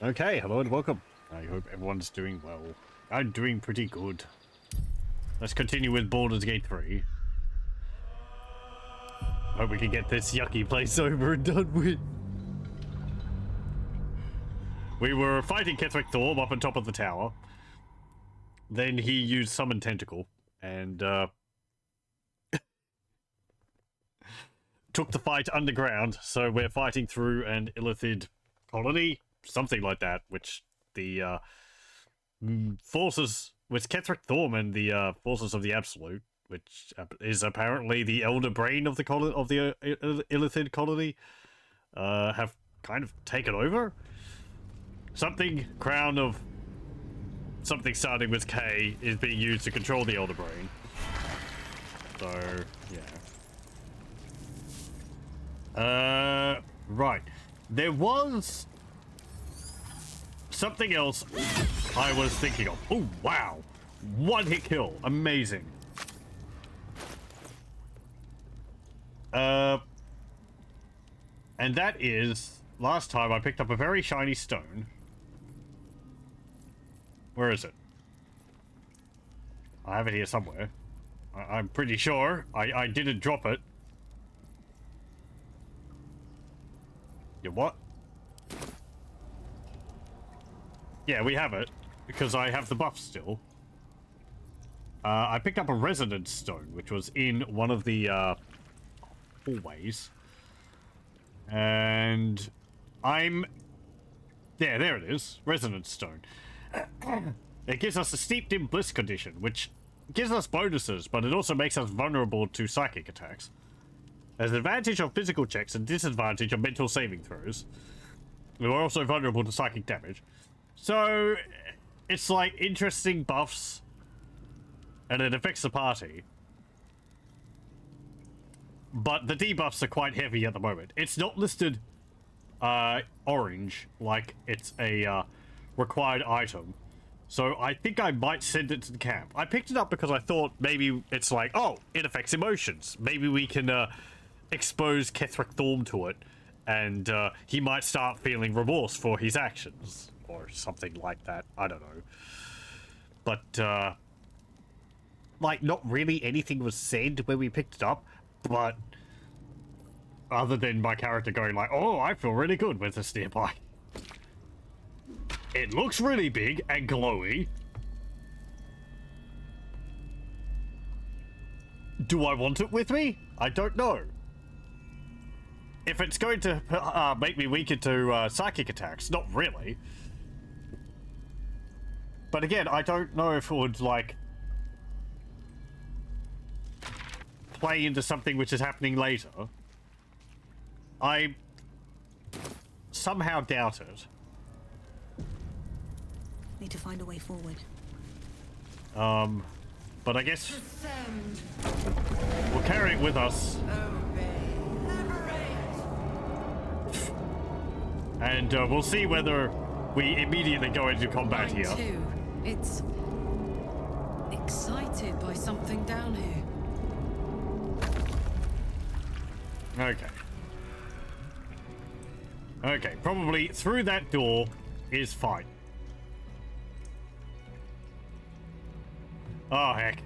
Okay, hello and welcome. I hope everyone's doing well. I'm doing pretty good. Let's continue with Baldur's Gate 3. Hope we can get this yucky place over and done with. We were fighting Ketheric Thorm up on top of the tower. Then he used Summon Tentacle and took the fight underground. So we're fighting through an illithid colony, something like that, which the forces, with Ketheric Thorm and the forces of the Absolute, which is apparently the elder brain of the illithid colony, have kind of taken over. Something crown of something starting with K is being used to control the elder brain. So yeah. Right. There was something else I was thinking of. Oh wow! One hit kill, amazing. And that is, last time I picked up a very shiny stone. Where is it? I have it here somewhere. I'm pretty sure I didn't drop it. You what? Yeah, we have it, because I have the buff still. I picked up a resonance stone, which was in one of the hallways. And I'm... Yeah, there it is. Resonance stone. It gives us a steeped in bliss condition, which gives us bonuses, but it also makes us vulnerable to psychic attacks. There's an advantage on physical checks and disadvantage on mental saving throws. We're also vulnerable to psychic damage. So, it's like interesting buffs, and it affects the party. But the debuffs are quite heavy at the moment. It's not listed orange, like it's a required item. So I think I might send it to the camp. I picked it up because I thought maybe it's like, oh, it affects emotions. Maybe we can expose Ketheric Thorm to it, and he might start feeling remorse for his actions. Or something like that. I don't know. But, like, not really anything was said when we picked it up, but other than my character going like, oh, I feel really good with this nearby. It looks really big and glowy. Do I want it with me? I don't know. If it's going to make me weaker to psychic attacks, not really. But again, I don't know if it would, like, play into something which is happening later. I somehow doubt it. Need to find a way forward. But I guess we'll carry it with us. And we'll see whether we immediately go into combat here. Too. It's excited by something down here. Okay. Okay, probably through that door is fine. Oh, heck.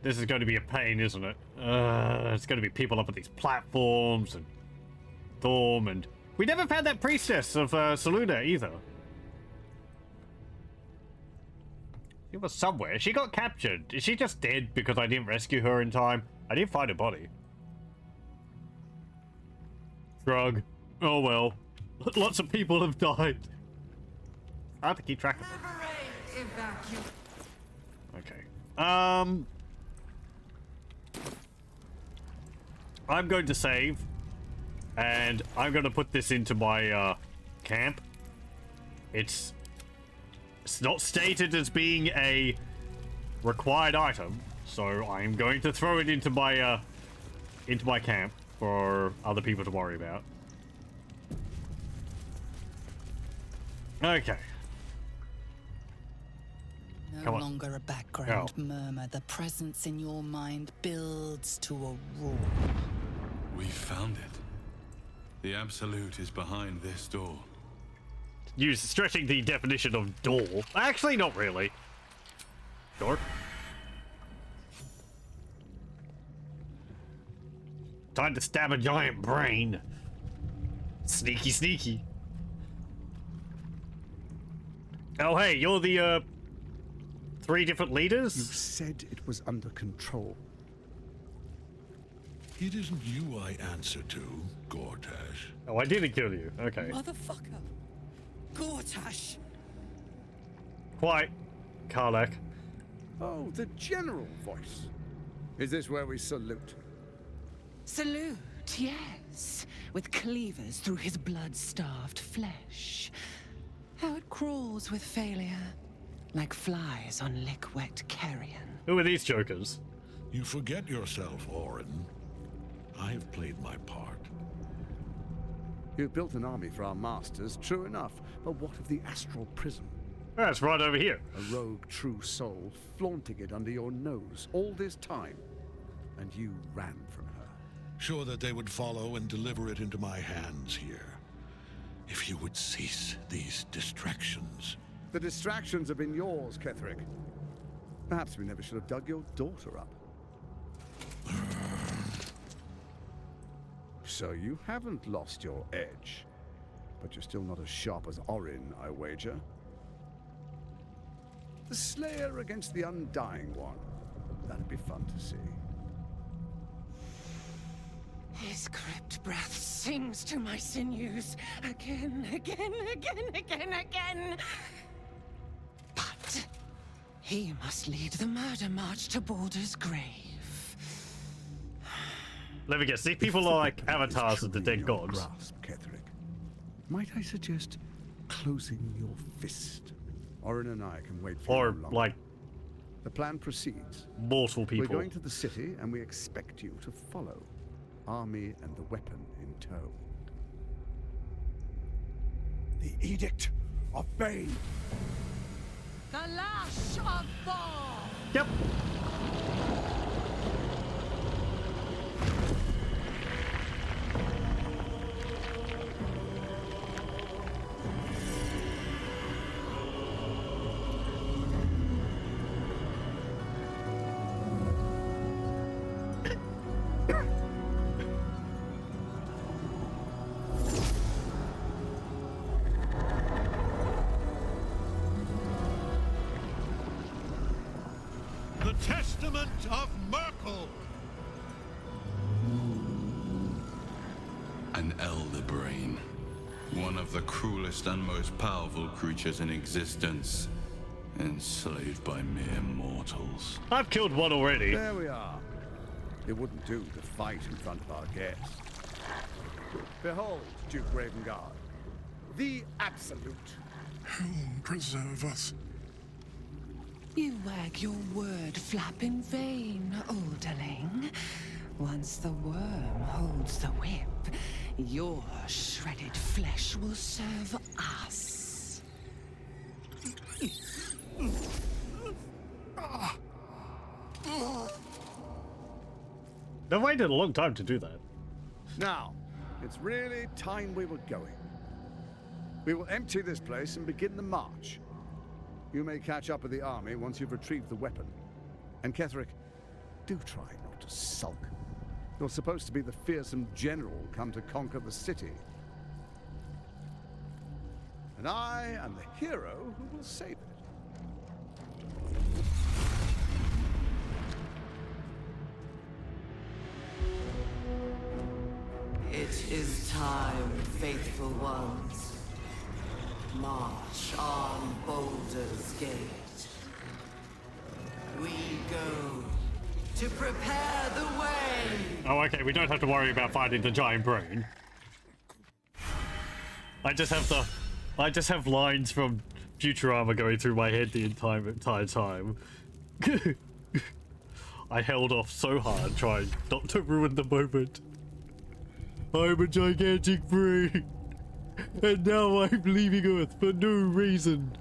This is going to be a pain, isn't it? It's going to be people up at these platforms and Thorm, and we never found that priestess of Saluna either. She was somewhere. She got captured. Is she just dead because I didn't rescue her in time? I didn't find her body. Shrug. Oh well. Lots of people have died. I have to keep track of them. Okay. I'm going to save. And I'm going to put this into my camp. It's not stated as being a required item, so I'm going to throw it into my camp for other people to worry about. Okay. No longer a background murmur. The presence in your mind builds to a roar. We found it. The Absolute is behind this door. use stretching the definition of door. Actually, not really. Door. Time to stab a giant brain. Sneaky, sneaky. Oh, hey, you're the, 3 different leaders? You said it was under control. It isn't you I answer to, Gortash. Oh, I didn't kill you. Okay. Motherfucker! Gortash! Quite, Karlak. Oh, the general voice. Is this where we salute? Salute, yes, with cleavers through his blood-starved flesh. How it crawls with failure, like flies on lick-wet carrion. Who are these jokers? You forget yourself, Orin. I have played my part. You've built an army for our masters, true enough. But what of the astral prism? That's right over here. A rogue true soul flaunting it under your nose all this time. And you ran from her. Sure that they would follow and deliver it into my hands here. If you would cease these distractions. The distractions have been yours, Ketherick. Perhaps we never should have dug your daughter up. So you haven't lost your edge. But you're still not as sharp as Orin, I wager. The Slayer against the Undying One. That'd be fun to see. His crypt breath sings to my sinews again, again, again, again, again. But he must lead the murder march to Baldur's grave. Let me guess, these people are like avatars of the dead gods. Grasp, Ketherick. Might I suggest closing your fist? Orin and I can wait for Or, you longer. like, The plan proceeds. mortal people. We're going to the city, and we expect you to follow. Army and the weapon in tow. The Edict of Bane. The lash of Thor! Yep. The Testament of Merkel! An elder brain. One of the cruelest and most powerful creatures in existence. Enslaved by mere mortals. I've killed one already. There we are. It wouldn't do to fight in front of our guests. Behold, Duke Ravengard. The Absolute. Whom preserve us? You wag your word flap in vain, Alderling. Once the worm holds the whip, your shredded flesh will serve us. They waited a long time to do that. Now, it's really time we were going. We will empty this place and begin the march. You may catch up with the army once you've retrieved the weapon. And Ketherick, do try not to sulk. You're supposed to be the fearsome general come to conquer the city. And I am the hero who will save it. It is time, faithful ones. March on Baldur's Gate. We go to prepare the way. Oh, okay, we don't have to worry about fighting the giant brain. I just have lines from Futurama going through my head the entire time. I held off so hard trying not to ruin the moment. I'm a gigantic brain, and now I'm leaving Earth for no reason.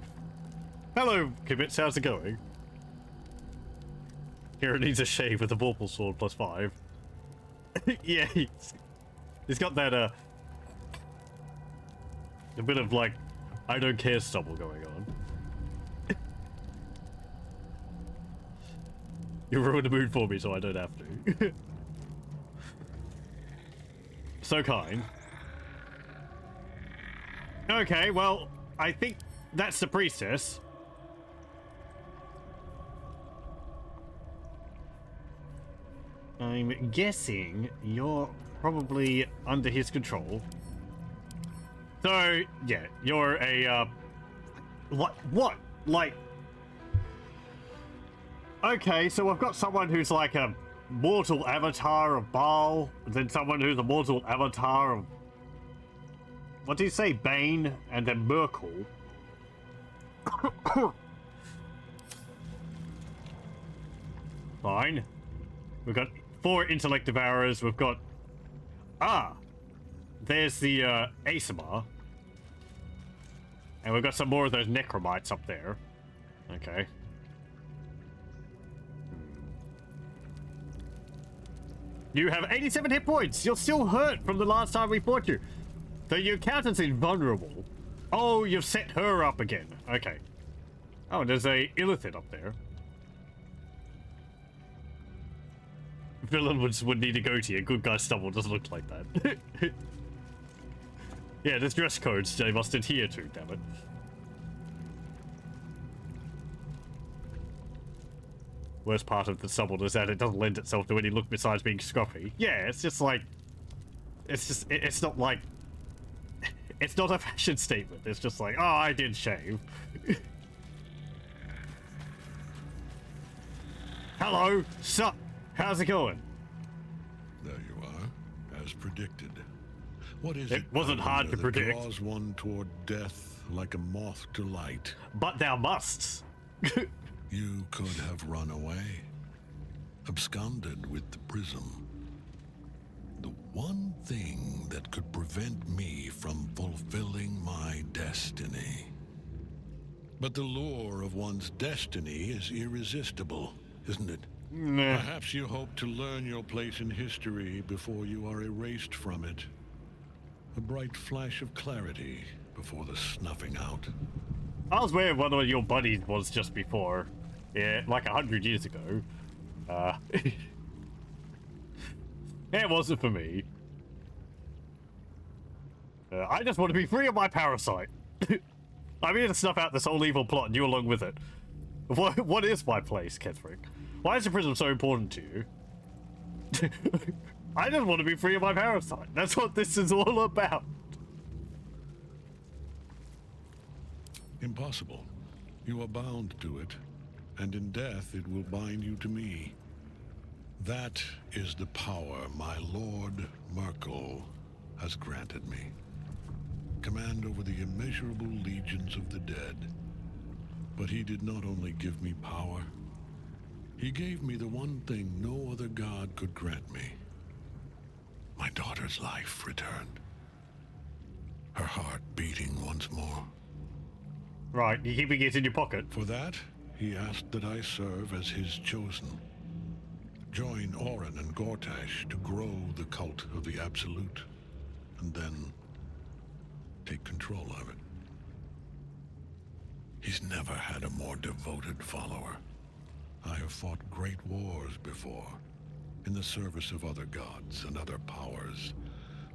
Hello, Kibitz, how's it going? Hero needs a shave with a vorpal sword +5. Yeah, he's got that, a bit of, like, I don't care stubble going on. You ruined the mood for me, so I don't have to. So kind. Okay, well, I think that's the priestess. I'm guessing you're probably under his control. So, yeah, you're a, What? Like... Okay, so I've got someone who's like a mortal avatar of Baal, then someone who's a mortal avatar of... What do you say? Bane, and then Merkel. Fine. We've got 4 intellect devourers, we've got... Ah! There's the, Asimar. And we've got some more of those necromites up there. Okay. You have 87 hit points! You're still hurt from the last time we fought you. So your accountant's invulnerable. Oh, you've set her up again. Okay. Oh, there's a Illithid up there. Villain would need a goatee. A good guy stubble doesn't look like that. Yeah, there's dress codes they must adhere to, damn it. Worst part of the stubble is that it doesn't lend itself to any look besides being scruffy. Yeah, it's just like... It's not like... It's not a fashion statement. It's just like, oh, I did shave. Hello, sup? How's it going? There you are, as predicted. What is it? Wasn't hard to predict. Draws one toward death like a moth to light. But thou must. You could have run away, absconded with the prism. The one thing that could prevent me from fulfilling my destiny. But the lure of one's destiny is irresistible, isn't it? Nah. Perhaps you hope to learn your place in history before you are erased from it. A bright flash of clarity before the snuffing out. I was where one of your buddies was just before. Yeah, like 100 years ago. It wasn't for me. I just want to be free of my parasite. I'm here to snuff out this whole evil plot and you along with it. What is my place, Ketherick? Why is the prism so important to you? I just want to be free of my parasite. That's what this is all about. Impossible. You are bound to it, and in death it will bind you to me. That is the power my Lord Merkel has granted me. Command over the immeasurable legions of the dead. But he did not only give me power, he gave me the one thing no other god could grant me. My daughter's life returned. Her heart beating once more. Right, you keeping it in your pocket? For that, he asked that I serve as his chosen. Join Orin and Gortash to grow the cult of the Absolute, and then take control of it. He's never had a more devoted follower. I have fought great wars before, in the service of other gods and other powers,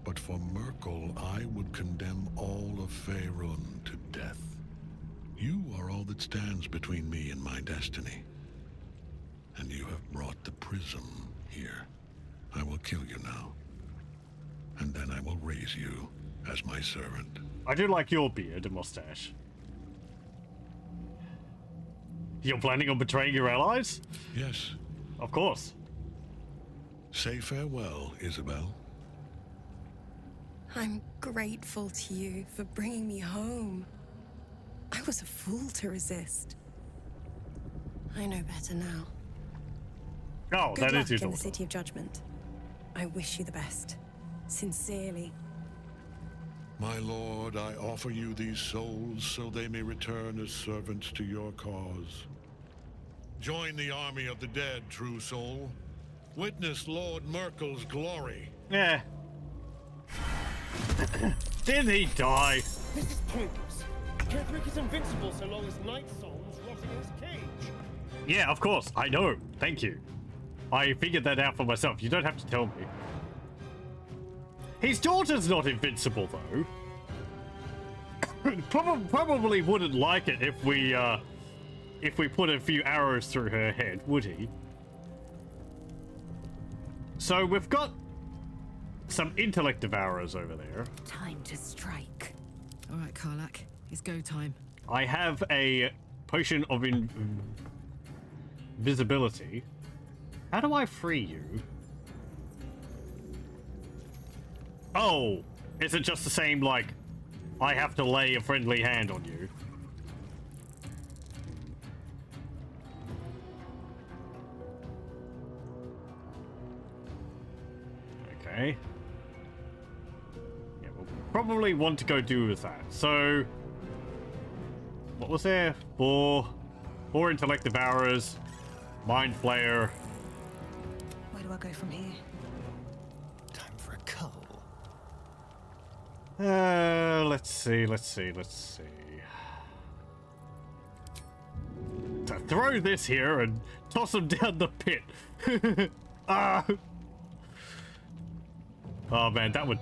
but for Merkel, I would condemn all of Faerun to death. You are all that stands between me and my destiny. And you have brought the prism here. I will kill you now. And then I will raise you as my servant. I do like your beard and mustache. You're planning on betraying your allies? Yes. Of course. Say farewell, Isabel. I'm grateful to you for bringing me home. I was a fool to resist. I know better now. Oh, Good that luck is your in the daughter. City of Judgment. I wish you the best. Sincerely. My lord, I offer you these souls so they may return as servants to your cause. Join the army of the dead, true soul. Witness Lord Merkel's glory. Yeah. Didn't he die? This is pointless. Ketherick is invincible so long as Night Song's rotting in his cage. Yeah, of course. I know. Thank you. I figured that out for myself. You don't have to tell me. His daughter's not invincible, though. Probably wouldn't like it if we put a few arrows through her head, would he? So we've got some intellective arrows over there. Time to strike. All right, Karlak. It's go time. I have a potion of invisibility. How do I free you? Oh, is it just the same, like, I have to lay a friendly hand on you? Okay. Yeah, we'll probably want to go do with that. So, what was there? Four intellective arrows, mind flayer. Where do I go from here? Time for a cull. Let's see. To throw this here and toss him down the pit. Ah. Oh man, that would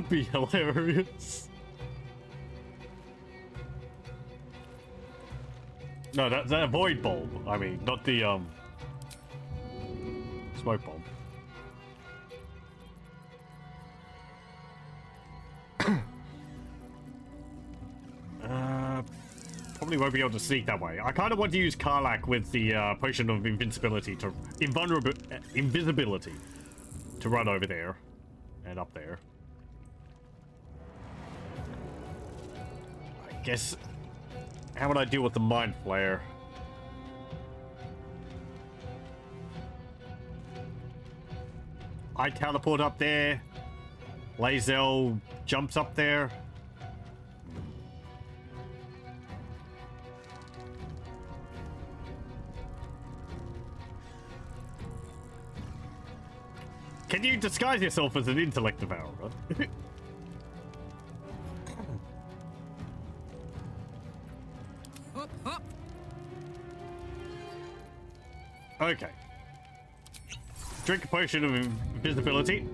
be hilarious. No, that void bulb. I mean, not the smoke bomb. Probably won't be able to sneak that way. I kind of want to use Karlak with the potion of invisibility to invisibility to run over there and up there. I guess. How would I deal with the mind flayer? I teleport up there. Lae'zel jumps up there. Can you disguise yourself as an intellect devourer? Okay. Drink a potion of invisibility.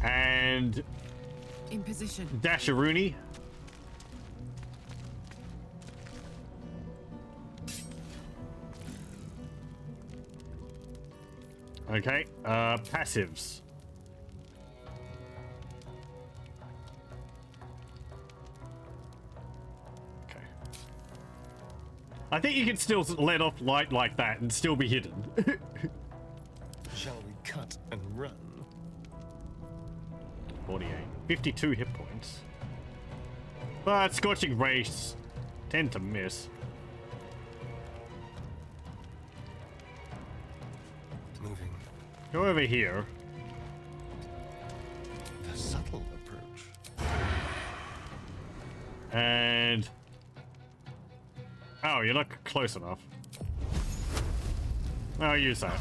And In position. dash a Rooney. Okay, passives. Okay. I think you can still let off light like that and still be hidden. Shall we cut and run? 48. 52 hit points. But scorching rays tend to miss. Moving. Go over here. The subtle approach. And... oh, you're not close enough. I'll use that.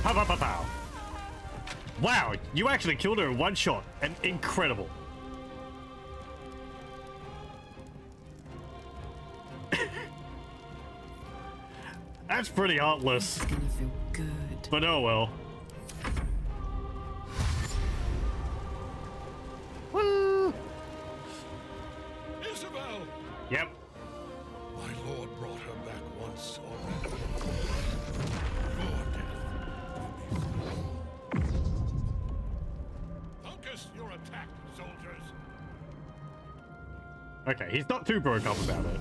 Pow, pow, pow, pow. Wow, you actually killed her in one shot. And incredible. That's pretty heartless. It's gonna feel good. But oh well. Woo! Isabel! Yep. My lord brought her back once already. Your death. Focus your attack, soldiers. Okay, he's not too broke up about it.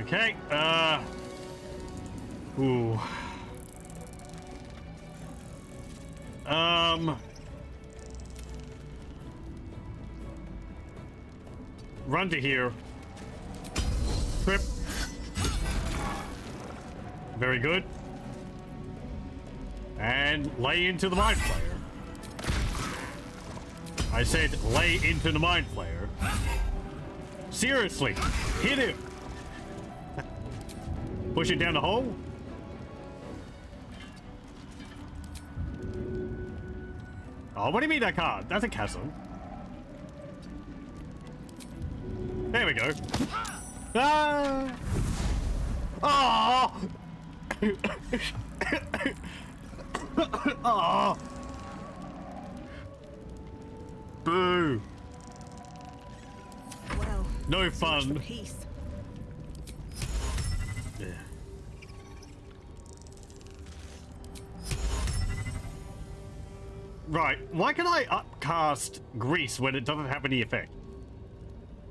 Okay, ooh. Run to here. Trip. Very good. And lay into the mind flayer. I said lay into the mind flayer. Seriously, hit him. Push it down the hole. Oh, what do you mean I can't? That's a chasm. There we go. Ah! Oh! Oh! Boo! Well, No so much for fun. peace. Yeah. Right, why can I upcast grease when it doesn't have any effect?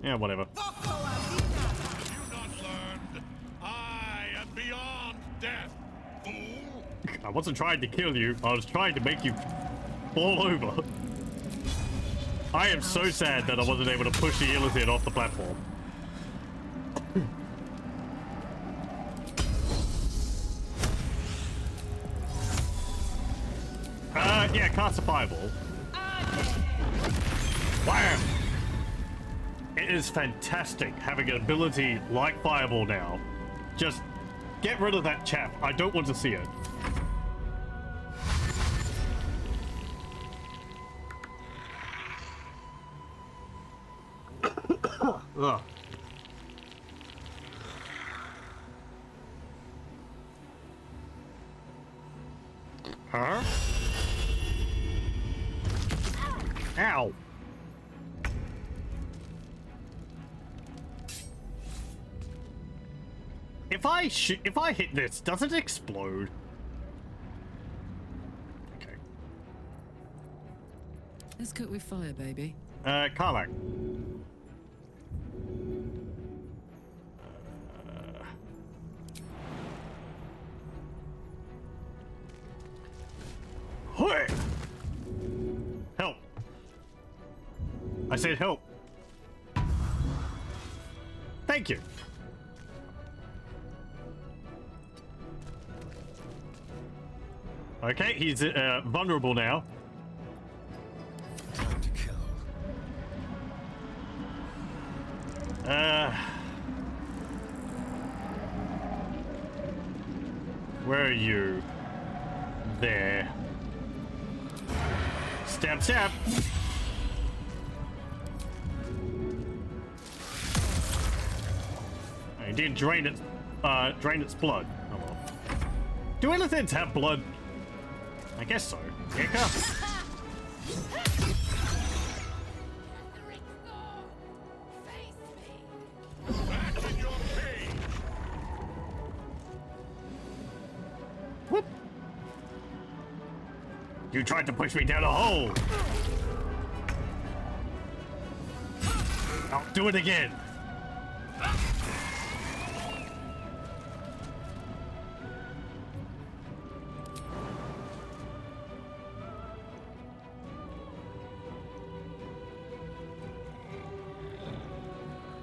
Yeah, whatever. Have you not learned? I am beyond death, fool! I wasn't trying to kill you, I was trying to make you fall over. I am so sad that I wasn't able to push the illithid off the platform. Yeah, cast a fireball. Wham! It is fantastic having an ability like fireball now. Just get rid of that chap. I don't want to see it. Ugh. Huh? Ow. If I hit this, does it explode? Okay. Let's cook with fire, baby. Karlak. Hey! Help. I said help. Thank you. Okay, he's vulnerable now. Time to kill. Where are you? There. Stab, stab. I did drain its blood. Oh well. Do illithids have blood? I guess so. Here it comes. Back in your cage! Whoop. You tried to push me down a hole. I'll do it again.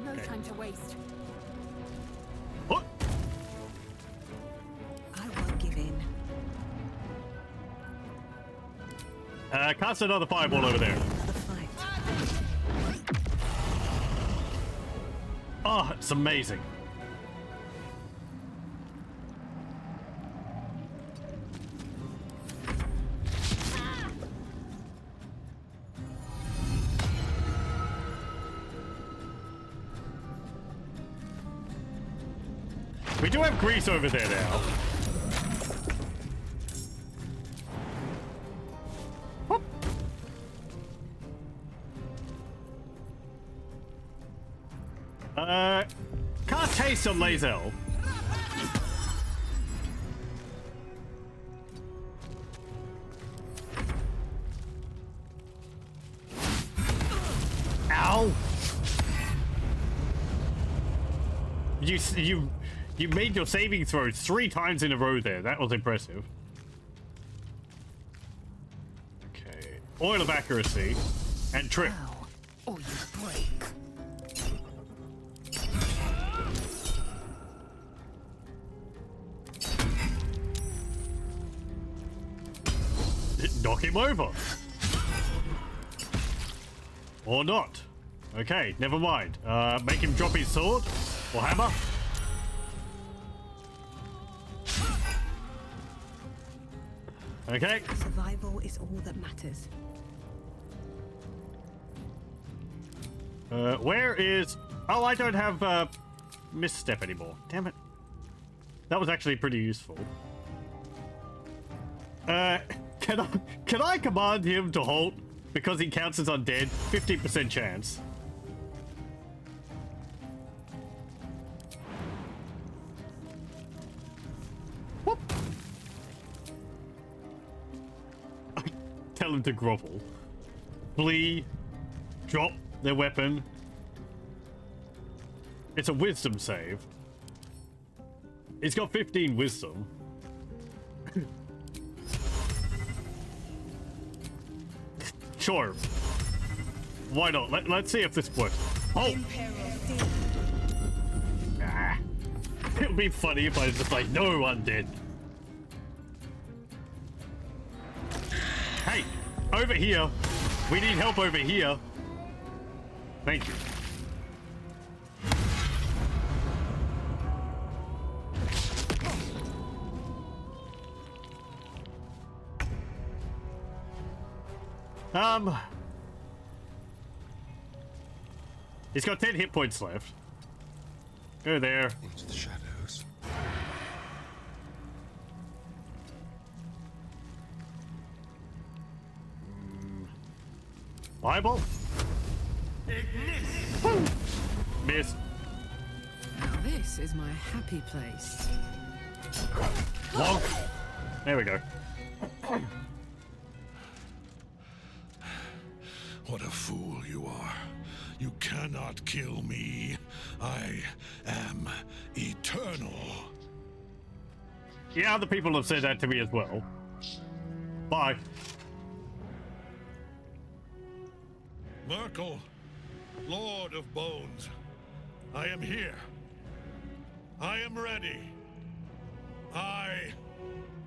No time to waste. What? I won't give in. Cast another fireball over there. Another fight. Oh, it's amazing. We do have grease over there now. Whoop. Can't taste on Lazel. Ow! You made your saving throw 3 times in a row there. That was impressive. Okay. Oil of accuracy and trip. Now, or you break. Knock him over. Or not. Okay, never mind. Make him drop his sword or hammer. Okay. Survival is all that matters. Where is... Oh, I don't have, misstep anymore. Damn it. That was actually pretty useful. Can I command him to halt? Because he counts as undead? 50% chance. Whoop. Tell him to grovel. Flee. Drop their weapon. It's a wisdom save. He's got 15 wisdom. Sure. Why not? Let's see if this works. Oh! Ah. It would be funny if I was just like, no, undead. Hey! Over here! We need help over here! Thank you. He's got 10 hit points left. Go there. Into the shadows. Bible? Miss. Now this is my happy place. Log. There we go. What a fool you are. You cannot kill me. I am eternal. Yeah, other people have said that to me as well. Bye. Merkel, Lord of Bones, I am here. I am ready. I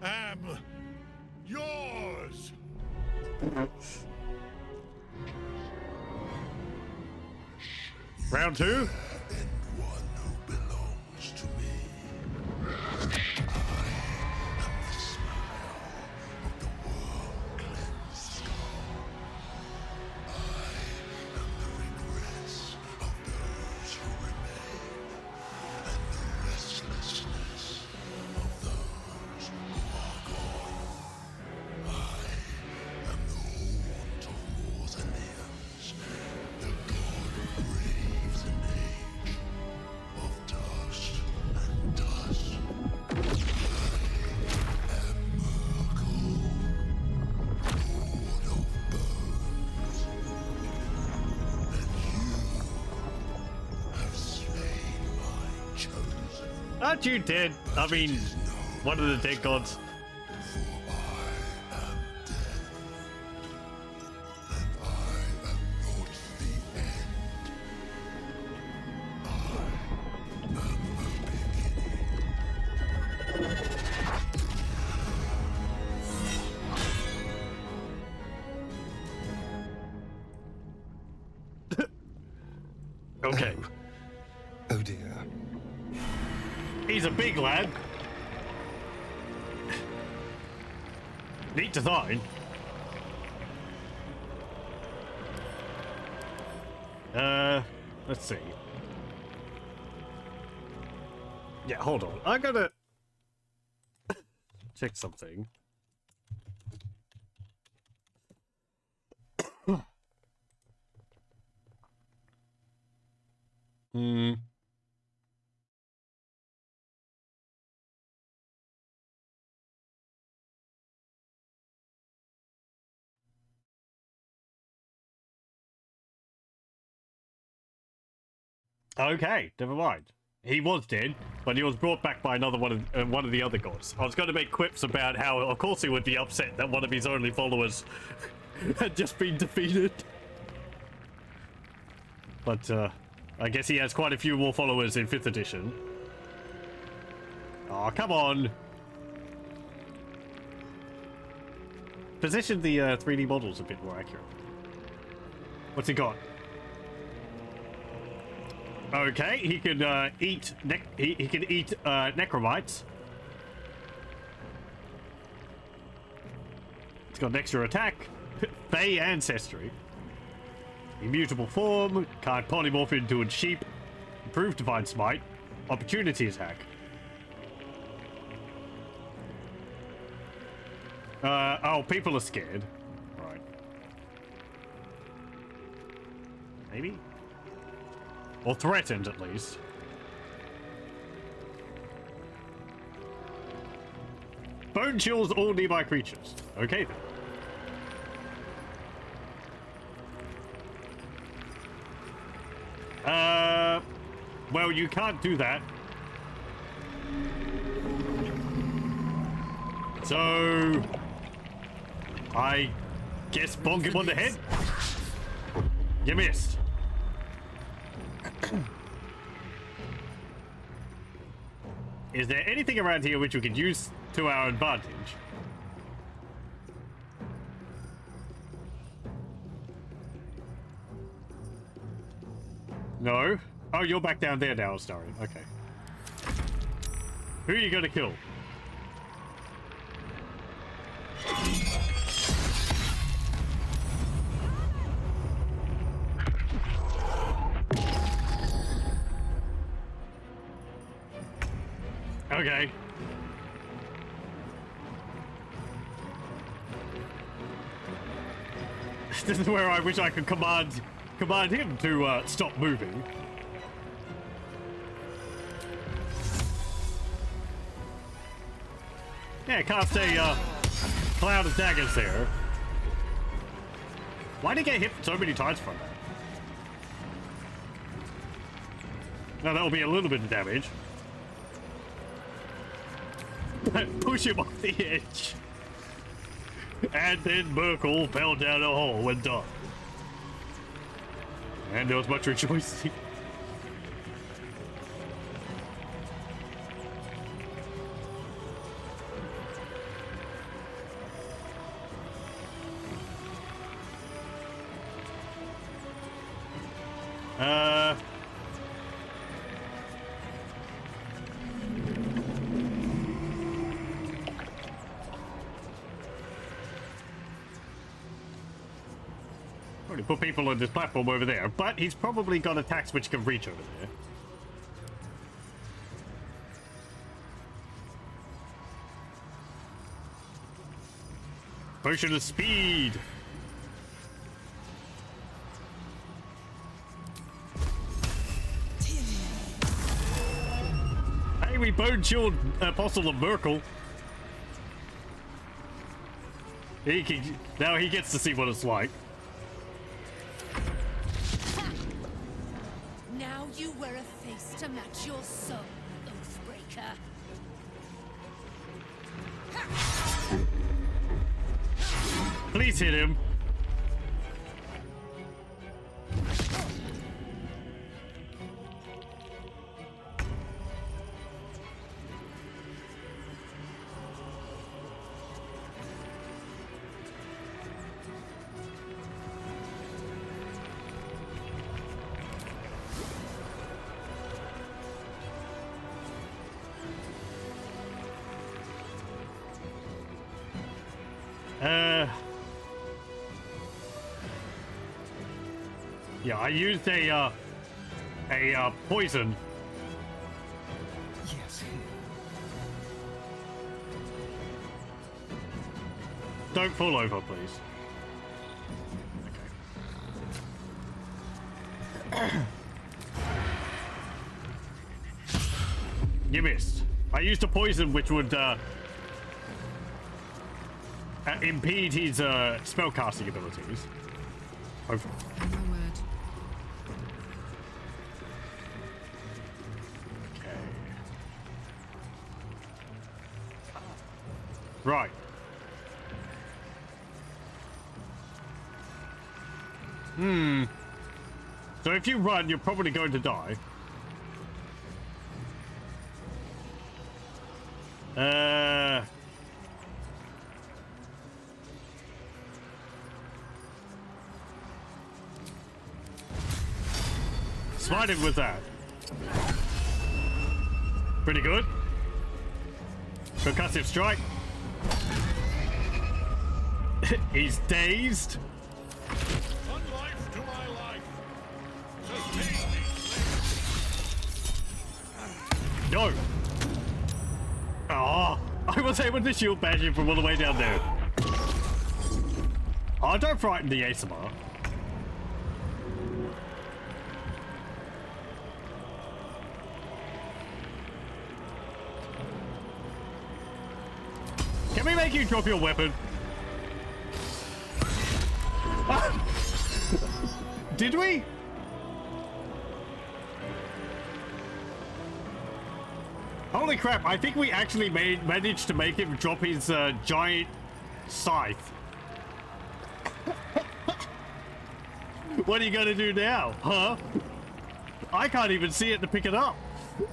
am yours. Round two. And one who belongs to me. I am the smile of the world cleansed skull. I am the regrets of those who remain, and the restlessness of those who are gone. I am the haunt of mausoleums, the god of graves and age, of dust and dust. I am Merkel, Lord of Bones, and you have slain my chosen. Aren't you dead? I mean, one of the dead gods. For I am death, and I am not the end. I am the beginning. Okay. Oh dear. He's a big lad. Neat design. Let's see. Yeah, hold on. I gotta check something. Okay, never mind. He was dead, but he was brought back by another one of the other gods. I was going to make quips about how, of course, he would be upset that one of his only followers had just been defeated. But I guess he has quite a few more followers in 5th edition. Oh, come on! Position the 3D models a bit more accurate. What's he got? Okay, he can eat he can eat necromites. got an extra attack, Fey ancestry, immutable form, can't polymorph into a sheep, improved divine smite, opportunity attack. Oh, people are scared. Right. Maybe? Or threatened, at least. Bone chills all nearby creatures. Okay, then. Well, you can't do that. So... I guess bonk him on the head? You missed. Is there anything around here which we could use to our advantage? No? Oh, you're back down there now, Starry. Okay. Who are you gonna kill? Okay. This is where I wish I could command him to stop moving. Yeah, cast a cloud of daggers there. Why did he get hit so many times from that? Now that'll be a little bit of damage. Push him off the edge. And then Merkel fell down a hole and died. And there was much rejoicing. Already put people on this platform over there, but he's probably got attacks which can reach over there. Potion of speed. Hey, we bone chilled Apostle of Merkel. Now he gets to see what it's like. Now you wear a face to match your soul, Oathbreaker. Please hit him. Yeah, I used a poison. Yes. Don't fall over, please. Okay. You missed. I used a poison which would impede his spellcasting abilities. Hopefully. My word. Okay. Right. So if you run, you're probably going to die. Smite him with that. Pretty good. Concussive strike. He's dazed. One life to my life. Sustain me, slave. No. Oh, I was able to shield bash him from all the way down there. Oh, don't frighten the ASMR. Can we make you drop your weapon? Did we? Holy crap, I think we actually managed to make him drop his giant scythe. What are you gonna do now, huh? I can't even see it to pick it up.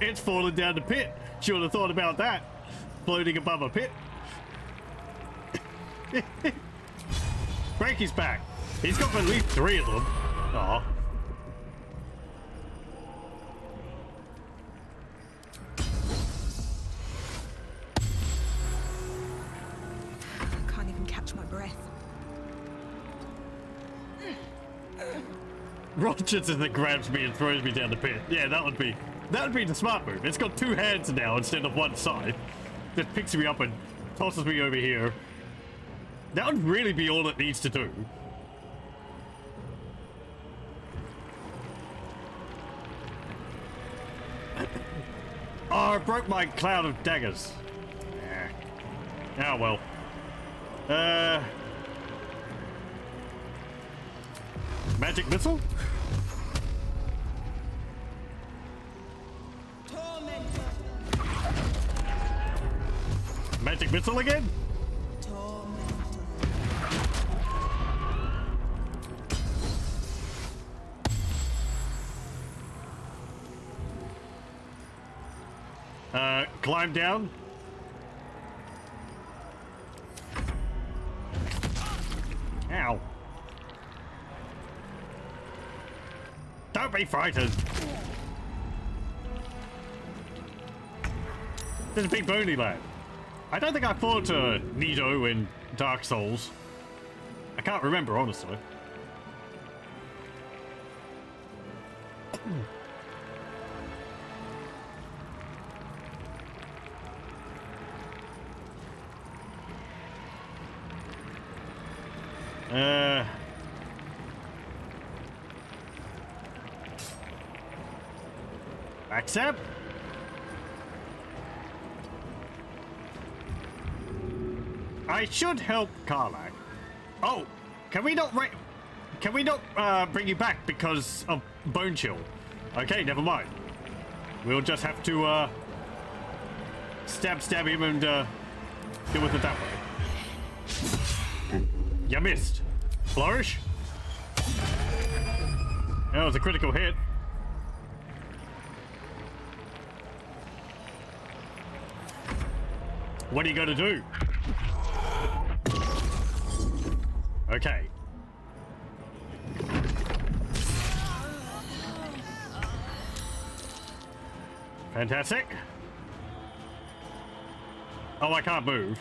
It's falling down the pit. Should have thought about that. Floating above a pit. Frankie's back. He's got at least 3 of them. Aw. Can't even catch my breath. Rochester that grabs me and throws me down the pit. Yeah, that would be the smart move. It's got 2 hands now instead of 1 side. Just picks me up and tosses me over here. That would really be all it needs to do. Oh, I broke my cloud of daggers. Oh well. Magic missile? Magic missile again? Climb down. Ow. Don't be frightened. There's a big bony lad. I don't think I fought Nito in Dark Souls. I can't remember, honestly. Accept. I should help Karlak. Oh, can we not bring you back because of Bone Chill? Okay, never mind. We'll just have to stab him and deal with it that way. You missed. Flourish. That was a critical hit. What are you gonna do? Okay. Fantastic. Oh, I can't move.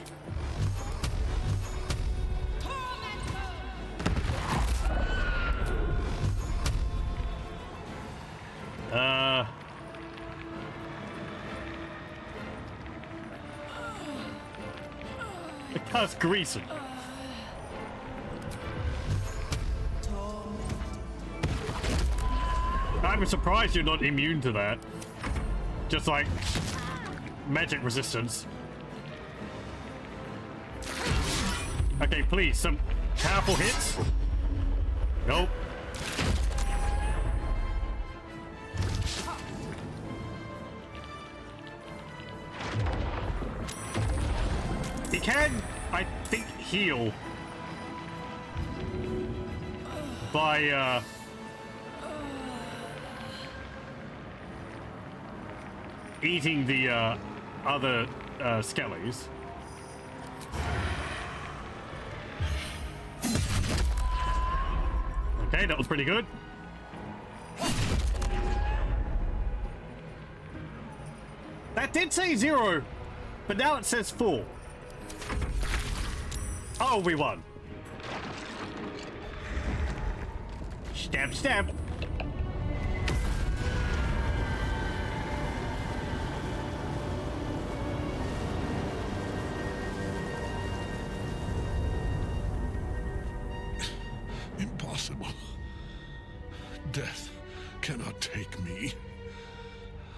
That's greasing. I'm surprised you're not immune to that. Just like magic resistance. Okay, please, some powerful hits. Nope. He can, I think, heal by eating the other skellies. Okay, that was pretty good. That did say 0, but now it says 4. Oh, we won. Stab, stab. Impossible. Death cannot take me.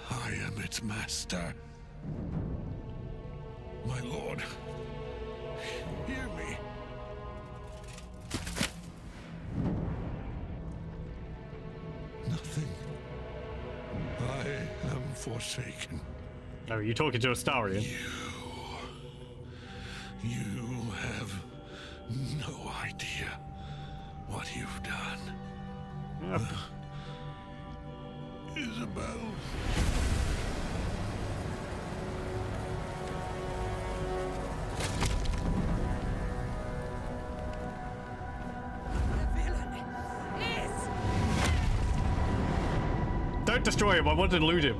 I am its master. My lord, hear me. Nothing. I am forsaken. Oh, are you talking to Astarion? You have no idea what you've done. Yep. Isabel. Don't destroy him, I want to loot him.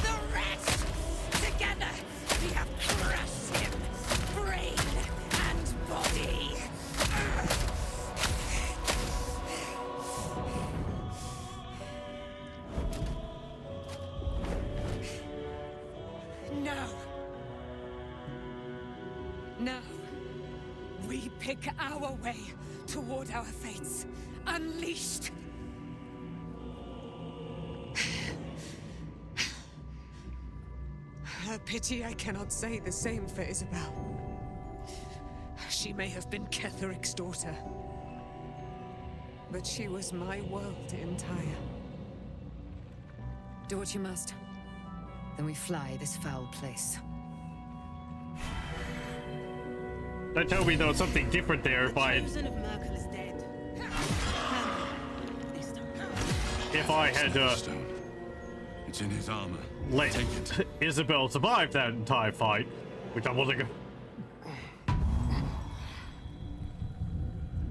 The rest! Together, we have crushed him, brain and body. No. Now, we pick our way toward our fates, unleashed. Her pity I cannot say the same for Isabel. She may have been Ketheric's daughter, but she was my world entire. Do what you must. Then we fly this foul place. Don't tell me there was something different there if I... Chosen of Merkel is dead. If I had, Stone. It's in his armor. let Take it. Isabel survive that entire fight, which I wasn't gonna...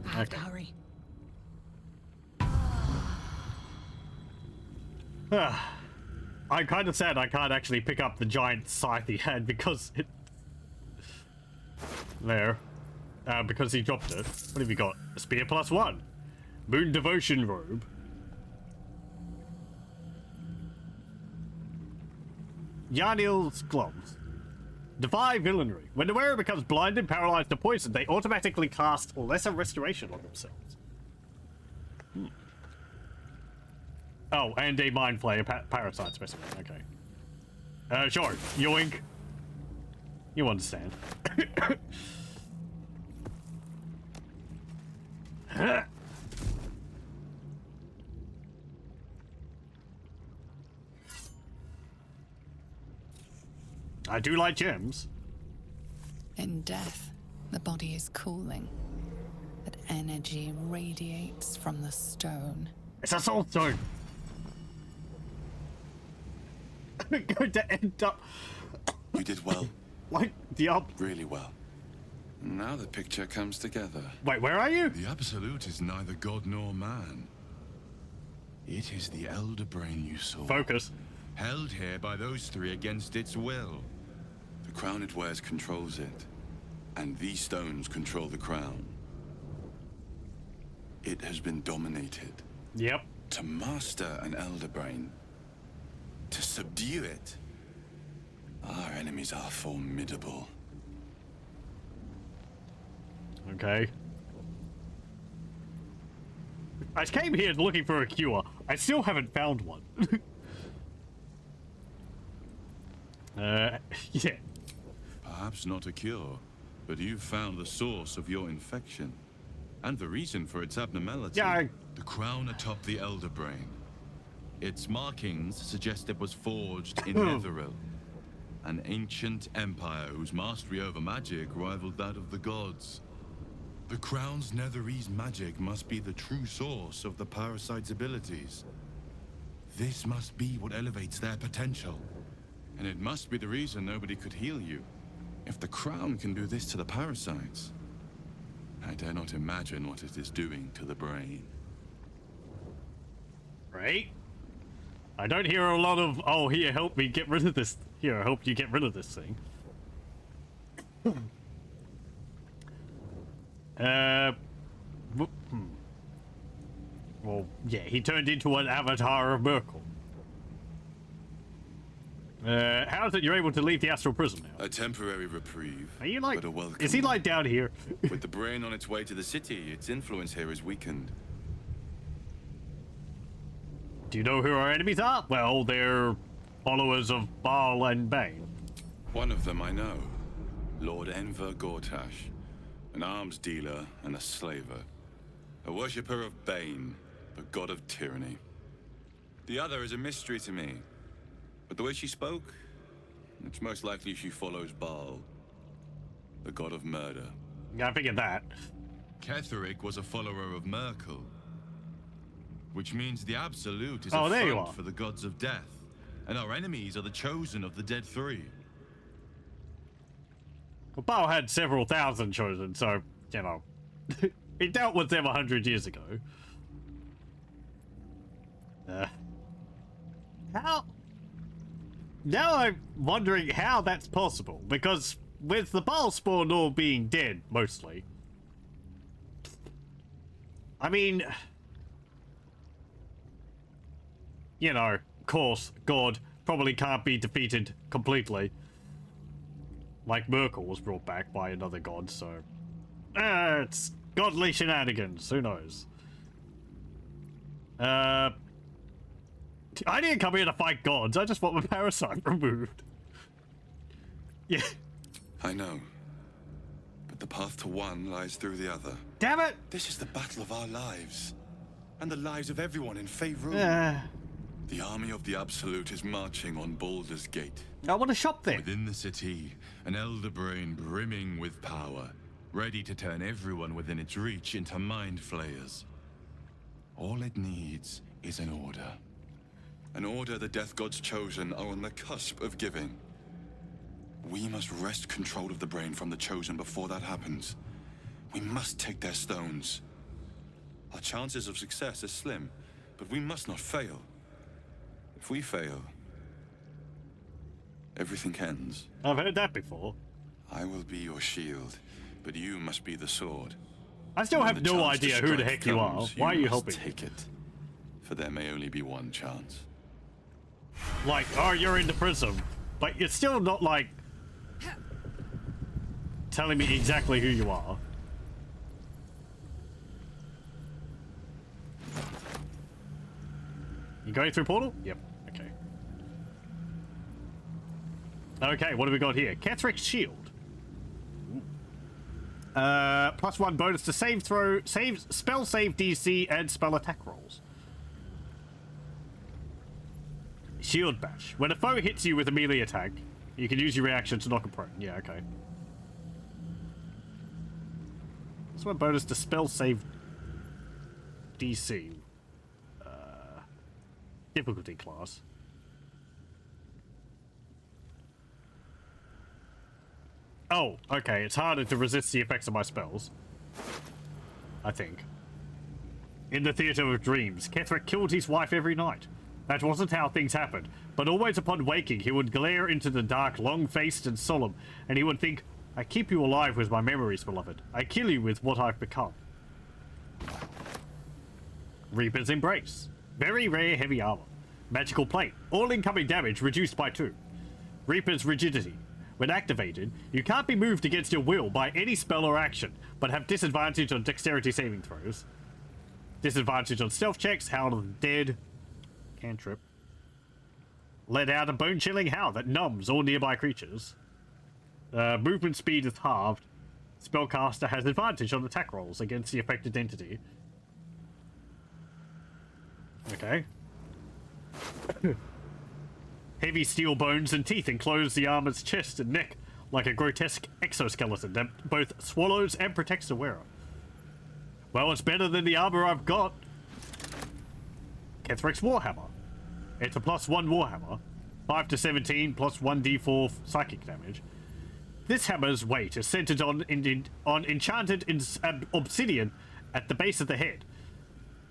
I have to hurry. I'm kind of sad I can't actually pick up the giant scythe he had because it... There. Because he dropped it. What have you got? A spear +1. Moon devotion robe. Yarnil's gloves. Defy villainy. When the wearer becomes blinded, paralyzed, or poisoned, they automatically cast lesser restoration on themselves. Oh, and a mind flayer parasite specimen. Okay. Sure. Yoink. You understand. I do like gems. In death, the body is cooling, but energy radiates from the stone. It's a soul stone. I'm going to end up You did well. like the up. Really well. Now the picture comes together. Wait, where are you? The Absolute is neither god nor man. It is the Elder Brain you saw. Focus. Held here by those three against its will. The crown it wears controls it. And these stones control the crown. It has been dominated. Yep. To master an Elder Brain, to subdue it, our enemies are formidable. Okay. I came here looking for a cure. I still haven't found one. Yeah. Perhaps not a cure, but you've found the source of your infection. And the reason for its abnormality. Yeah, The crown atop the Elder Brain. Its markings suggest it was forged in Netheril, an ancient empire whose mastery over magic rivaled that of the gods. The crown's Netherese magic must be the true source of the parasite's abilities. This must be what elevates their potential. And it must be the reason nobody could heal you. If the crown can do this to the parasites, I dare not imagine what it is doing to the brain. Right? I don't hear a lot of, oh, here, help me get rid of this. Here, I hope you get rid of this thing. Well, yeah, he turned into an avatar of Merkel. How is it you're able to leave the astral prison now? A temporary reprieve. Are you like... But a welcome Is he like down here? With the brain on its way to the city, its influence here is weakened. Do you know who our enemies are? Well, they're followers of Baal and Bane. One of them I know. Lord Enver Gortash. An arms dealer and a slaver. A worshipper of Bane, the god of tyranny. The other is a mystery to me. But the way she spoke, it's most likely she follows Baal, the god of murder. Yeah, I figured that. Ketheric was a follower of Merkel, which means the Absolute is Oh, a there you front are. for the gods of death, and our enemies are the chosen of the Dead Three. Well, Baal had several thousand chosen, so, you know. He dealt with them 100 years ago. How? Now I'm wondering how that's possible, because with the Baal spawn all being dead, mostly. I mean... You know, of course, God probably can't be defeated completely. Like Merkel was brought back by another god, so... it's godly shenanigans, who knows? I didn't come here to fight gods, I just want my parasite removed. Yeah. I know. But the path to one lies through the other. Damn it! This is the battle of our lives. And the lives of everyone in Faerun. The army of the Absolute is marching on Baldur's Gate. I want to shop there. Within the city, an elder brain brimming with power, ready to turn everyone within its reach into mind flayers. All it needs is an order. An order the Death Gods chosen are on the cusp of giving. We must wrest control of the brain from the chosen before that happens. We must take their stones. Our chances of success are slim, but we must not fail. If we fail, everything ends. I've heard that before. I will be your shield, but you must be the sword. I still have no idea who the heck you are. Why are you must helping? Take it, for there may only be one chance. Like, oh, you're in the prison, but you're still not like telling me exactly who you are. You going through portal? Yep. Okay. Okay, what do we got here? Kethric's shield. +1 bonus to save throw, spell save DC, and spell attack rolls. Shield bash. When a foe hits you with a melee attack, you can use your reaction to knock him prone. Yeah, okay. +1 bonus to spell save DC. Difficulty class. Oh, okay. It's harder to resist the effects of my spells. I think. In the Theatre of Dreams, Ketheric killed his wife every night. That wasn't how things happened, but always upon waking, he would glare into the dark, long-faced and solemn, and he would think, I keep you alive with my memories, beloved. I kill you with what I've become. Reaper's Embrace. Very rare heavy armor. Magical plate. All incoming damage reduced by 2. Reaper's Rigidity. When activated, you can't be moved against your will by any spell or action, but have disadvantage on dexterity saving throws. Disadvantage on stealth checks, Howl of the Dead. Cantrip. Let out a bone-chilling howl that numbs all nearby creatures. Movement speed is halved. Spellcaster has advantage on attack rolls against the affected entity. Okay. Heavy steel bones and teeth enclose the armor's chest and neck like a grotesque exoskeleton that both swallows and protects the wearer. Well, it's better than the armor I've got. Kethric's Warhammer. It's a +1 Warhammer. 5 to 17 plus 1d4 psychic damage. This hammer's weight is centered on enchanted obsidian at the base of the head.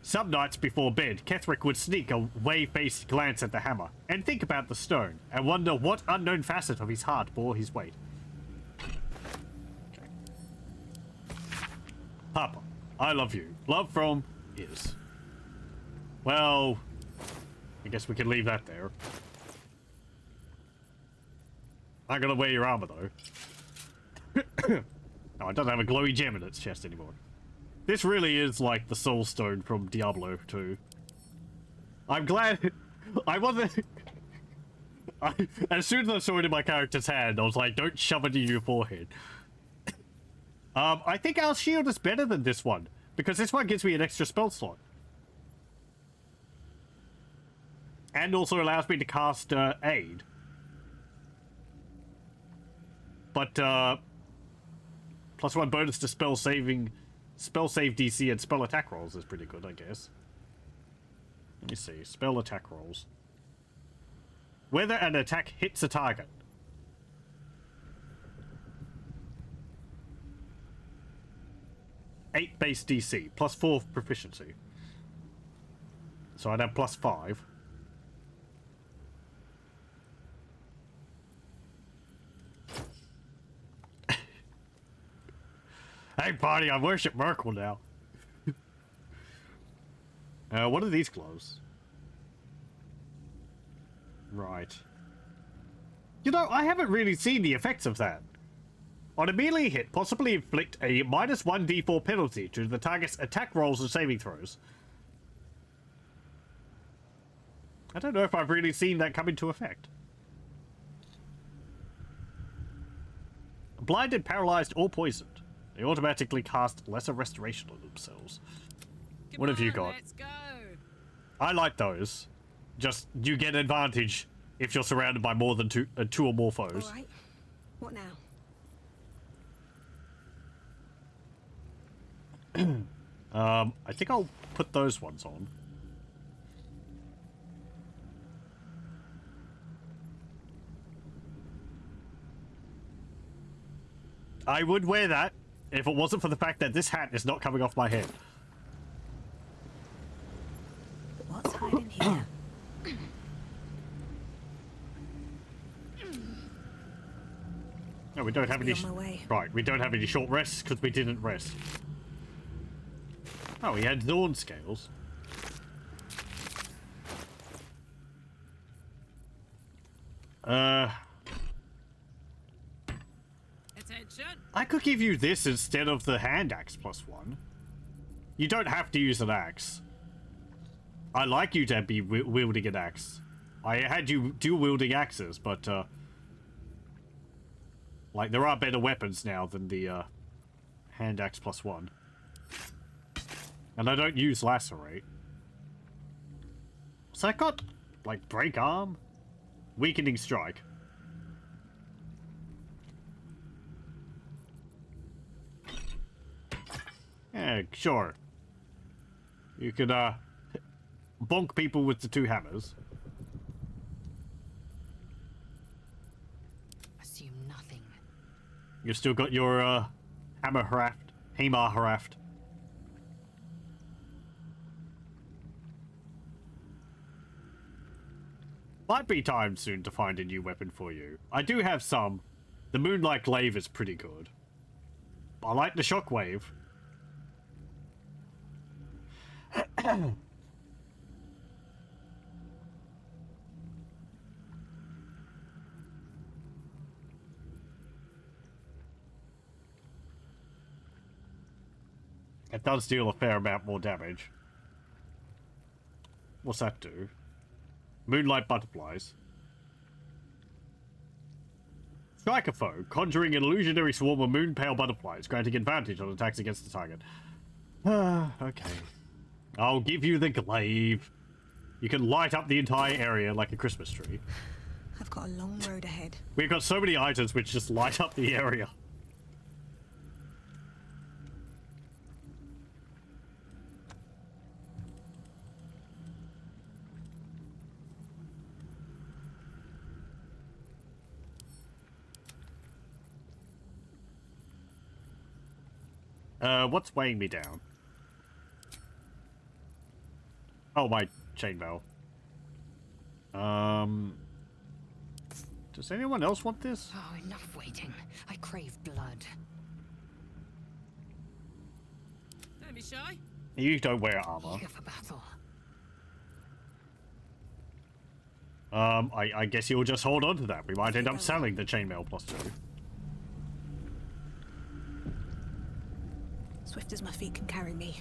Some nights before bed, Ketheric would sneak a way-faced glance at the hammer and think about the stone and wonder what unknown facet of his heart bore his weight. Okay. Papa. I love you. Love from is. Well, I guess we can leave that there. I'm gonna wear your armor though. No, it doesn't have a glowy gem in its chest anymore. This really is like the soul stone from Diablo 2. I'm glad I wasn't. As soon as I saw it in my character's hand, I was like, don't shove it in your forehead. I think our shield is better than this one, because this one gives me an extra spell slot. And also allows me to cast aid. But +1 bonus to spell save DC and spell attack rolls is pretty good, I guess. Let me see, spell attack rolls. Whether an attack hits a target. +8 base DC, +4 proficiency. So I'd have +5. Hey, buddy, I worship Merkel now. What are these gloves? Right. You know, I haven't really seen the effects of that. On a melee hit, possibly inflict a -1d4 penalty to the target's attack rolls and saving throws. I don't know if I've really seen that come into effect. Blinded, paralyzed, or poisoned. They automatically cast lesser restoration on themselves. What have you got? Let's go. I like those. Just, you get advantage if you're surrounded by more than two or more foes. All right. What now? I think I'll put those ones on. I would wear that if it wasn't for the fact that this hat is not coming off my head. What's hiding here? No, we don't have any. On my way. Right, we don't have any short rests because we didn't rest. Oh, he had Dawn scales. Attention. I could give you this instead of the hand axe +1. You don't have to use an axe. I like you to be wielding an axe. I had you dual wielding axes, but like there are better weapons now than the hand axe +1. And I don't use lacerate. So I got like break arm, weakening strike. Yeah, sure. You could bonk people with the 2 hammers. Assume nothing. You've still got your hammer haraft. Might be time soon to find a new weapon for you. I do have some. The Moonlight Glaive is pretty good. I like the Shockwave. It does deal a fair amount more damage. What's that do? Moonlight butterflies. Strike a foe, conjuring an illusionary swarm of moon pale butterflies, granting advantage on attacks against the target. Okay. I'll give you the glaive. You can light up the entire area like a Christmas tree. I've got a long road ahead. We've got so many items which just light up the area. What's weighing me down? Oh, my chainmail. Does anyone else want this? Oh, enough waiting. I crave blood. be shy. You don't wear armor. Eager for battle. I guess you'll just hold on to that. We might end up selling the chainmail +2. Swift as my feet can carry me.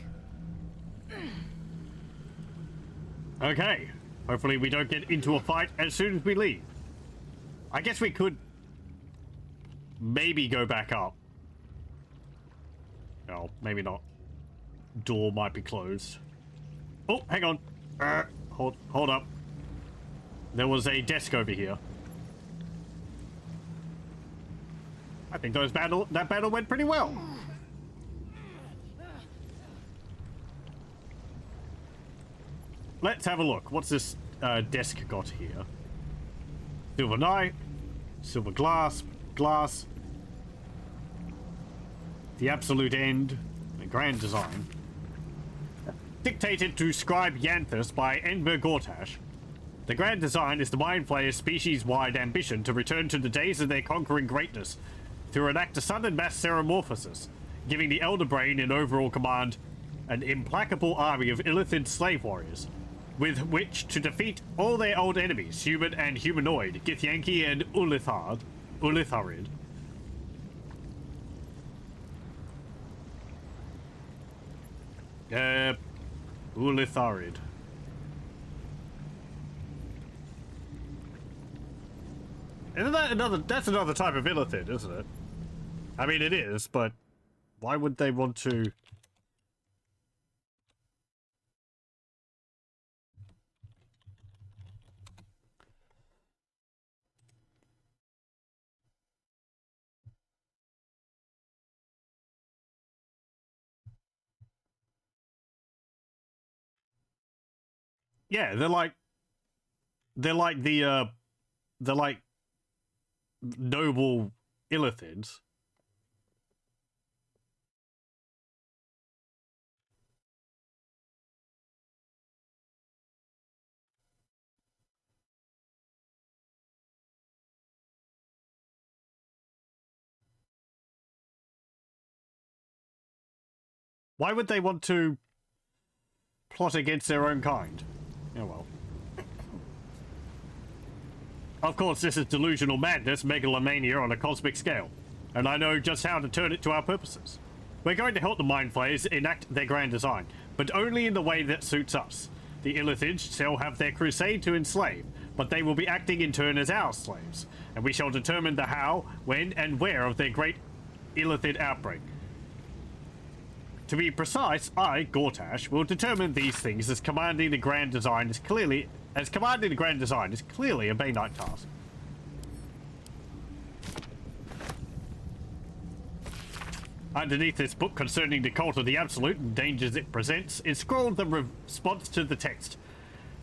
Okay. Hopefully we don't get into a fight as soon as we leave. I guess we could maybe go back up. No, maybe not. Door might be closed. Oh, hang on. Hold up. There was a desk over here. I think that battle went pretty well. Let's have a look. What's this desk got here? Silver knight, silver glass, the absolute end, the grand design. Dictated to Scribe Yanthus by Enver Gortash. The grand design is the Mind Flayer's species-wide ambition to return to the days of their conquering greatness through an act of sudden mass metamorphosis, giving the Elder Brain in overall command an implacable army of Illithid slave warriors, with which to defeat all their old enemies, human and humanoid, Githyanki and Ulitharid. Ulitharid. Isn't that that's another type of Illithid, isn't it? I mean, it is, but why would they want to... Yeah, they're like noble Illithids. Why would they want to plot against their own kind? Oh well. Of course, this is delusional madness, megalomania on a cosmic scale, and I know just how to turn it to our purposes. We're going to help the Mind Flayers enact their grand design, but only in the way that suits us. The Illithids shall have their crusade to enslave, but they will be acting in turn as our slaves, and we shall determine the how, when, and where of their great Illithid outbreak. To be precise, I, Gortash, will determine these things as commanding the grand design is clearly a Bainite task. Underneath this book concerning the cult of the Absolute and dangers it presents is scrawled the response to the text.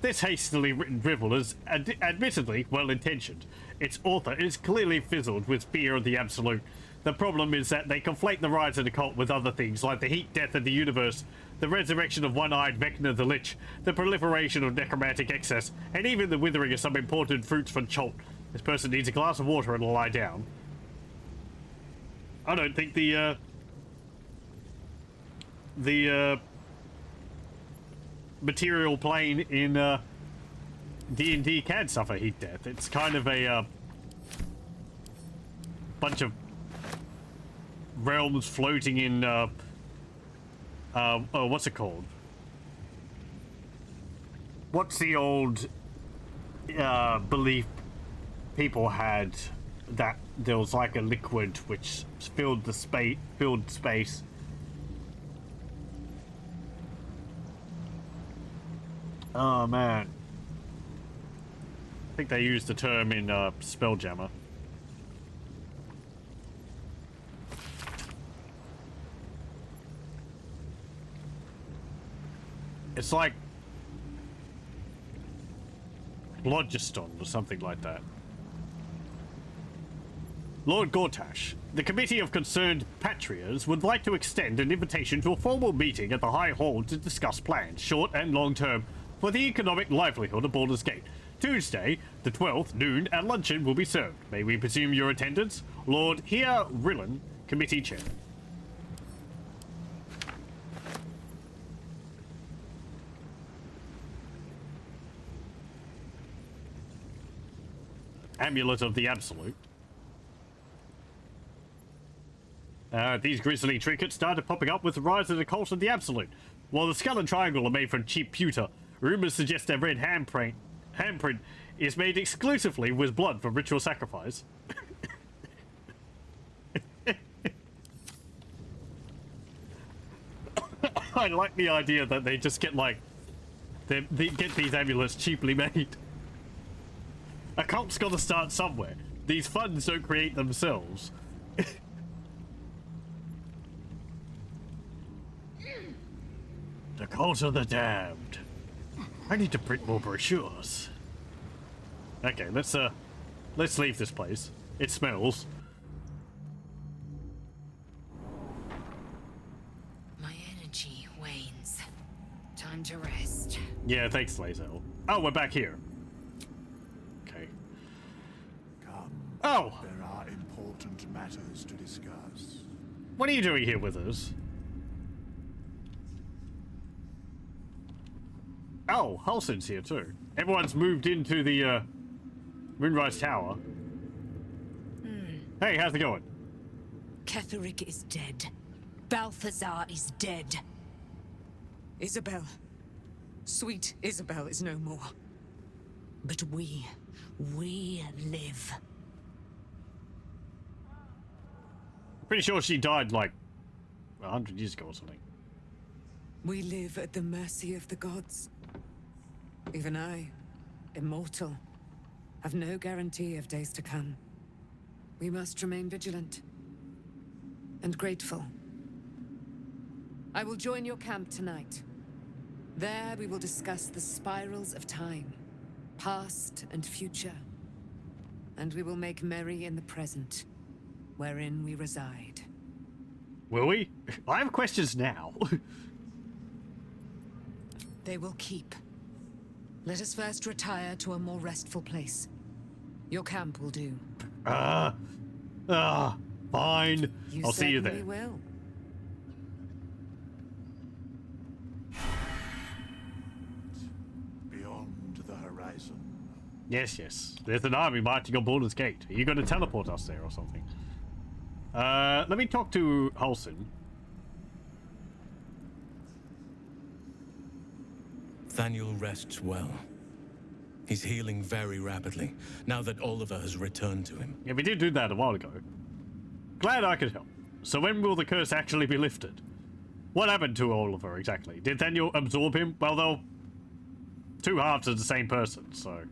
This hastily written drivel is admittedly well-intentioned. Its author is clearly fizzled with fear of the Absolute. The problem is that they conflate the rise of the cult with other things like the heat death of the universe, the resurrection of one-eyed Vecna the Lich, the proliferation of necromantic excess, and even the withering of some imported fruits from Cholt. This person needs a glass of water and lie down. I don't think the material plane in D&D can suffer heat death. It's kind of a bunch of realms floating in what's it called? What's the old belief people had that there was like a liquid which filled space? Oh man, I think they used the term in Spelljammer. It's like Phlogiston or something like that. Lord Gortash, the Committee of Concerned Patrias would like to extend an invitation to a formal meeting at the High Hall to discuss plans, short and long term, for the economic livelihood of Baldur's Gate. Tuesday, the 12th, noon, and luncheon will be served. May we presume your attendance? Lord Here Rillan, Committee Chair. Amulet of the Absolute. These grisly trinkets started popping up with the rise of the cult of the Absolute. While the skull and triangle are made from cheap pewter, rumors suggest their red handprint is made exclusively with blood from ritual sacrifice. I like the idea that they just get like they get these amulets cheaply made. A cult's got to start somewhere. These funds don't create themselves. The cult of the damned. I need to print more brochures. Okay, let's leave this place. It smells. My energy wanes. Time to rest. Yeah, thanks, Lazel. Oh, we're back here. Okay. Come. Oh! There are important matters to discuss. What are you doing here with us? Oh, Halsin's here too. Everyone's moved into the Moonrise Tower. Hey, how's it going? Ketherick is dead. Balthazar is dead. Isabel. Sweet Isabel is no more. But we live. Pretty sure she died like 100 years ago or something. We live at the mercy of the gods. Even I, immortal, have no guarantee of days to come. We must remain vigilant and grateful. I will join your camp tonight. There we will discuss the spirals of time, past and future. And we will make merry in the present, wherein we reside. Will we? I have questions now. They will keep. Let us first retire to a more restful place. Your camp will do. Fine. I'll see you there. You will. Beyond the horizon. Yes, yes. There's an army marching on Baldur's Gate. Are you going to teleport us there or something? Let me talk to Halsin. Thaniel rests well. He's healing very rapidly, now that Oliver has returned to him. Yeah, we did do that a while ago. Glad I could help. So when will the curse actually be lifted? What happened to Oliver exactly? Did Thaniel absorb him? Well, though, two halves of the same person, so...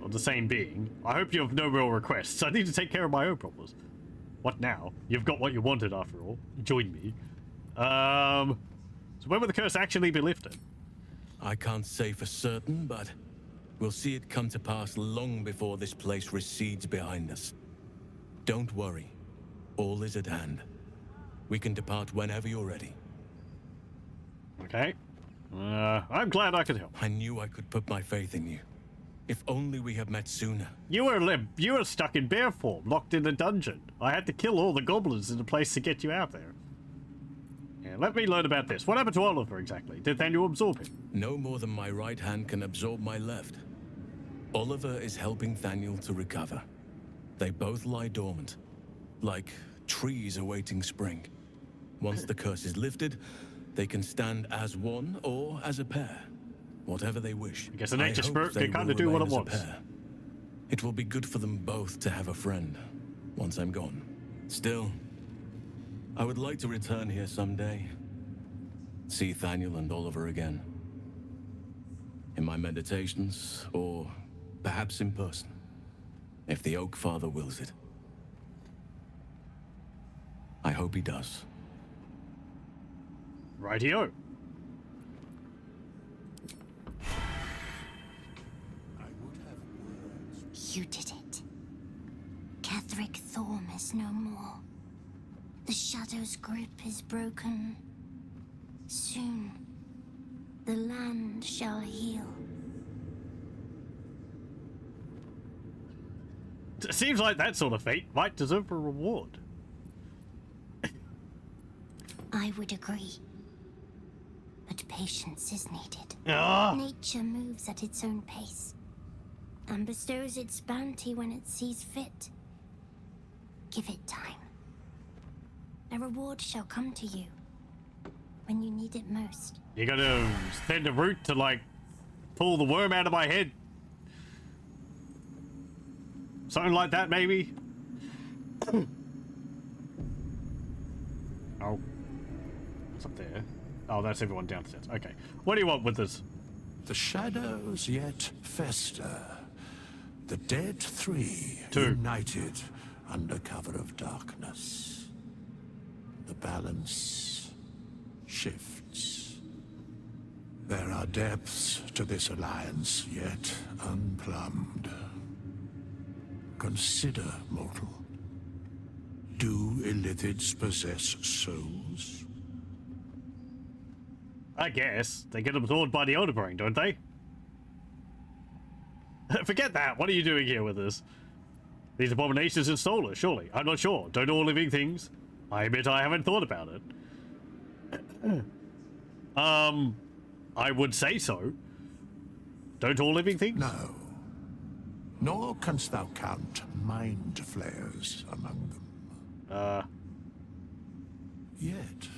or the same being. I hope you have no real requests. I need to take care of my own problems. What now? You've got what you wanted after all. Join me. So when will the curse actually be lifted? I can't say for certain, but we'll see it come to pass long before this place recedes behind us. Don't worry. All is at hand. We can depart whenever you're ready. Okay. I'm glad I could help. I knew I could put my faith in you. If only we had met sooner. You were stuck in bear form, locked in a dungeon. I had to kill all the goblins in the place to get you out there. Yeah, let me learn about this. What happened to Oliver exactly? Did Thaniel absorb him? No more than my right hand can absorb my left. Oliver is helping Thaniel to recover. They both lie dormant, like trees awaiting spring. Once the curse is lifted, they can stand as one or as a pair. Whatever they wish. I guess the nature spirit can kind of do what it wants. It will be good for them both to have a friend once I'm gone. Still, I would like to return here someday. See Thaniel and Oliver again. In my meditations, or perhaps in person, if the Oak Father wills it. I hope he does. Rightio. You did it. Ketherick Thorm is no more. The Shadow's grip is broken. Soon, the land shall heal. It seems like that sort of fate might deserve a reward. I would agree. But patience is needed. Ah. Nature moves at its own pace. and bestows its bounty when it sees fit. Give it time. A reward shall come to you when you need it most. You gotta send a root to, like, pull the worm out of my head? Something like that, maybe? Oh. What's up there? Oh, that's everyone downstairs. Okay. What do you want with this? The shadows yet fester. The dead three Two. united under cover of darkness. The balance shifts. There are depths to this alliance yet unplumbed. Consider, mortal. Do illithids possess souls? I guess. They get absorbed by the Elder Brain, don't they? Forget that. What are you doing here with us? These abominations and solar, surely. I'm not sure. Don't all living things? I admit I haven't thought about it. I would say so. Don't all living things? No. Nor canst thou count mind flayers among them. Yet,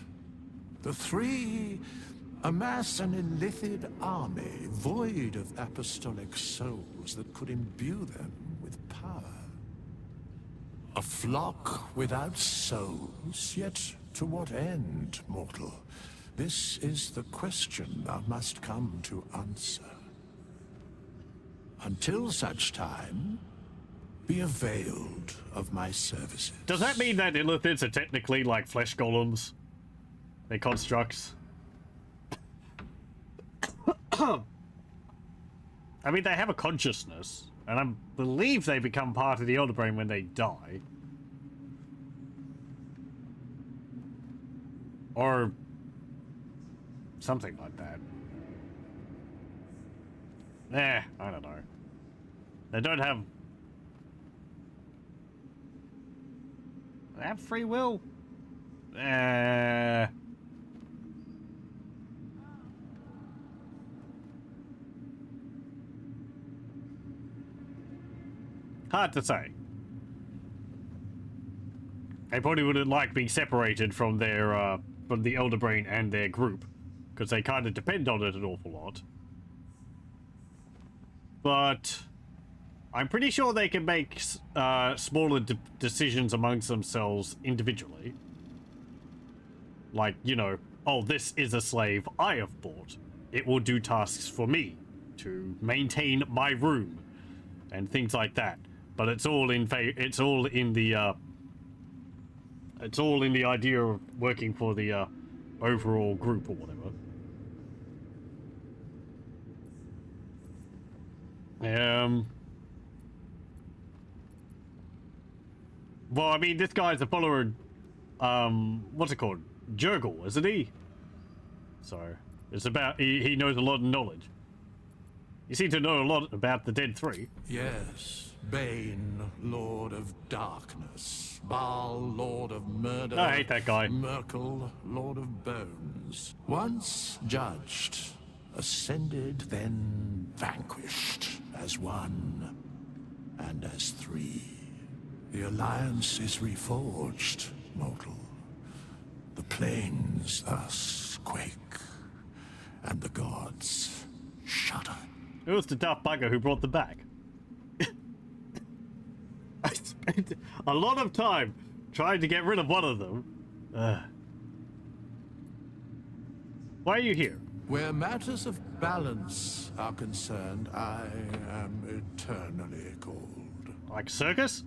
the three amass an illithid army void of apostolic souls that could imbue them with power. A flock without souls, yet to what end, mortal? This is the question thou must come to answer. Until such time, be availed of my services. Does that mean that illithids are technically like flesh golems? They're constructs? I mean, they have a consciousness, and I believe they become part of the Elder Brain when they die. Or something like that. I don't know. They don't have... They have free will? Hard to say. They probably wouldn't like being separated from their, from the Elder Brain and their group, because they kind of depend on it an awful lot. But I'm pretty sure they can make smaller decisions amongst themselves individually. Like, you know, oh, this is a slave I have bought. It will do tasks for me to maintain my room and things like that. But it's all in it's all in the idea of working for the overall group or whatever. Well, I mean, this guy's a follower, what's it called? Jurgle, isn't he? So, it's about, he knows a lot of knowledge. You seem to know a lot about the Dead Three. Yes. Bane, Lord of Darkness. Baal, Lord of Murder. I hate that guy. Merkel, Lord of Bones. Once judged, ascended, then vanquished as one and as three. The alliance is reforged, mortal. The plains thus quake, and the gods shudder. It was the daft bugger who brought them back. I spent a lot of time trying to get rid of one of them. Why are you here? Where matters of balance are concerned, I am eternally cold. Like circus?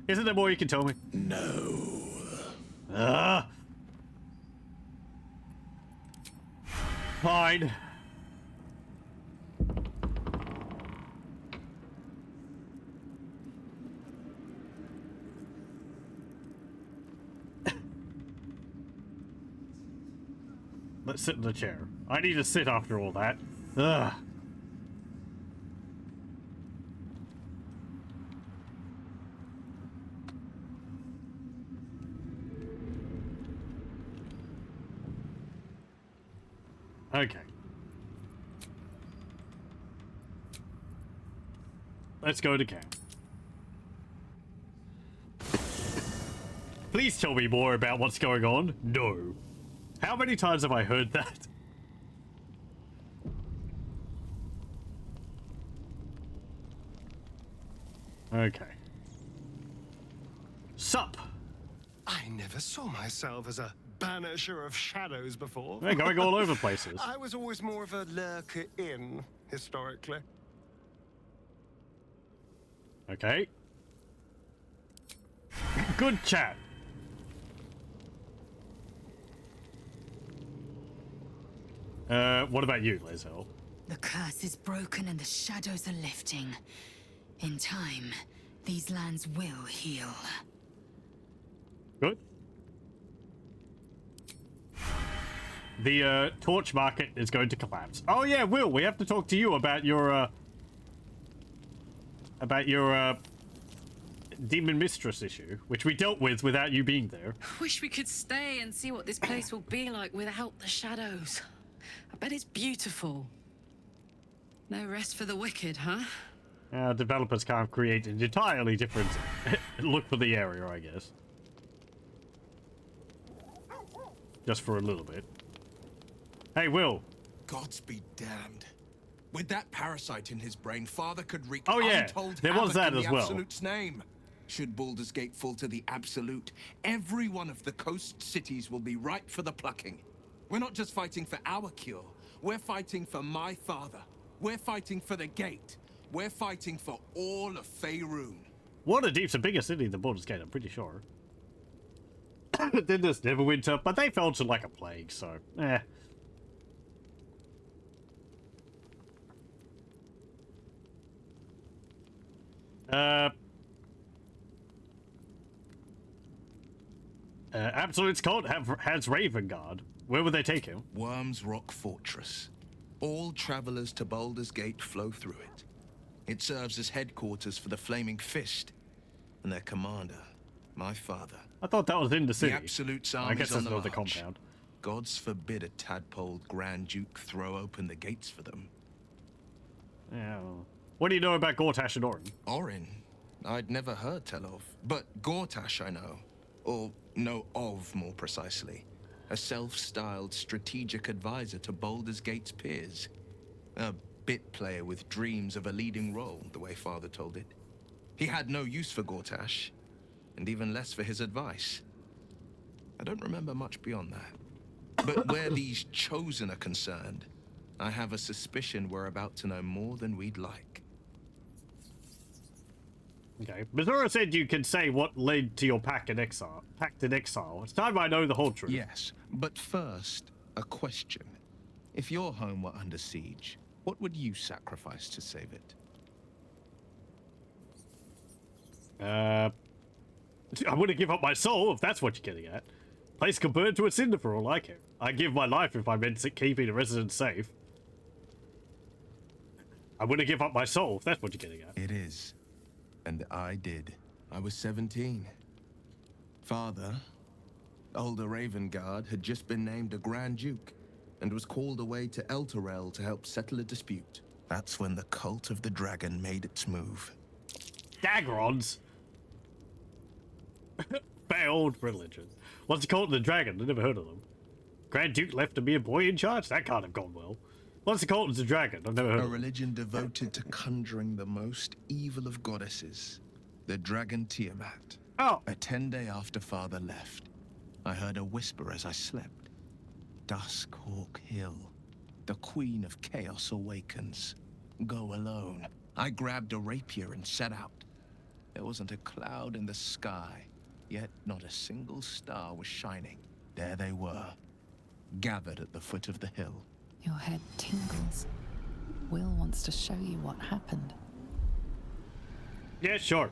Isn't there more you can tell me? No. Fine. Let's sit in the chair. I need to sit after all that. Ugh. Okay. let's go to camp. Please tell me more about what's going on. No. How many times have I heard that? Okay. Sup? I never saw myself as a banisher of shadows before. They're going all over places. I was always more of a lurker in, historically. Okay. Good chat. What about you, Lazel? The curse is broken and the shadows are lifting. In time, these lands will heal. Good. The torch market is going to collapse. Oh yeah, Will, we have to talk to you about your demon mistress issue, which we dealt with without you being there. Wish we could stay and see what this place will be like without the shadows. I bet it's beautiful. No rest for the wicked, huh? Developers can't create an entirely different look for the area, I guess. Just for a little bit. Hey, Will. Gods be damned. With that parasite in his brain, Father could wreak untold there was havoc that in as the well. Absolute's name. Should Baldur's Gate fall to the Absolute, every one of the coast cities will be ripe for the plucking. We're not just fighting for our cure. We're fighting for my father. We're fighting for the Gate. We're fighting for all of Faerun. Waterdeep's a bigger city than Baldur's Gate, I'm pretty sure. Then there's Neverwinter, but they fell to like a plague, so eh. Absolute's cult has Ravengard. Where would they take him? Worm's Rock Fortress. All travelers to Baldur's Gate flow through it. It serves as headquarters for the Flaming Fist and their commander, my father. I thought that was in the city. The Absolute's I army's guess on that's the not the march. compound. Gods forbid a tadpoled Grand Duke throw open the gates for them. Yeah. What do you know about Gortash and Orin? Orin? I'd never heard tell of. But Gortash I know. Or know of, more precisely. A self-styled strategic advisor to Baldur's Gate's peers. A bit player with dreams of a leading role, the way Father told it. He had no use for Gortash, and even less for his advice. I don't remember much beyond that. But where these Chosen are concerned, I have a suspicion we're about to know more than we'd like. Okay. Missoura said you can say what led to your pact in exile. It's time I know the whole truth. Yes, but first, a question. If your home were under siege, what would you sacrifice to save it? I wouldn't give up my soul, if that's what you're getting at. Place could burn to a cinder for all I care. I'd give my life if I meant keeping the residents safe. I wouldn't give up my soul, if that's what you're getting at. It is. And I did. I was 17. Father, older Ravengard, had just been named a Grand Duke and was called away to Elturel to help settle a dispute. That's when the cult of the dragon made its move. Dagrons? Failed religion. What's the cult of the dragon? I've never heard of them. Grand Duke left a mere boy in charge? That can't have gone well. What's the cult of the dragon? I've never heard A of them. religion devoted to conjuring the most evil of goddesses, the dragon Tiamat. Oh! A 10-day after Father left, I heard a whisper as I slept. Duskhawk Hill. The Queen of Chaos awakens. Go alone. I grabbed a rapier and set out. There wasn't a cloud in the sky, yet not a single star was shining. There they were, gathered at the foot of the hill. Your head tingles. Will wants to show you what happened. Yeah, sure.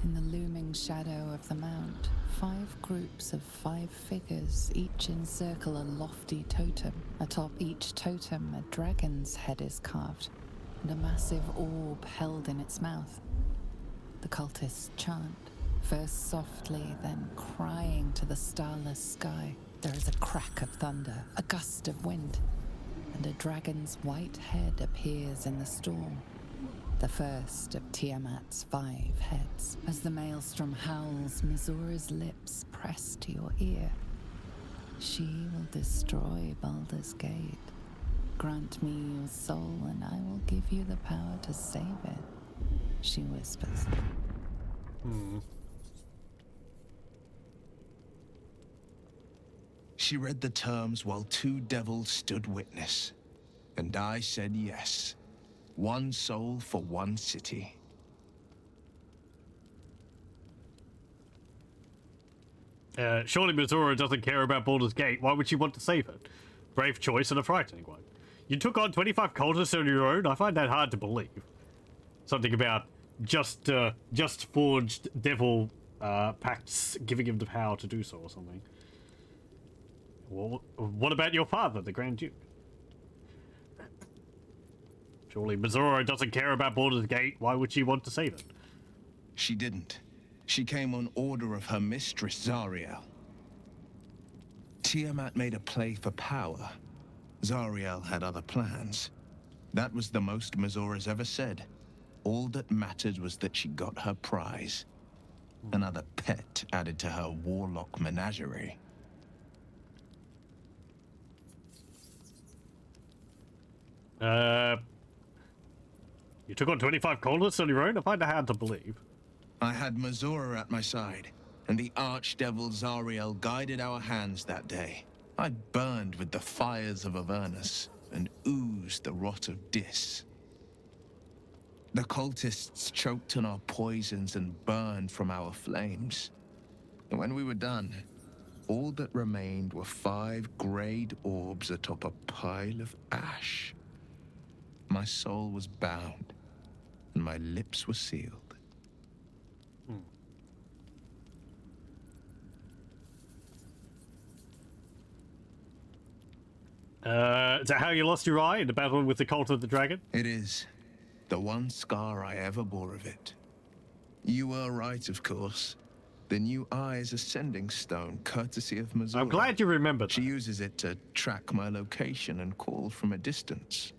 In the looming shadow of the mount, 5 groups of 5 figures each encircle a lofty totem. Atop each totem, a dragon's head is carved, and a massive orb held in its mouth. The cultists chant, first softly, then crying to the starless sky. There is a crack of thunder, a gust of wind, and a dragon's white head appears in the storm. the first of Tiamat's 5 heads. As the maelstrom howls, Mizura's lips press to your ear. She will destroy Baldur's Gate. Grant me your soul, and I will give you the power to save it, she whispers. She read the terms while 2 devils stood witness, and I said yes. 1 soul for 1 city. Surely Mizura doesn't care about Baldur's Gate. Why would she want to save it? Brave choice and a frightening one. You took on 25 cultists on your own? I find that hard to believe. Something about just forged devil pacts giving him the power to do so or something. Well, what about your father, the Grand Duke? Surely Mizura doesn't care about Baldur's Gate. Why would she want to save it? She didn't. She came on order of her mistress, Zariel. Tiamat made a play for power. Zariel had other plans. That was the most Mizura's ever said. All that mattered was that she got her prize. Another pet added to her warlock menagerie. You took on 25 cultists on your own? I find that hard to believe. I had Mizura at my side, and the archdevil Zariel guided our hands that day. I burned with the fires of Avernus and oozed the rot of Dis. The cultists choked on our poisons and burned from our flames. And when we were done, all that remained were 5 greyed orbs atop a pile of ash. My soul was bound, and my lips were sealed. Is that how you lost your eye in the battle with the Cult of the Dragon? It is. The one scar I ever bore of it. You were right, of course. The new eye is a sending stone, courtesy of Mizura. I'm glad you remembered that. She uses it to track my location and call from a distance.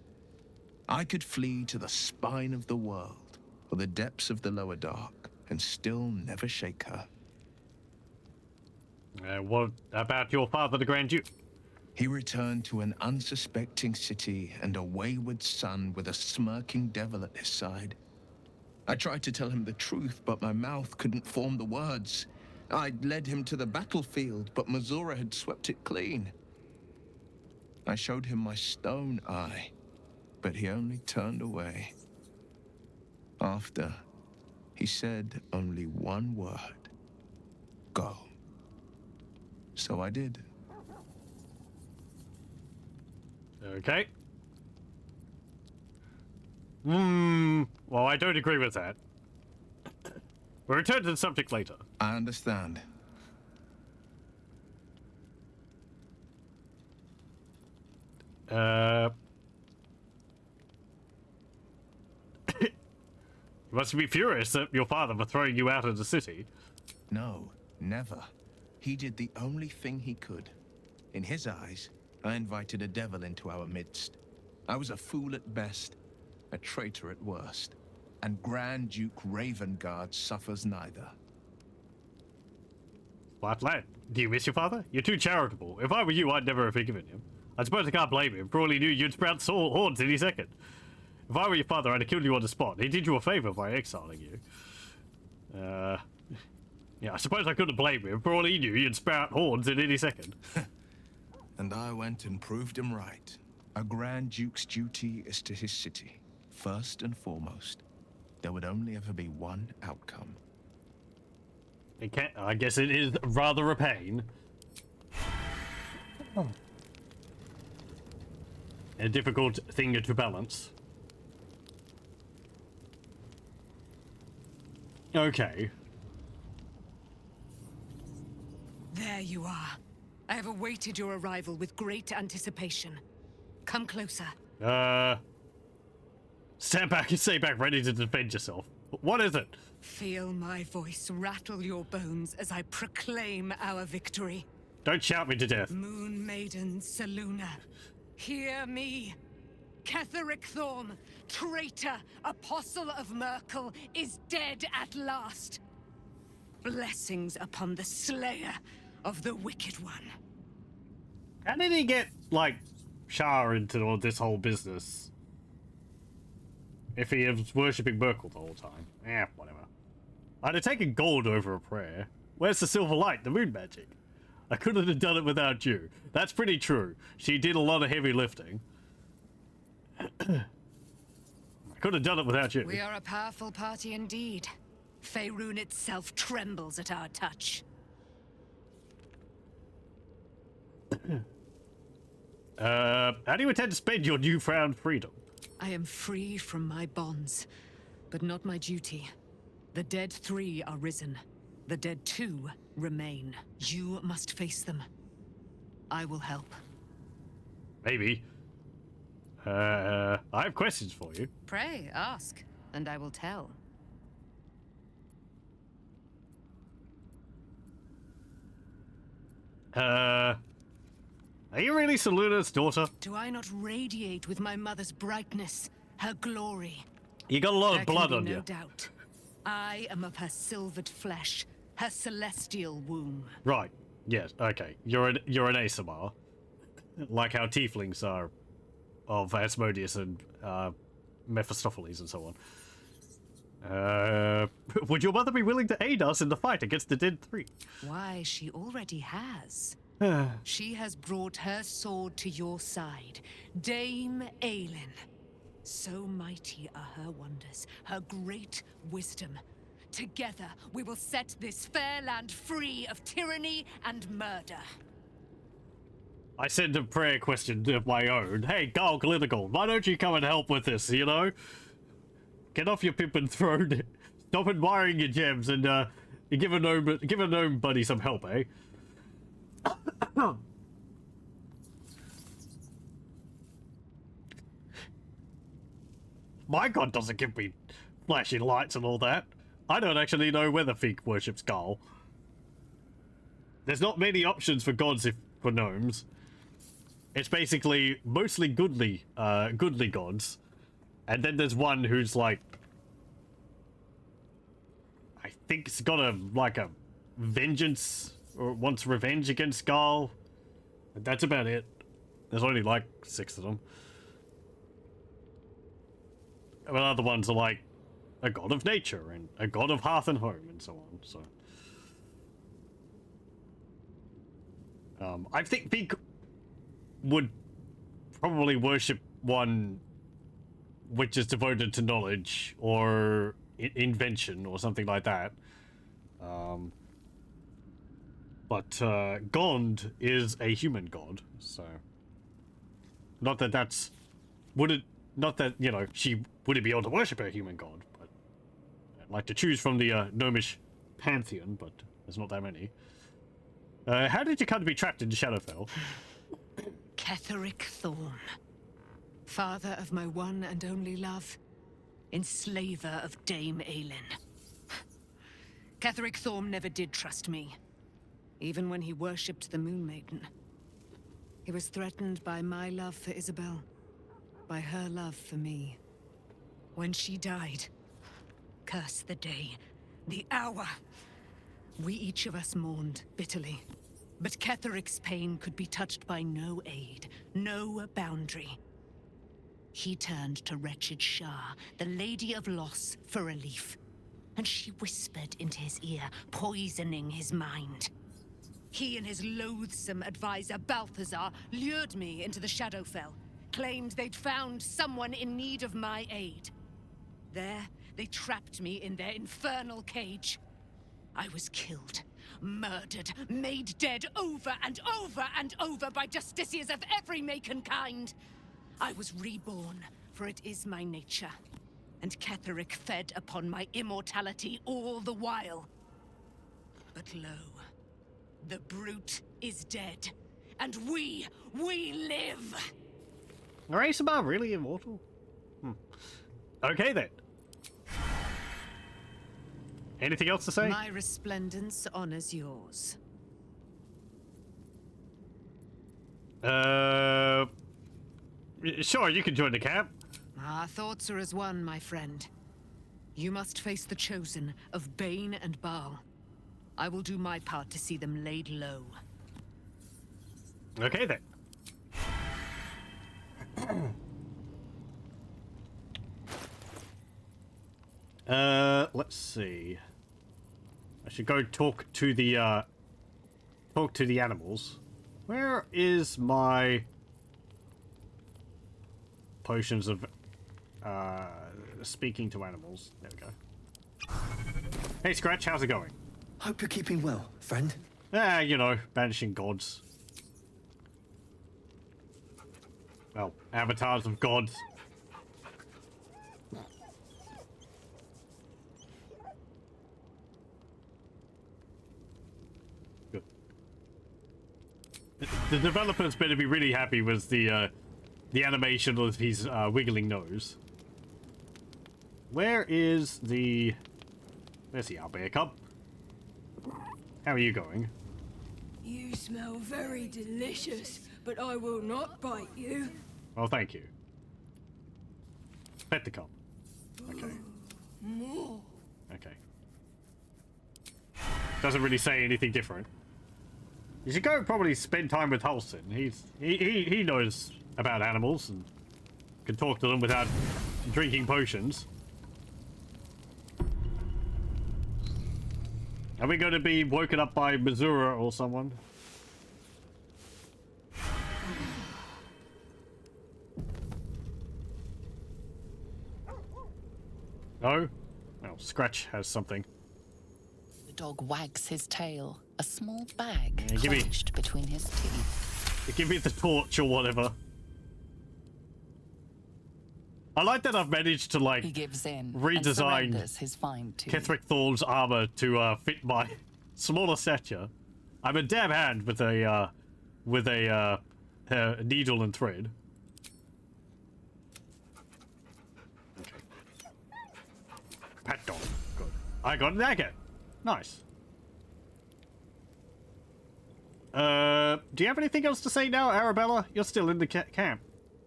I could flee to the spine of the world, or the depths of the lower dark, and still never shake her. What about your father, the Grand Duke? He returned to an unsuspecting city and a wayward son with a smirking devil at his side. I tried to tell him the truth, but my mouth couldn't form the words. I'd led him to the battlefield, but Mizura had swept it clean. I showed him my stone eye, but he only turned away. After, he said only one word. Go. So I did. Okay. Well, I don't agree with that. We'll return to the subject later. I understand. You must be furious at your father for throwing you out of the city. No, never. He did the only thing he could. In his eyes, I invited a devil into our midst. I was a fool at best, a traitor at worst, and Grand Duke Ravengard suffers neither. Smart lad. Do you miss your father? You're too charitable. If I were you, I'd never have forgiven him. I suppose I can't blame him. For all he knew, you'd sprout hordes any second. If I were your father, I'd have killed you on the spot. He did you a favor by exiling you. Yeah, I suppose I couldn't blame him. For all he knew, you'd sprout hordes in any second. And I went and proved him right. A Grand Duke's duty is to his city, first and foremost. There would only ever be one outcome. I guess it is rather a pain. Oh. A difficult thing to balance. Okay. There you are. I have awaited your arrival with great anticipation. Come closer. Stand back and stay back, ready to defend yourself. What is it? Feel my voice rattle your bones as I proclaim our victory. Don't shout me to death. Moon Maiden Saluna, hear me. Ketheric Thorm, traitor, apostle of Merkel, is dead at last. Blessings upon the slayer of the Wicked One. How did he get, like, Shah into all this whole business? If he was worshipping Merkel the whole time. Eh, whatever. I'd have taken gold over a prayer. Where's the silver light, the moon magic? I couldn't have done it without you. That's pretty true. She did a lot of heavy lifting. I could have done it without you. We are a powerful party indeed. Faerun itself trembles at our touch. How do you intend to spend your newfound freedom? I am free from my bonds, but not my duty. The dead 3 are risen. The dead 2 remain. You must face them. I will help. Maybe. I have questions for you. Pray, ask, and I will tell. Are you really Saluna's daughter? Do I not radiate with my mother's brightness, her glory? You got a lot of blood on no you. doubt. I am of her silvered flesh, her celestial womb. Right. Yes. Okay. You're an Asamar, like how tieflings are of Asmodeus and Mephistopheles and so on. Would your mother be willing to aid us in the fight against the Dead 3? Why, she already has. She has brought her sword to your side, Dame Aelin. So mighty are her wonders, her great wisdom. Together, we will set this fair land free of tyranny and murder. I send a prayer question of my own. Hey, Garl Glittergold, why don't you come and help with this, you know? Get off your pimpin' throne, stop admiring your gems, and give a gnome buddy some help, eh? My god doesn't give me flashing lights and all that. I don't actually know whether Pheak worships Garl. There's not many options for gods for gnomes. It's basically mostly goodly gods. And then there's one who's like, I think it's got a vengeance or wants revenge against Garl. And that's about it. There's only like 6 of them. But other ones are like a god of nature and a god of hearth and home and so on. So I think Pheak would probably worship one which is devoted to knowledge or invention or something like that. But Gond is a human god, so not that that's not that, you know, she wouldn't be able to worship a human god, but I'd like to choose from the gnomish pantheon, but there's not that many. How did you come to be trapped in Shadowfell? Ketheric Thorm, father of my one and only love, enslaver of Dame Aelin. Ketheric Thorm never did trust me, even when he worshipped the Moon Maiden. He was threatened by my love for Isabel, by her love for me. When she died, curse the day, the hour. We each of us mourned bitterly. But Ketheric's pain could be touched by no aid, no boundary. He turned to wretched Shah, the Lady of Loss, for relief. And she whispered into his ear, poisoning his mind. He and his loathsome advisor, Balthazar, lured me into the Shadowfell, claimed they'd found someone in need of my aid. There, they trapped me in their infernal cage. I was killed, murdered, made dead over and over and over by justiciars of every make and kind. I was reborn, for it is my nature. And Ketheric fed upon my immortality all the while. But lo, the brute is dead, and we live! Are Asamar really immortal? Okay then. Anything else to say? My resplendence honors yours. Sure, you can join the camp. Our thoughts are as one, my friend. You must face the chosen of Bane and Baal. I will do my part to see them laid low. Okay then. Let's see. I should go talk to the animals. Where is my potions of speaking to animals? There we go. Hey Scratch, how's it going? Hope you're keeping well, friend. Ah, you know, banishing gods. Well, avatars of gods. Good. The developers better be really happy with the animation of his wiggling nose. Where is the... There's the Albert Cup. How are you going? You smell very delicious, but I will not bite you. Well, thank you. Pet the cup. Okay. More. Okay. Doesn't really say anything different. You should go probably spend time with Halston. He knows about animals and can talk to them without drinking potions. Are we going to be woken up by Missoura or someone? No? Well, Scratch has something. The dog wags his tail, a small bag Yeah, clenched between his teeth. Give me the torch or whatever. I like that I've managed to, like, He gives in redesign and surrenders his fine tooth. Ketherick Thorn's armor to fit my smaller stature. I'm a dab hand with a needle and thread. Okay. Pat dog. Good. I got an agate. Nice. Do you have anything else to say now, Arabella? You're still in the camp.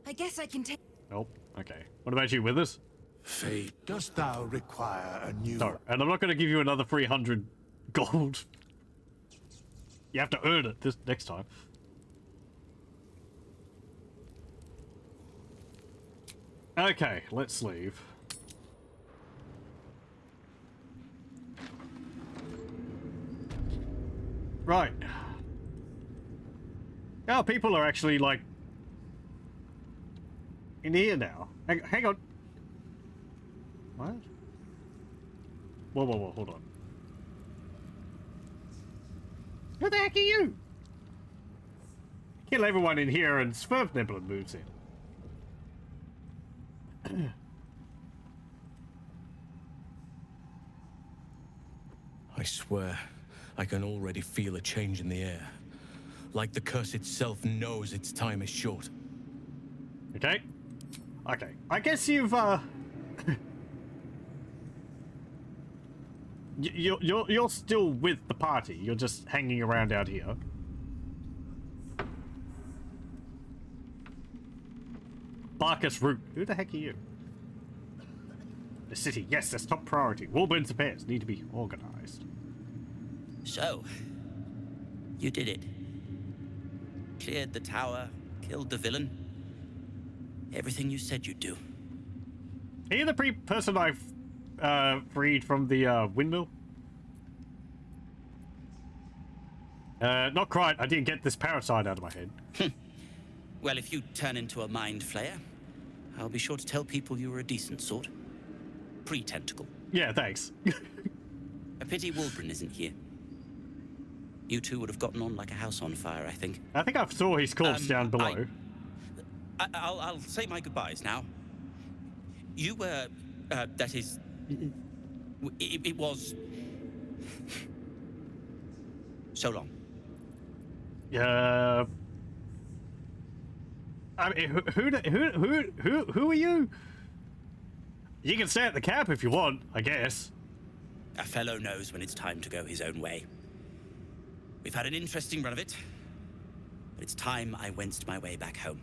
I guess I can take... Nope. Okay. What about you, Withers? Fate, dost thou require a new... No, and I'm not going to give you another 300 gold. You have to earn it this next time. Okay, let's leave. Right. Now people are actually, like, in here now. Hang on. What? Whoa, hold on. Who the heck are you? Kill everyone in here and Swervenebula moves in. I swear, I can already feel a change in the air. Like the curse itself knows its time is short. Okay. Okay. I guess you've, You're still with the party. You're just hanging around out here. Barkus Root. Who the heck are you? The city. Yes, that's top priority. Warburn's affairs need to be organized. So, you did it. Cleared the tower, killed the villain. Everything you said you'd do. Are you the person I freed from the windmill? Not quite. I didn't get this parasite out of my head. Well, if you turn into a mind flayer, I'll be sure to tell people you were a decent sort. Pre-tentacle. Yeah, thanks. A pity Warbron isn't here. You two would have gotten on like a house on fire, I think. I think I saw his corpse down below. I'll say my goodbyes now. You were, that is, it was so long. Yeah. I mean, who are you? You can stay at the camp if you want, I guess. A fellow knows when it's time to go his own way. We've had an interesting run of it, but it's time I went my way back home.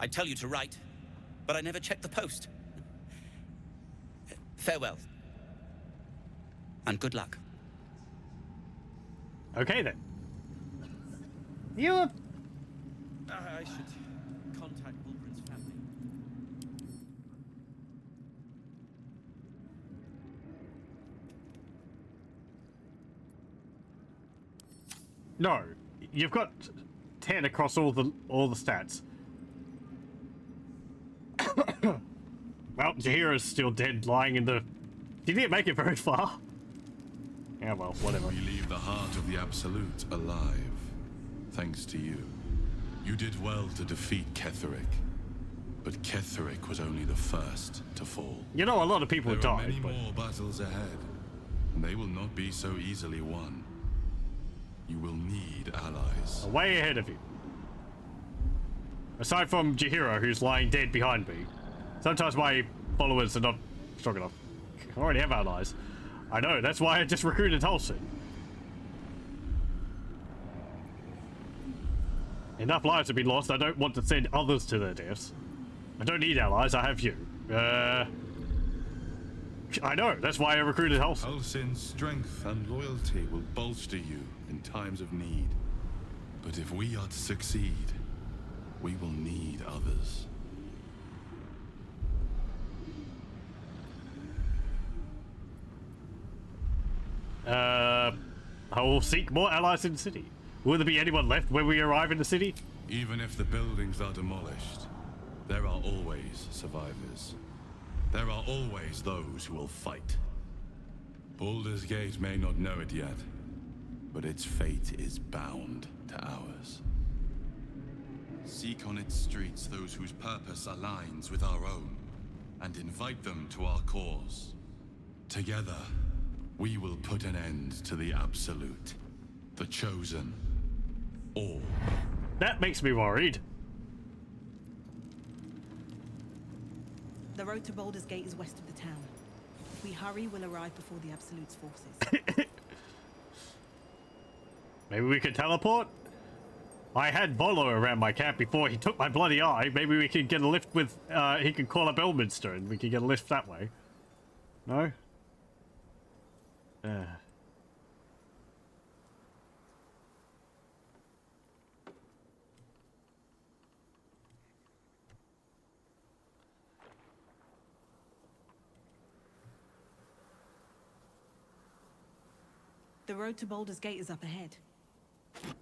I'd tell you to write, but I never checked the post. Farewell. And good luck. Okay then. You are... I should contact Baldur's family. No, you've got 10 across all the stats. Well, Jaheira's still dead, lying in the... Did he make it very far? Yeah, well, whatever. We leave the heart of the Absolute alive, thanks to you. You did well to defeat Ketheric, but Ketheric was only the first to fall. You know, a lot of people There are died, many but... more battles ahead, and they will not be so easily won. You will need allies. Way ahead of you. Aside from Jaheira, who's lying dead behind me. Sometimes my followers are not strong enough. I already have allies. I know, that's why I just recruited Halsin. Enough lives have been lost, I don't want to send others to their deaths. I don't need allies, I have you. I know, that's why I recruited Halsin. Halsin's strength and loyalty will bolster you in times of need. But if we are to succeed, we will need others. I will seek more allies in the city. Will there be anyone left when we arrive in the city? Even if the buildings are demolished, there are always survivors. There are always those who will fight. Baldur's Gate may not know it yet, but its fate is bound to ours. Seek on its streets those whose purpose aligns with our own, and invite them to our cause. Together, we will put an end to the Absolute, the Chosen, all. That makes me worried. The road to Baldur's Gate is west of the town. If we hurry, we'll arrive before the Absolute's forces. Maybe we could teleport? I had Volo around my camp before he took my bloody eye. Maybe we could get a lift with, he could call up Elminster and we could get a lift that way. No? The road to Baldur's Gate is up ahead.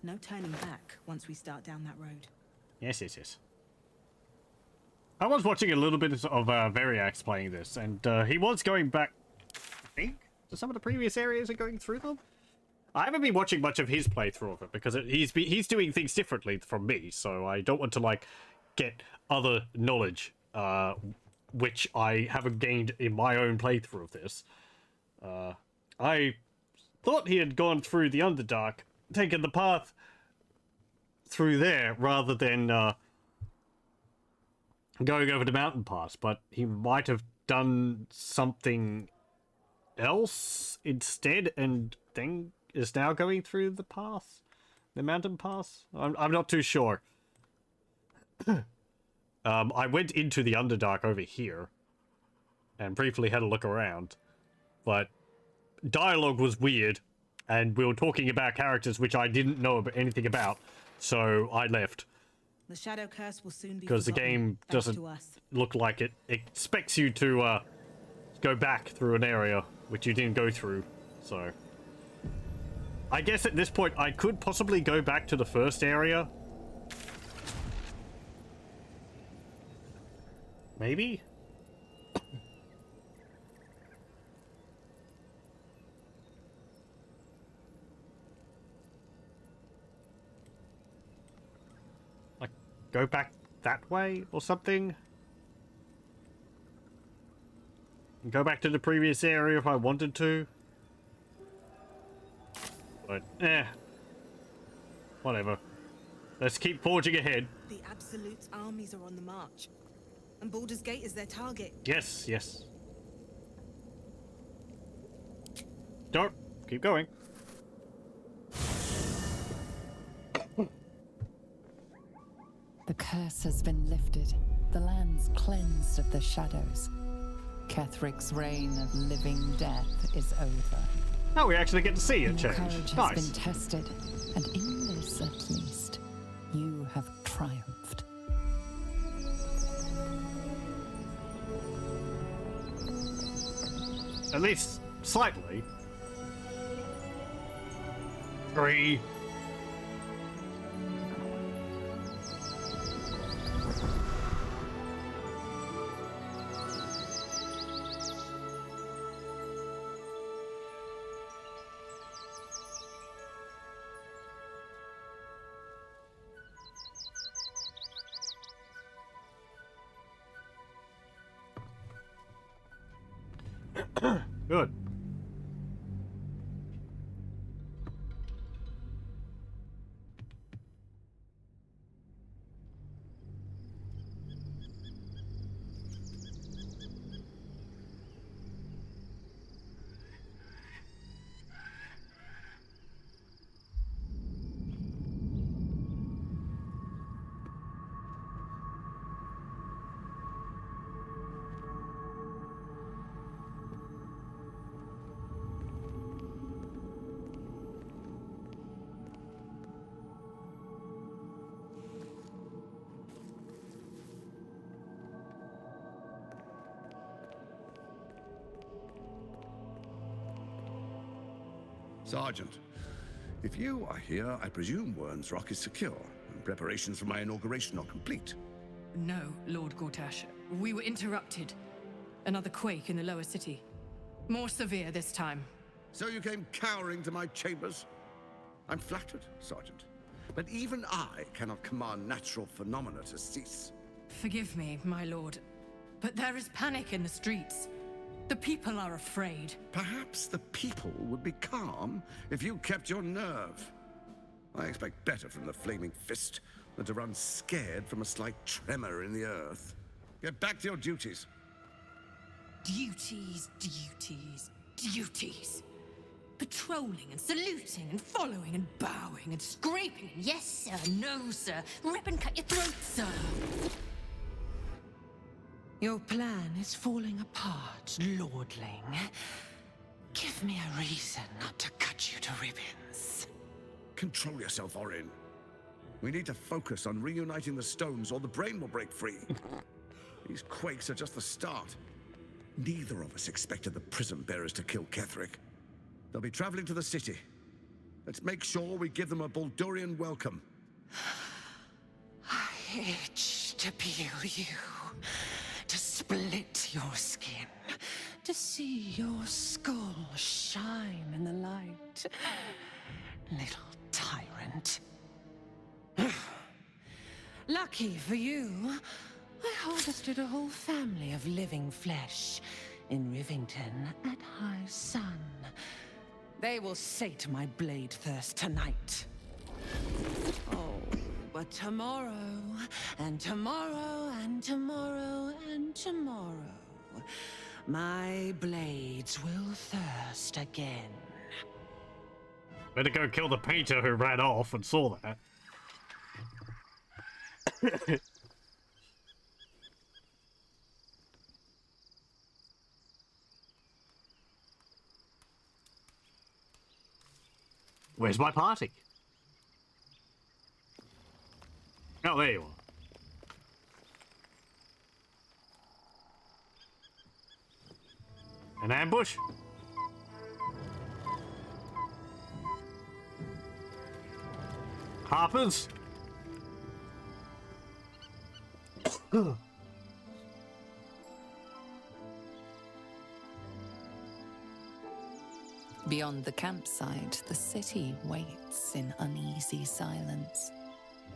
No turning back once we start down that road. Yes, yes, yes. I was watching a little bit of Variax playing this, and he was going back, I think, to some of the previous areas and going through them. I haven't been watching much of his playthrough of it because he's doing things differently from me, so I don't want to like get other knowledge which I haven't gained in my own playthrough of this. I thought he had gone through the Underdark, taken the path through there rather than going over the mountain pass, but he might have done something else instead and then is now going through the path, the mountain pass. I'm not too sure. I went into the Underdark over here and briefly had a look around, but dialogue was weird and we were talking about characters which I didn't know anything about, so I left. The Shadow Curse will soon be Because the game doesn't look like it expects you to go back through an area which you didn't go through, so I guess at this point I could possibly go back to the first area. Maybe? Like, go back that way or something? And go back to the previous area if I wanted to? But, whatever. Let's keep forging ahead. The Absolute's armies are on the march, and Baldur's Gate is their target. Yes, yes. Don't. Keep going. The curse has been lifted. The land's cleansed of the shadows. Kethric's reign of living death is over. Now we actually get to see it Your change. courage has been tested, and in this at least, you have triumphed. At least slightly. 3. Good. Sergeant, if you are here, I presume Wern's Rock is secure, and preparations for my inauguration are complete. No, Lord Gortash. We were interrupted. Another quake in the lower city. More severe this time. So you came cowering to my chambers? I'm flattered, Sergeant. But even I cannot command natural phenomena to cease. Forgive me, my lord, but there is panic in the streets. The people are afraid. Perhaps the people would be calm if you kept your nerve. I expect better from the Flaming Fist than to run scared from a slight tremor in the earth. Get back to your duties. Duties, duties, duties. Patrolling and saluting and following and bowing and scraping and yes sir, no sir, rip and cut your throat, sir. Your plan is falling apart, lordling. Give me a reason not to cut you to ribbons. Control yourself, Orin. We need to focus on reuniting the stones or the brain will break free. These quakes are just the start. Neither of us expected the Prism Bearers to kill Ketheric. They'll be traveling to the city. Let's make sure we give them a Baldurian welcome. I itch to peel you, to split your skin, to see your skull shine in the light. Little tyrant. Lucky for you, I harvested a whole family of living flesh in Rivington at high sun. They will sate my blade thirst tonight. Oh, but tomorrow, and tomorrow, and tomorrow, and tomorrow, my blades will thirst again. Better go kill the painter who ran off and saw that. Where's my party? Oh, there you are. An ambush? Harpers? Beyond the campsite, the city waits in uneasy silence,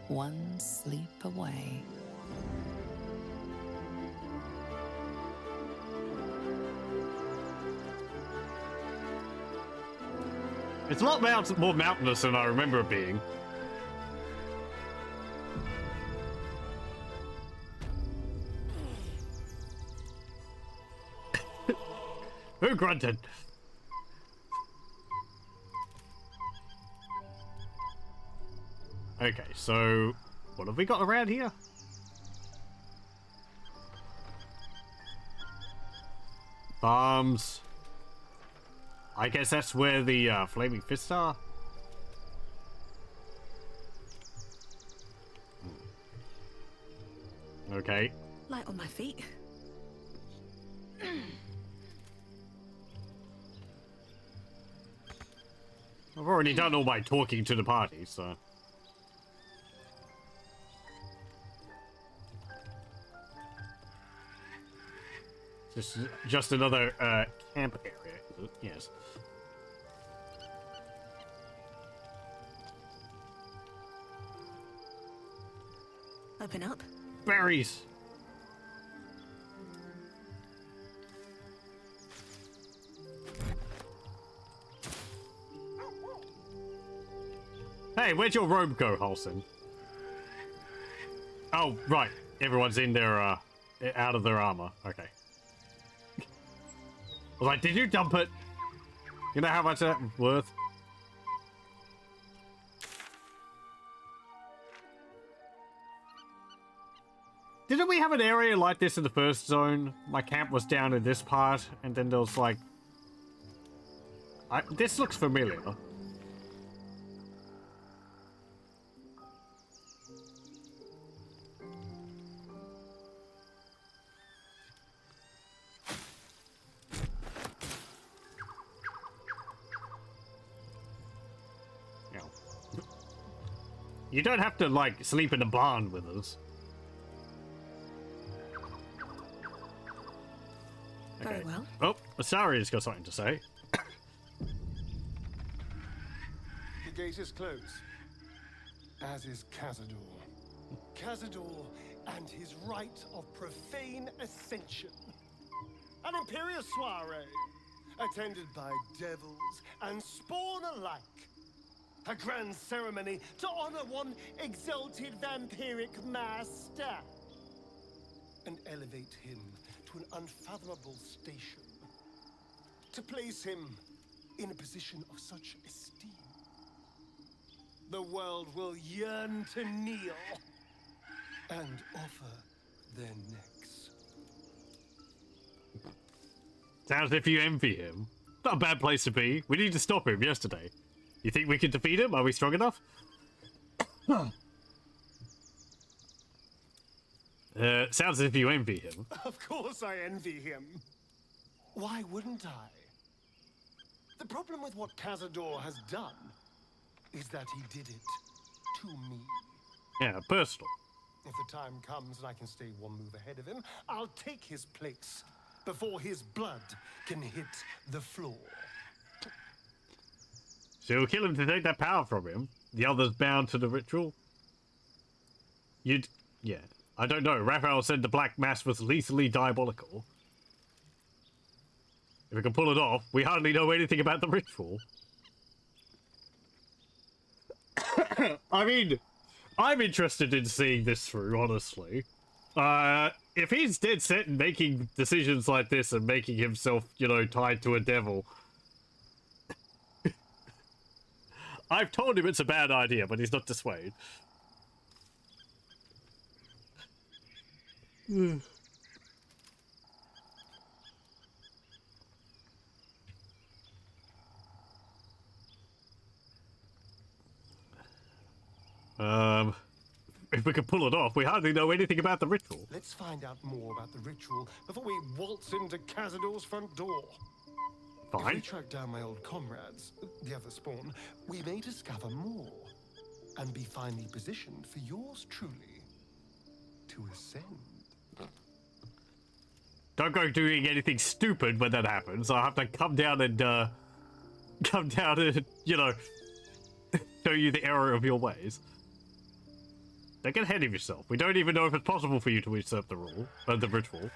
one sleep away. It's a lot more mountainous than I remember it being. Who grunted? Okay, so What have we got around here? Bombs. I guess that's where the flaming fists are. Okay. Light on my feet. I've already done all my talking to the party, so... Just another camp area, is it? Yes. Open up. Berries! Hey, where'd your robe go, Halson? Oh, right. Everyone's in their, out of their armor. Okay. I was like, did you dump it? You know how much that's worth? Didn't we have an area like this in the first zone? My camp was down in this part, and then there was like... this looks familiar. You don't have to, like, sleep in a barn with us. Okay. Very well. Oh, Asaria's got something to say. The gate is closed, as is Cazador. Cazador and his rite of profane ascension. An imperial soiree, attended by devils and spawn alike. A grand ceremony to honor one exalted vampiric master. And elevate him to an unfathomable station. To place him in a position of such esteem. The world will yearn to kneel and offer their necks. Sounds as if you envy him. Not a bad place to be. We need to stop him yesterday. You think we can defeat him? Are we strong enough? Sounds as if you envy him. Of course I envy him. Why wouldn't I? The problem with what Cazador has done is that he did it to me. Yeah, personal. If the time comes and I can stay one move ahead of him, I'll take his place before his blood can hit the floor. So you'll kill him to take that power from him? The others bound to the ritual? Yeah. I don't know. Raphael said the Black Mass was lethally diabolical. If we can pull it off, we hardly know anything about the ritual. I mean, I'm interested in seeing this through, honestly. If he's dead set in making decisions like this and making himself, you know, tied to a devil... I've told him it's a bad idea, but he's not dissuaded. If we can pull it off, we hardly know anything about the ritual. Let's find out more about the ritual before we waltz into Cazador's front door. Fine. If we track down my old comrades, the other spawn, we may discover more and be finally positioned for yours truly to ascend. Don't go doing anything stupid when that happens. I'll have to come down and, you know, show you the error of your ways. Don't get ahead of yourself. We don't even know if it's possible for you to usurp the ritual.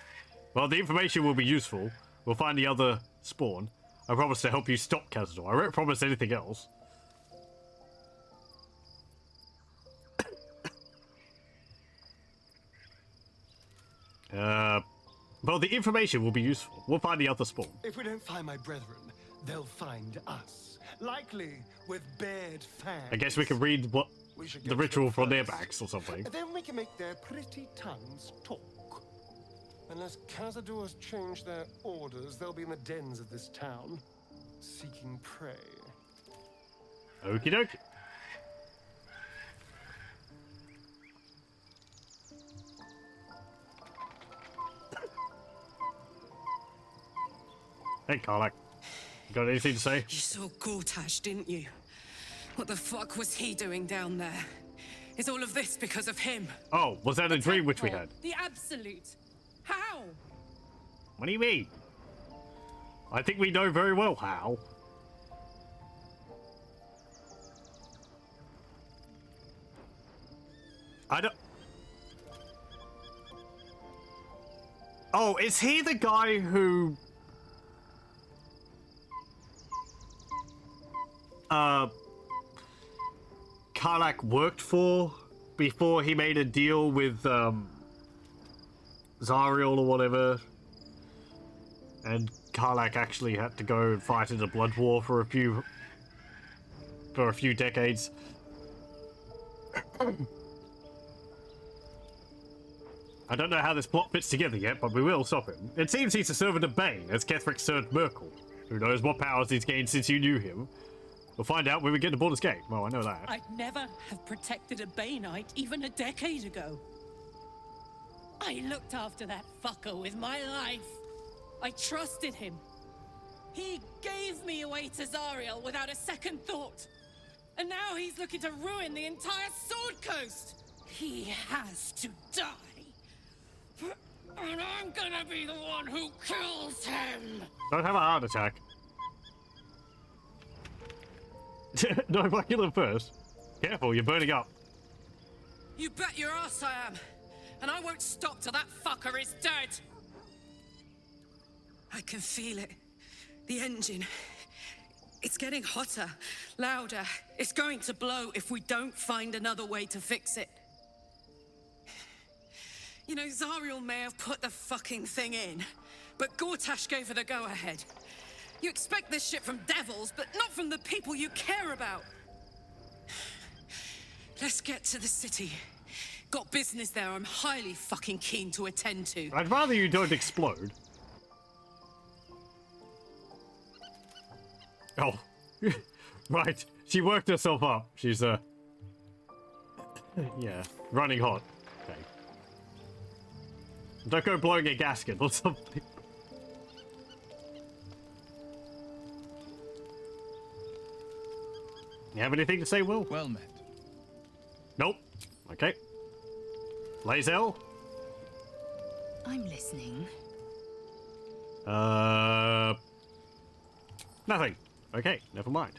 Well, the information will be useful. We'll find the other spawn. I promise to help you stop Cazador. I won't promise anything else. Well, the information will be useful. We'll find the other spawn. If we don't find my brethren, they'll find us. Likely with bared fangs. I guess we can read what the ritual from their backs or something. Then we can make their pretty tongues talk. Unless Cazadors change their orders, they'll be in the dens of this town, seeking prey. Okie dokie. Hey, Karlach. Got anything to say? You saw Gortash, didn't you? What the fuck was he doing down there? Is all of this because of him? Oh, was that a dream which we had? The Absolute. How? What do you mean? I think we know very well how. I don't... Oh, is he the guy who... Karlach worked for before he made a deal with, Zariel or whatever? And Karlach actually had to go and fight in a blood war for a few decades. I don't know how this plot fits together yet, but we will stop him. It seems he's a servant of Bane, as Ketheric served Merkel. Who knows what powers he's gained since you knew him. We'll find out when we get to Baldur's Gate. Well, I know that. I'd never have protected a Baneite even a decade ago. I looked after that fucker with my life. I trusted him. He gave me away to Zariel without a second thought. And now he's looking to ruin the entire Sword Coast. He has to die. And I'm gonna be the one who kills him. Don't have a heart attack. No, if I kill him first. Careful, you're burning up. You bet your ass I am. And I won't stop till that fucker is dead. I can feel it. The engine. It's getting hotter, louder. It's going to blow if we don't find another way to fix it. You know, Zariel may have put the fucking thing in, but Gortash gave her the go-ahead. You expect this shit from devils, but not from the people you care about. Let's get to the city. Got business there I'm highly fucking keen to attend to. I'd rather you don't explode. Oh. Right. She worked herself up. She's, yeah, running hot. Okay. Don't go blowing a gasket or something. You have anything to say, Will? Well met. Nope. Okay. Lae'zel? I'm listening. Nothing. Okay, never mind.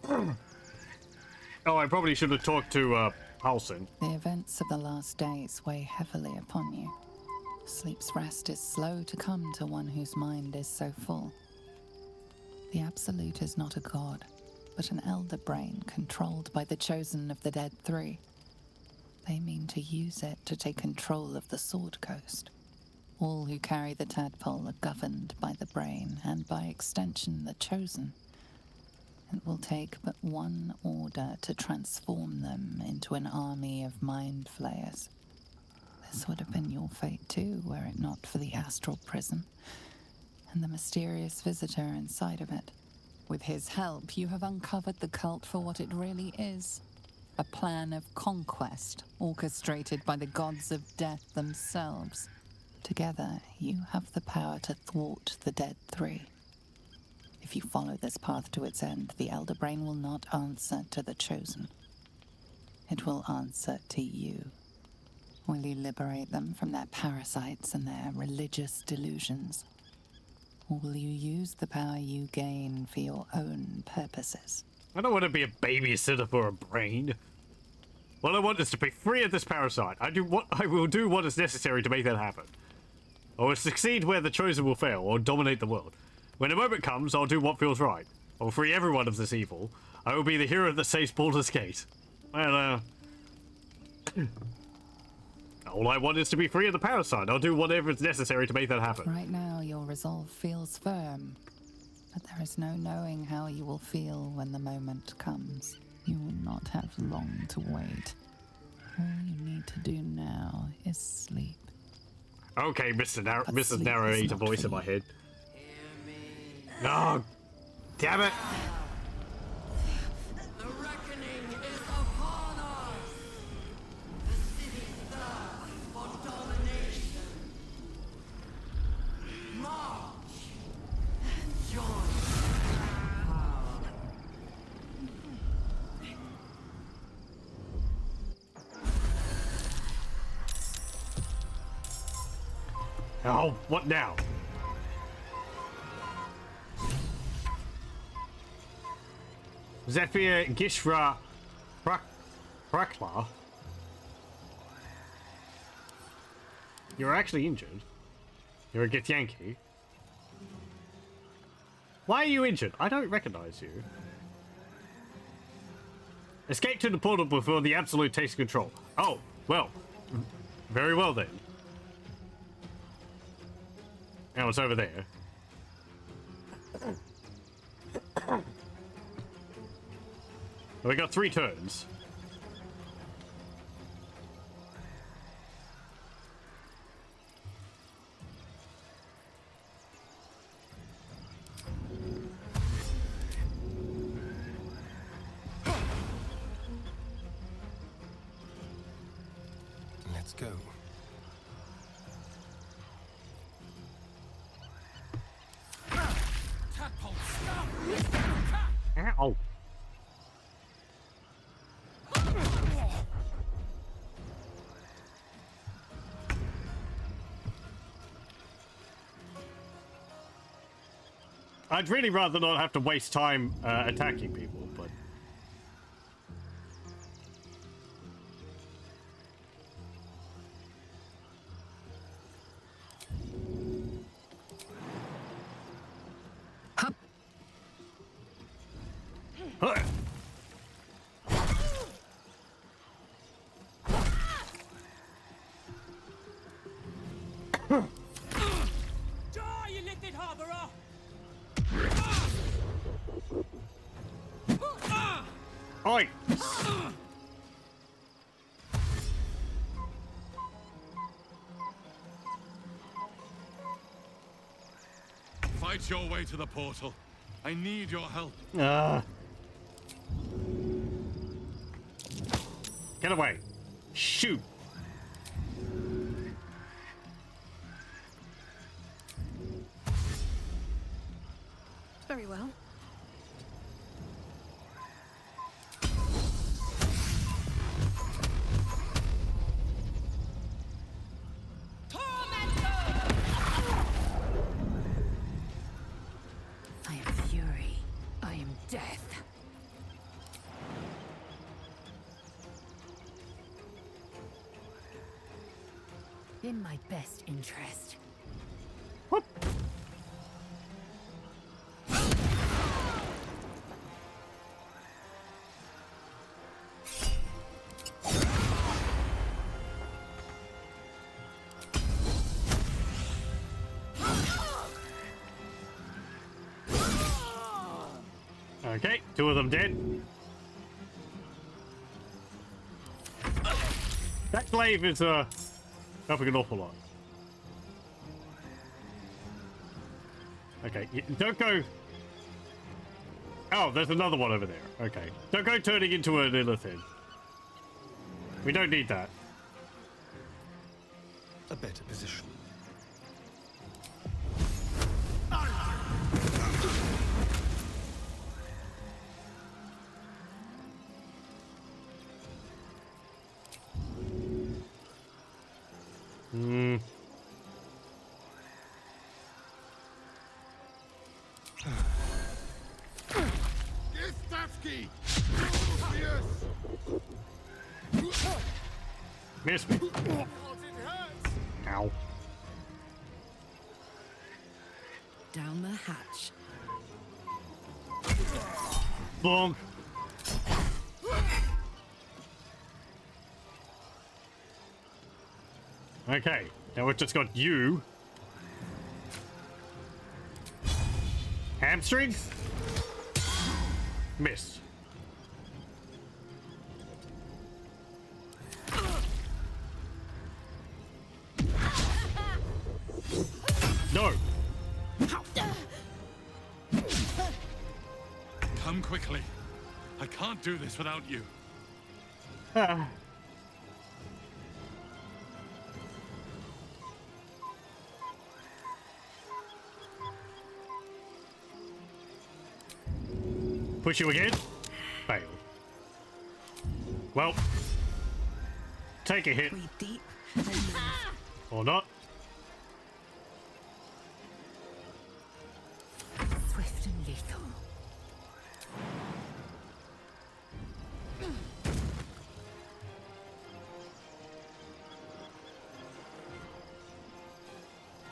Oh, I probably should have talked to, Halsin. The events of the last days weigh heavily upon you. Sleep's rest is slow to come to one whose mind is so full. The Absolute is not a god, but an elder brain controlled by the chosen of the Dead Three. They mean to use it to take control of the Sword Coast. All who carry the tadpole are governed by the brain, and by extension the chosen. It will take but one order to transform them into an army of mind flayers. This would have been your fate too, were it not for the astral prison, and the mysterious visitor inside of it. With his help, you have uncovered the cult for what it really is. A plan of conquest, orchestrated by the gods of death themselves. Together, you have the power to thwart the Dead Three. If you follow this path to its end, the Elder Brain will not answer to the Chosen. It will answer to you. Will you liberate them from their parasites and their religious delusions? Or will you use the power you gain for your own purposes? I don't want to be a babysitter for a brain. What I want is to be free of this parasite. I will do what is necessary to make that happen. I will succeed where the chosen will fail, or dominate the world. When the moment comes, I'll do what feels right. I will free everyone of this evil. I will be the hero that saves Baldur's Gate. Well, all I want is to be free of the parasite. I'll do whatever is necessary to make that happen. Right now, your resolve feels firm, but there is no knowing how you will feel when the moment comes. You will not have long to wait. All you need to do now is sleep. Okay, Mrs. sleep Narrator is not voice for in my you. head. No, damn it! The reckoning is upon us. The city thirsts for domination. March and join power. Oh, what now? Zephyr Gishra Prakla. You're actually injured. You're a Githyanki. Why are you injured? I don't recognize you. Escape to the portal before the Absolute takes control. Oh, well. Very well then. Now it's over there. We got 3 turns. Let's go. Ow. I'd really rather not have to waste time attacking people, but... Huh. Die, you lifted harborer! Oi! Fight your way to the portal. I need your help. Get away. Shoot. Very well. I am fury. I am death. In my best interest. What? Okay, 2 of them dead. That glaive is helping an awful lot. Okay, don't go. Oh, there's another one over there. Okay, don't go turning into an illithid. We don't need that. A better position. Miss me. Ow. Down the hatch. Bonk. Okay, now we've just got you. Hamstring? Missed. quickly. I can't do this without you. Push you again? Fail. Well, take a hit. Deep. Or not. Swift and lethal.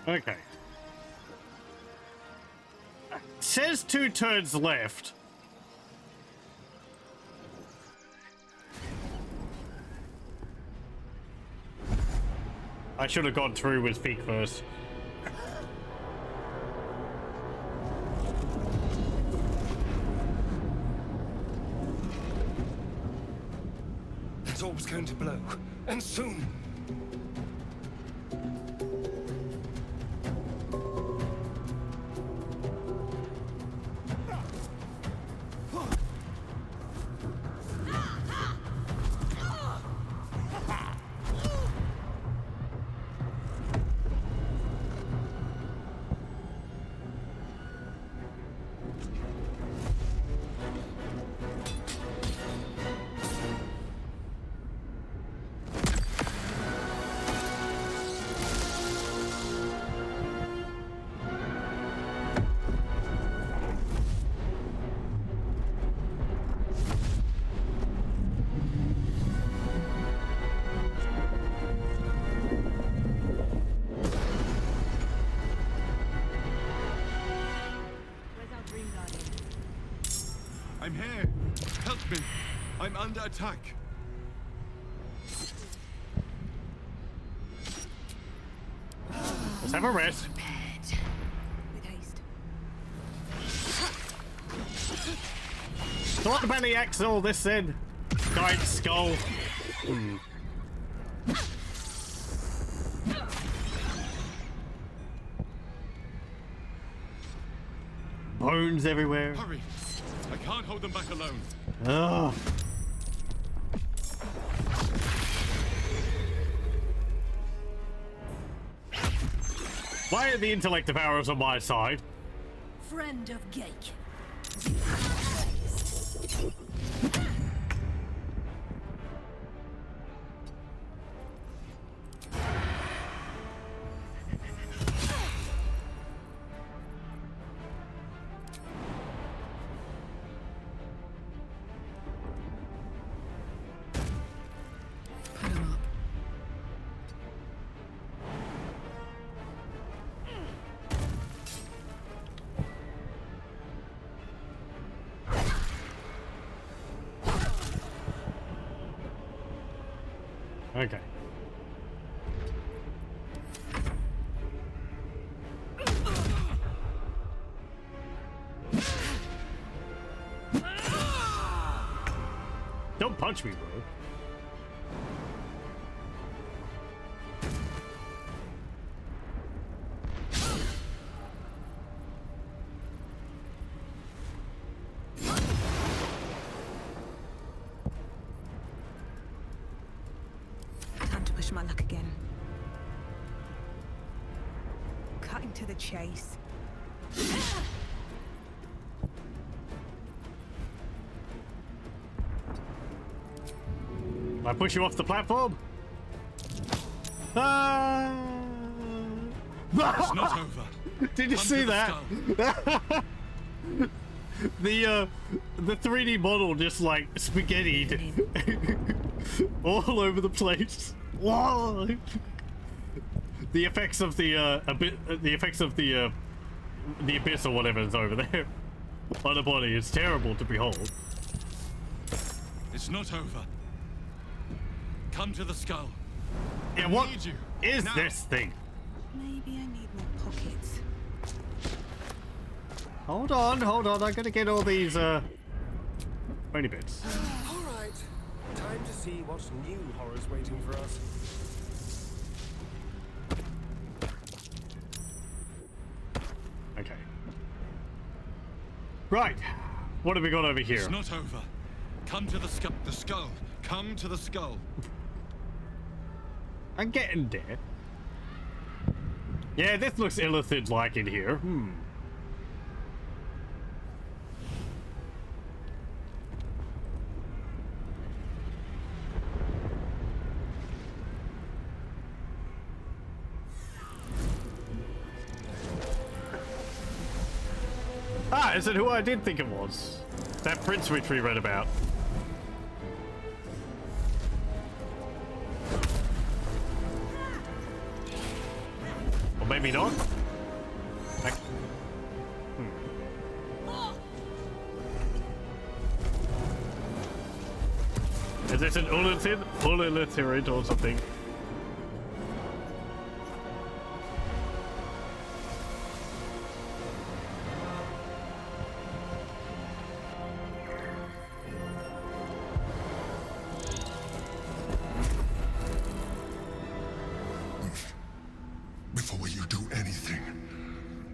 Okay. Says 2 turns left. I should have gone through with Pheak first. That orb's going to blow, and soon. I'm here. Help me. I'm under attack. Let's have a rest. With haste. So what about the axle? This said giant skull. Bones everywhere. Hurry. I can't hold them back alone. Ugh. Why are the intellect powers on my side? Friend of Gake. Okay. Don't punch me, bro. Push my luck again. Cutting to the chase. I push you off the platform? Ah! It's not over. Did you see that? The 3D model just like spaghettied all over the place. Whoa! The effects of the abyss or whatever is over there on the body is terrible to behold. It's not over. Come to the skull. Yeah, what need you. is Now. this thing? Maybe I need more pockets. Hold on. I gotta get all these bony bits. All right, time to see what new horrors waiting for us. Okay. Right. What have we got over here? It's not over. Come to the skull. The skull. Come to the skull. I'm getting there. Yeah, this looks illithid-like in here. Ah, is it who I did think it was? That prince which we read about. Or maybe not? Is this an illiterate or something? Before you do anything,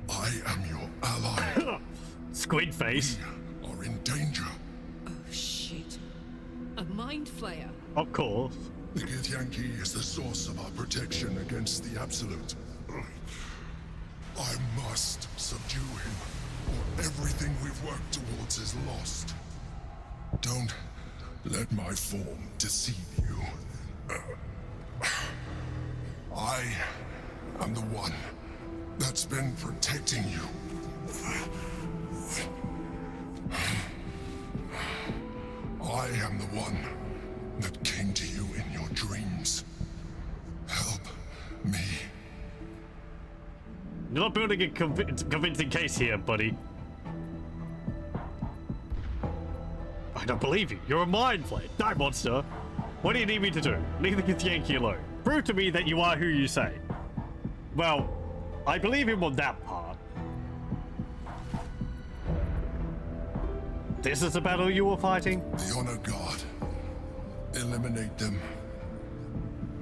I am your ally. Squid face. We are in danger. Oh, shit. A mind flayer? Of course. The Githyanki is the source of our protection against the Absolute. I must subdue him, or everything we've worked towards is lost. Don't let my form deceive you. I am the one that's been protecting you. I am the one that came to you in your dreams. Help me. You're not building a convincing case here, buddy. I don't believe you. You're a mind flayer. Die, monster. What do you need me to do? Leave the Githyanki alone. Prove to me that you are who you say. Well, I believe him on that part. This is the battle you were fighting? The Honor Guard. Eliminate them.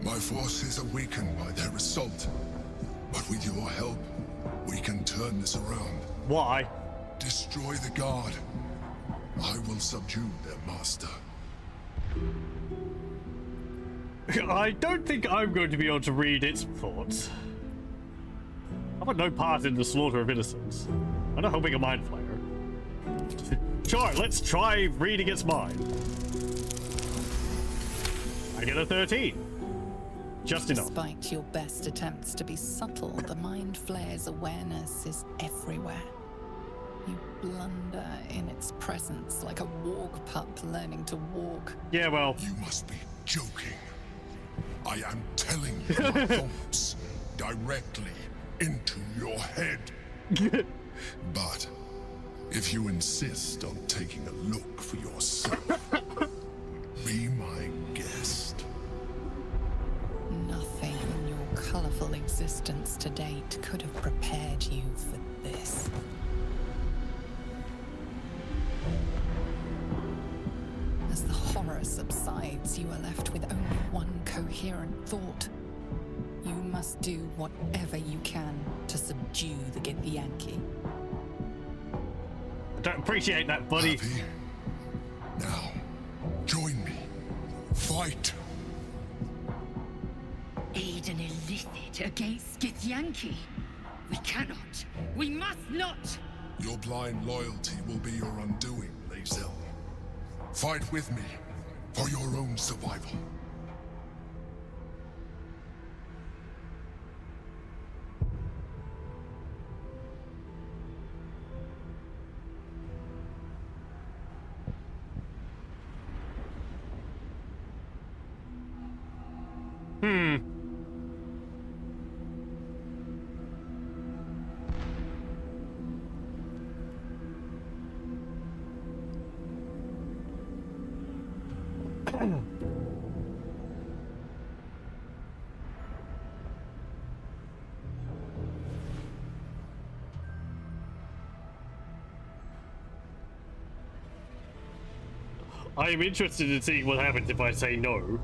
My forces are weakened by their assault. But with your help, we can turn this around. Why? Destroy the Guard. I will subdue their master. I don't think I'm going to be able to read its thoughts. I've got no part in the slaughter of innocents. I'm not helping a mind flayer. Sure, let's try reading its mind. I get a 13. Just enough. Despite your best attempts to be subtle, the mind flayer's awareness is everywhere. You blunder in its presence like a warg pup learning to walk. Yeah, well. You must be joking. I am telling you my thoughts directly into your head. But if you insist on taking a look for yourself, be my guest. Nothing in your colorful existence to date could have prepared you for this. As the horror subsides, you are left with only one coherent thought. You must do whatever you can to subdue the Githyanki. I don't appreciate that, buddy. Happy? Now, join me. Fight! Aid an illithid against Githyanki? We cannot. We must not! Your blind loyalty will be your undoing, Lae'zel. Fight with me, for your own survival. I am interested in seeing what happens if I say no.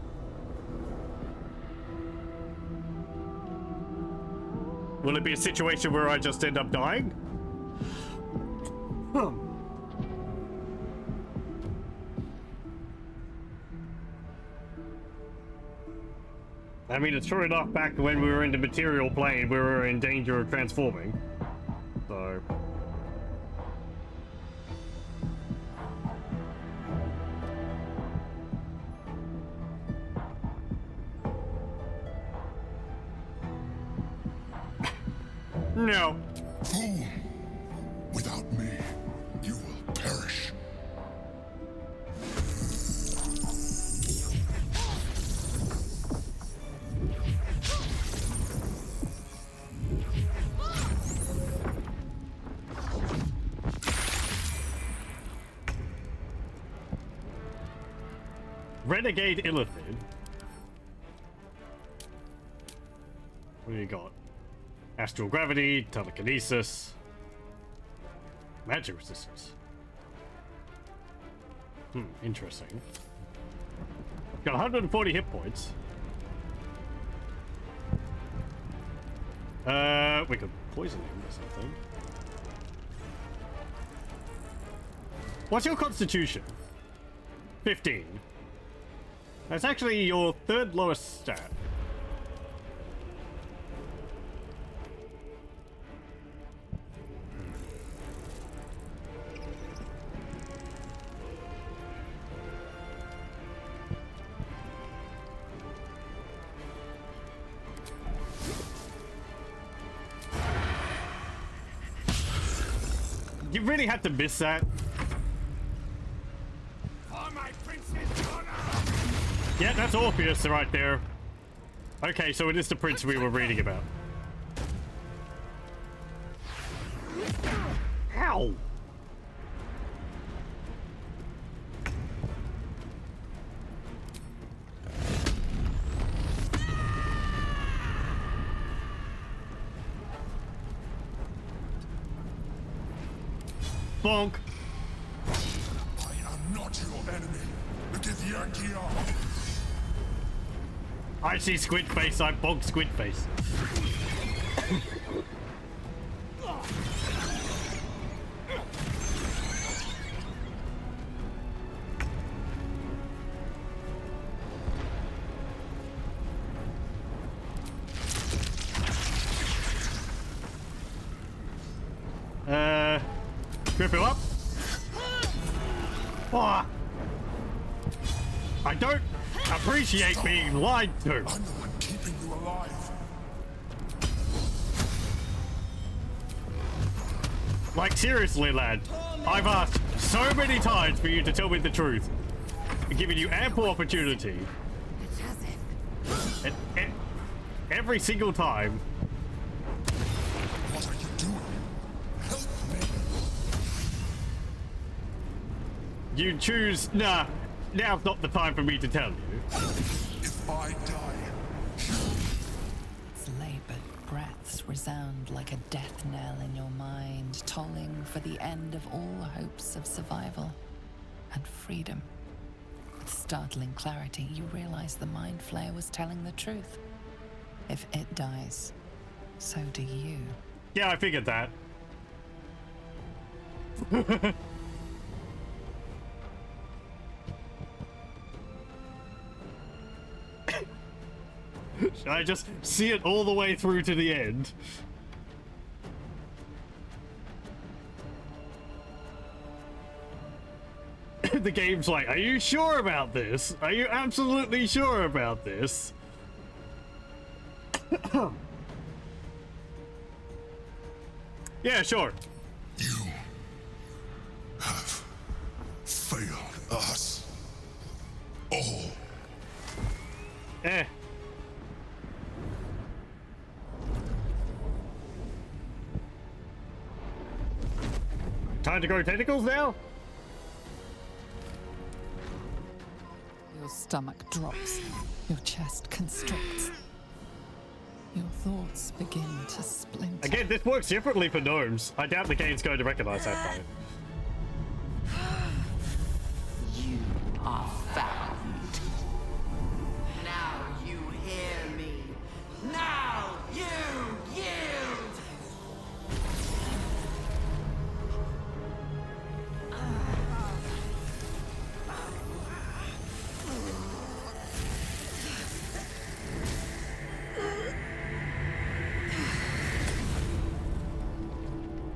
Will it be a situation where I just end up dying? I mean, it's true enough back when we were in the material plane, we were in danger of transforming. So... No. Fool! Without me, you will perish. Renegade Illithid. What do you got? Astral gravity, telekinesis, magic resistance. Interesting. Got 140 hit points. We could poison him or something. What's your constitution? 15. That's actually your third lowest stat. You really had to miss that. Yeah, that's Orpheus right there. Okay, so it is the prince we were reading about. Ow! Bonk. I am not your enemy. Look at the Yankee arm. I see squid face, I bonk squid face. Grip him up. Oh. I don't appreciate being lied to. I'm the one keeping you alive. Like, seriously, lad. I've asked so many times for you to tell me the truth. I've given you ample opportunity. And every single time. What are you doing? Help me. You choose, nah, now's not the time for me to tell you. If I die, Its labored breaths resound like a death knell in your mind, tolling for the end of all hopes of survival and freedom. With startling clarity, you realize the Mind Flayer was telling the truth. If it dies, so do you. Yeah, I figured that. Should I just see it all the way through to the end? The game's like, are you sure about this? Are you absolutely sure about this? Yeah, sure. you have failed us all. Eh. Time to grow tentacles now? Your stomach drops. Your chest constricts. Your thoughts begin to splinter. Again, this works differently for gnomes. I doubt the game's going to recognize that though. You are found. Now you hear me. Now you yield.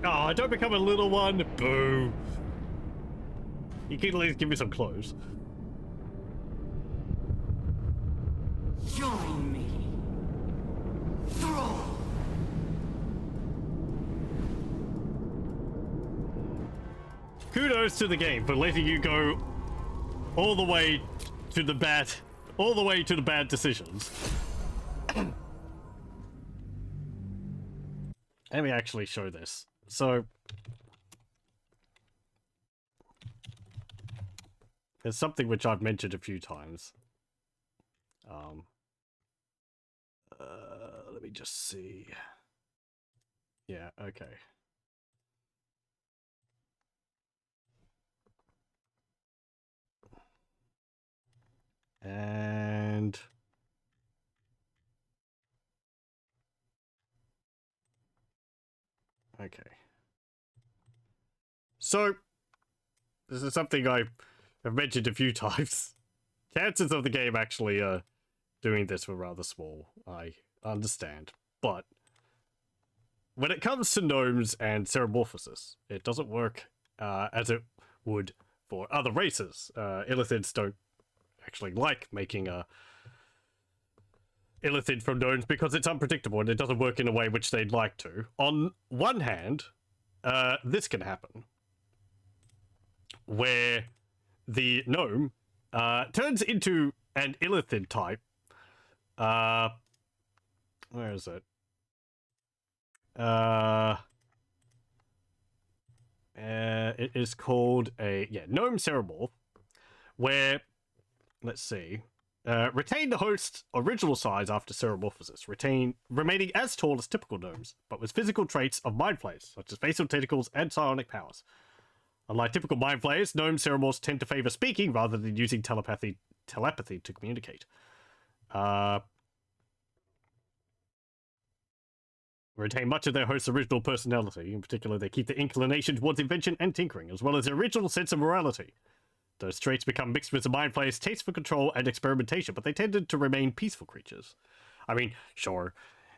Oh, don't become a little one. Boo. You can at least give me some clothes. Join me. Throw. Kudos to the game for letting you go all the way to the bad decisions. Let me actually show this. So there's something which I've mentioned a few times. Let me just see. Yeah, okay. And okay. So this is something I have mentioned a few times. Chances of the game actually doing this were rather small, I understand. But when it comes to gnomes and ceramorphosis, it doesn't work as it would for other races. Illithids don't actually like making a illithid from gnomes because it's unpredictable and it doesn't work in a way which they'd like to. On one hand, this can happen, where the gnome turns into an illithid type. Where is it? It is called a gnome ceramorph, where, let's see, retain the host's original size after ceramorphosis, remaining as tall as typical gnomes, but with physical traits of mind flayers, such as facial tentacles and psionic powers. Unlike typical mind flayers, gnome ceramorphs tend to favor speaking rather than using telepathy to communicate. Retain much of their host's original personality. In particular, they keep the inclination towards invention and tinkering, as well as their original sense of morality. Those traits become mixed with the mind flayer's taste for control and experimentation, but they tended to remain peaceful creatures. I mean, sure,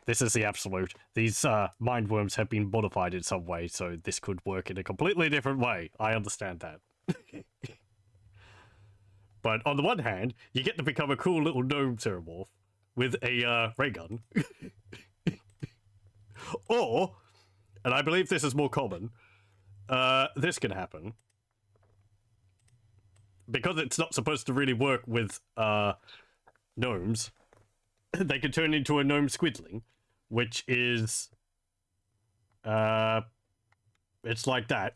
this is the absolute. These mind worms have been modified in some way, so this could work in a completely different way. I understand that. But on the one hand, you get to become a cool little gnome ceramorph with a ray gun. Or, and I believe this is more common, this can happen. Because it's not supposed to really work with gnomes, they can turn into a gnome squidling, which is it's like that.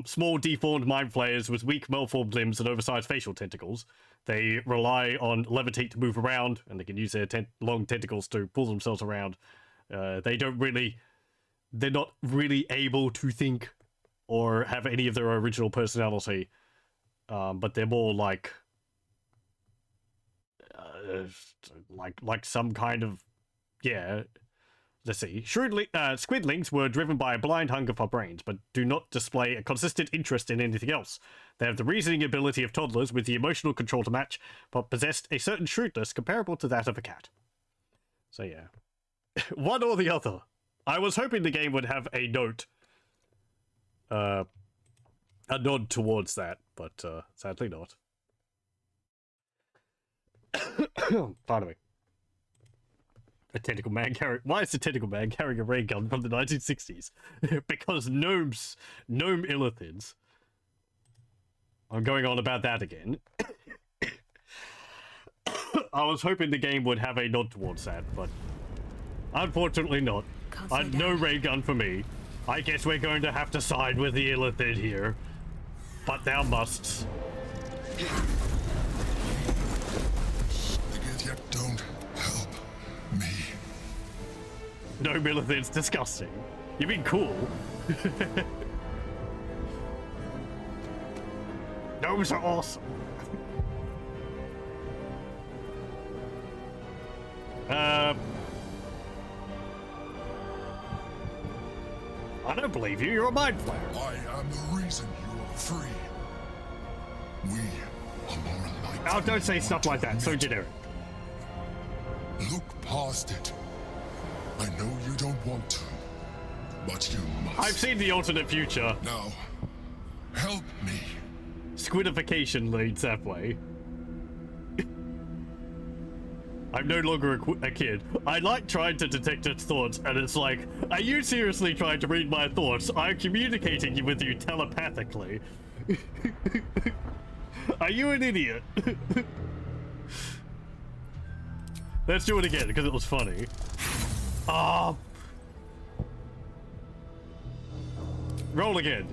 Small deformed mind flayers with weak malformed limbs and oversized facial tentacles. They rely on levitate to move around, and they can use their long tentacles to pull themselves around. They're not really able to think or have any of their original personality, but they're more like some kind of, yeah. Let's see. Squidlings were driven by a blind hunger for brains, but do not display a consistent interest in anything else. They have the reasoning ability of toddlers with the emotional control to match, but possessed a certain shrewdness comparable to that of a cat. So yeah. One or the other. I was hoping the game would have a note, a nod towards that, but sadly not. Pardon me. A tentacle man carrying... Why is the tentacle man carrying a ray gun from the 1960s? Because gnome illithids. I'm going on about that again. I was hoping the game would have a nod towards that, but unfortunately not. No ray gun for me. I guess we're going to have to side with the illithid here. But thou must. Don't help me. No, illithid's disgusting. You mean cool? Gnomes are awesome. I don't believe you. You're a mind flayer. I am the reason you are free. We are more alike. Oh, don't say stuff like that. So generic. Look past it. I know you don't want to, But you must. I've seen the alternate future. Now, help me. Squidification leads that way. I'm no longer a kid. I like trying to detect its thoughts, and it's like, are you seriously trying to read my thoughts? I'm communicating with you telepathically. Are you an idiot? Let's do it again, because it was funny. Oh. Roll again.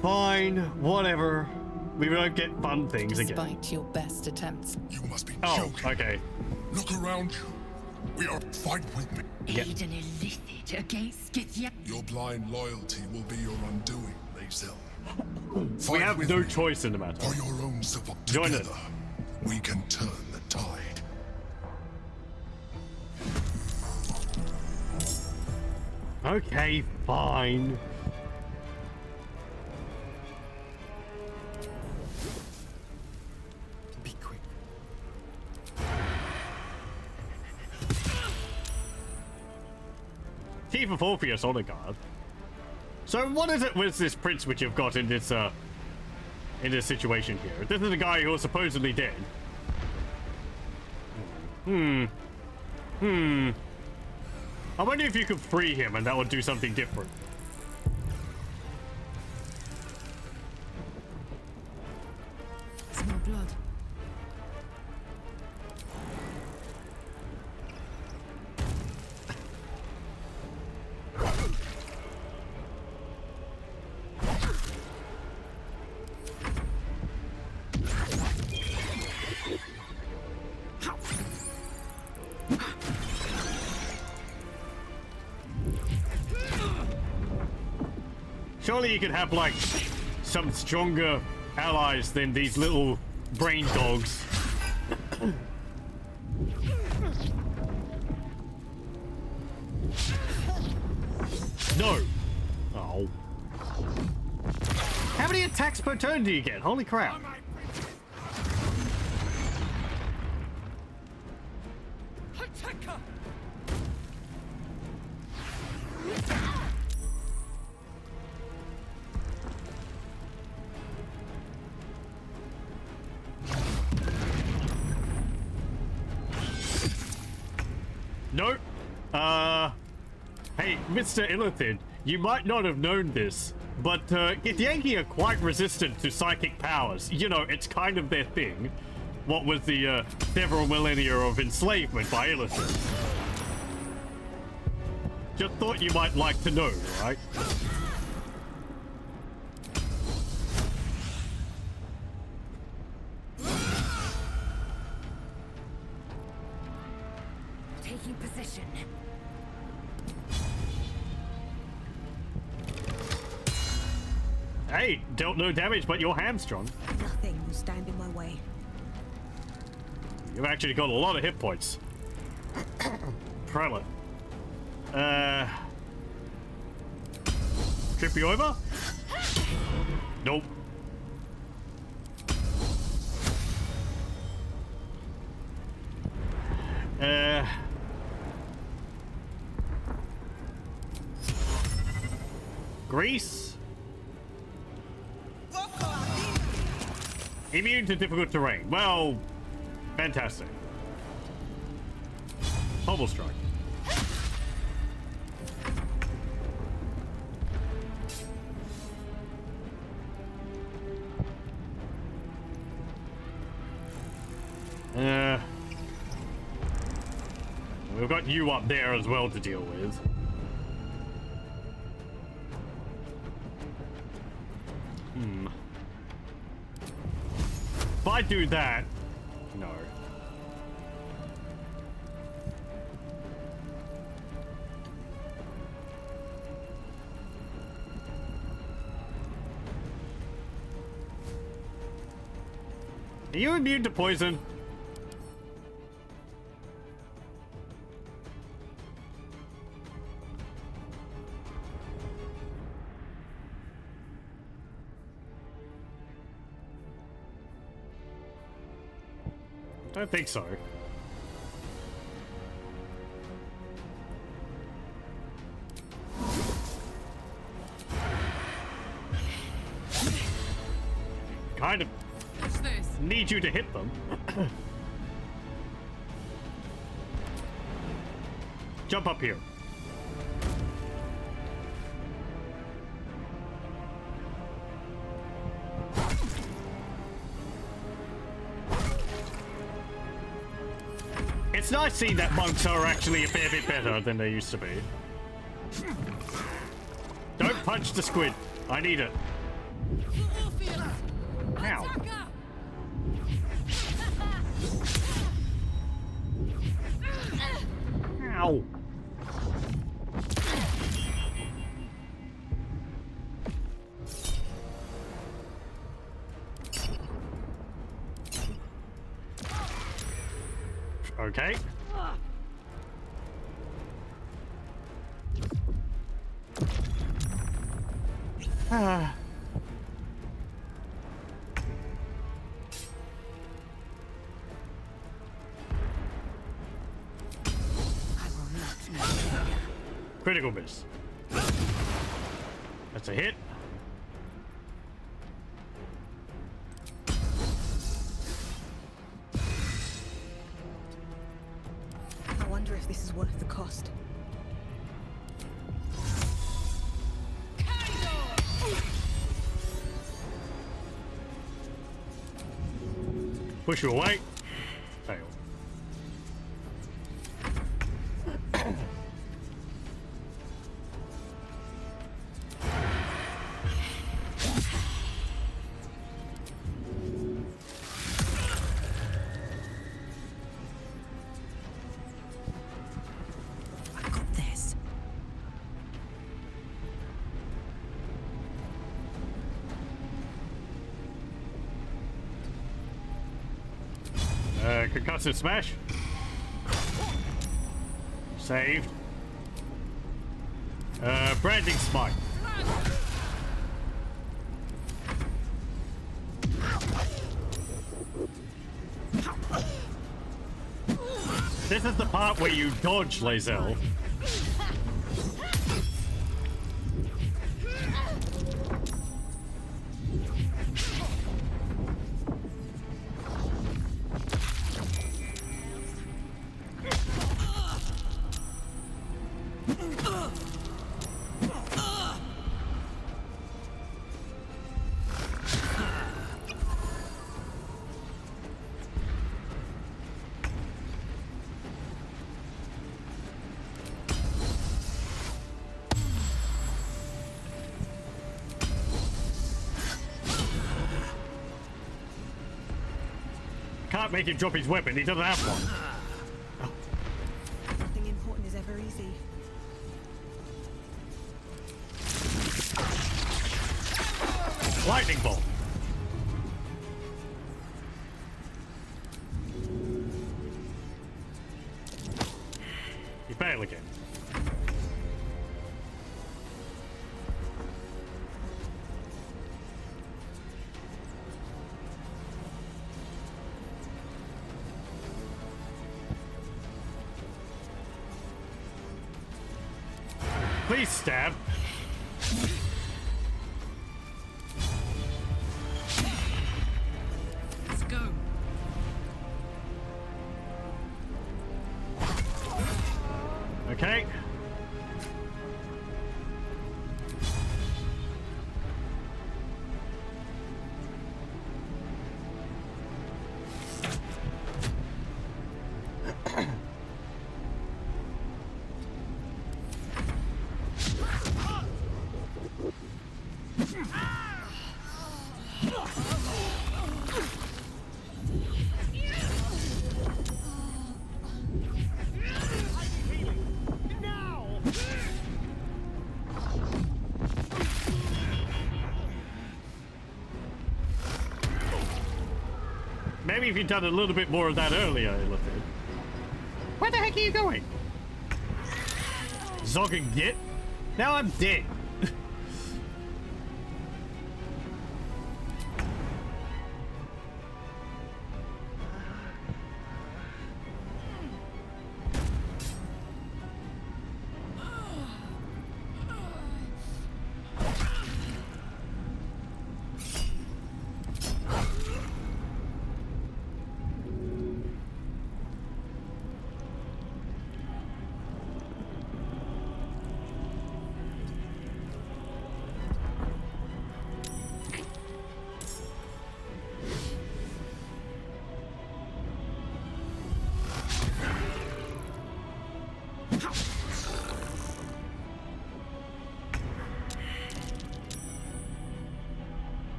Fine, whatever. We won't get fun things again. Despite your best attempts. You must be Oh, joking. okay. Look around you. We are fight with me. Aid an illithid against Scythia. Your blind loyalty will be your undoing, Lae'zel. We have no choice in the matter. For your own survival. Join Together, we can turn the tide. Okay, fine. Be quick. Chief of Orpheus on a guard. So what is it with this prince which you've got in this situation here? This is a guy who was supposedly dead. I wonder if you could free him and that would do something different. Smell blood. Surely you could have, like, some stronger allies than these little brain dogs. No. Oh. How many attacks per turn do you get? Holy crap. Nope. Hey, Mr. Illithid, you might not have known this, but Githyanki are quite resistant to psychic powers. You know, it's kind of their thing. What with the several millennia of enslavement by Illithid. Just thought you might like to know, right? Taking position. Hey, dealt no damage, but you're hamstrung. Nothing will stand in my way. You've actually got a lot of hit points. Prelate. Trip you over? Nope. Grease? Immune to difficult terrain. Well, fantastic. Hobble strike. We've got you up there as well to deal with. If I do that, no. Are you immune to poison? I don't think so. kind of need you to hit them. Jump up here. It's nice seeing that monks are actually a fair bit better than they used to be. Don't punch the squid. I need it. Ow. Ow. Okay. Ah. Critical miss. That's a hit. I wonder if this is worth the cost. Push you away. Fail. I got this. Concussive smash. Saved. Branding smite. This is the part where you dodge, Lae'zel. Can't make him drop his weapon, he doesn't have one. Nothing important is ever easy. Lightning bolt. You fail again. Please stab. Let's go. Okay. Maybe if you'd done a little bit more of that earlier, Illithid. Where the heck are you going? Zog and Git? Now I'm dead.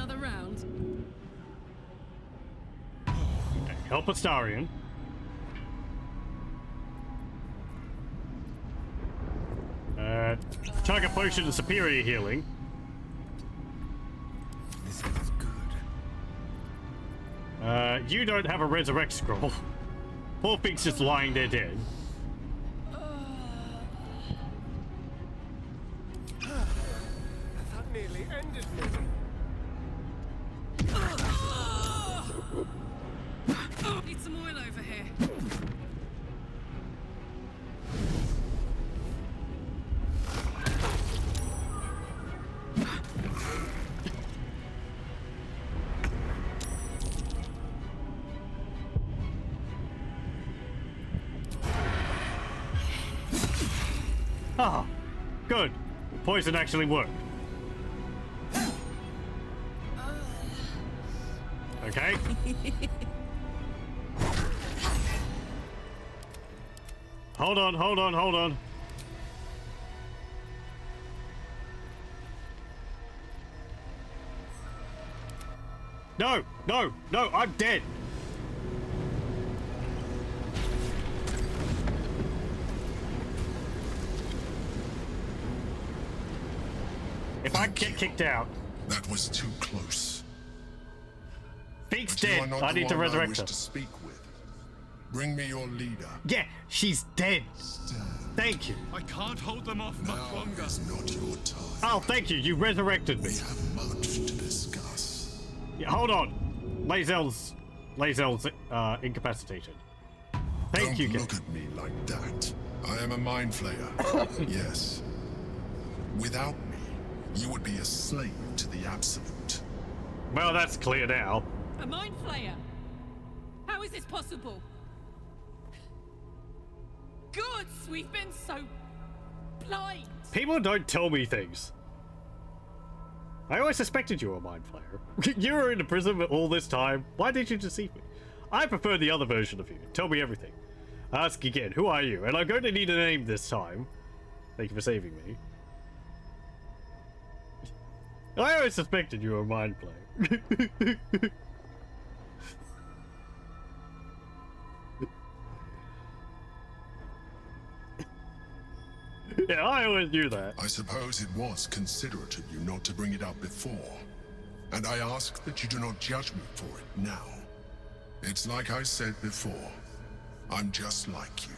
another round? Help Astarion. Target potion and superior healing. This feels good. You don't have a resurrect scroll. Poor Pheak's just lying there dead. That nearly ended me. Need some oil over here. Ah, good. Poison actually worked. Okay. Hold on, hold on, hold on. No, no, no, I'm dead. If I get kicked out. That was too close. Pheak's dead. I need to resurrect her. To speak with. Bring me your leader. Yeah, she's dead. Thank you. I can't hold them off much longer. Is not your time. Oh, thank you. You resurrected me. We have much to discuss. Yeah, hold on. Lae'zel's incapacitated. Thank you, Don't look at me like that. I am a mind flayer. Yes. Without me, you would be a slave to the absolute. Well, that's clear now. A mind flayer? How is this possible? Gods, we've been so blind. People don't tell me things. I always suspected you were a mind flayer. You were in the prison all this time. Why did you deceive me? I prefer the other version of you. Tell me everything. Ask again, who are you? And I'm going to need a name this time. Thank you for saving me. I always suspected you were a mind flayer. Yeah, I always knew that. I suppose it was considerate of you not to bring it up before. And I ask that you do not judge me for it now. It's like I said before. I'm just like you.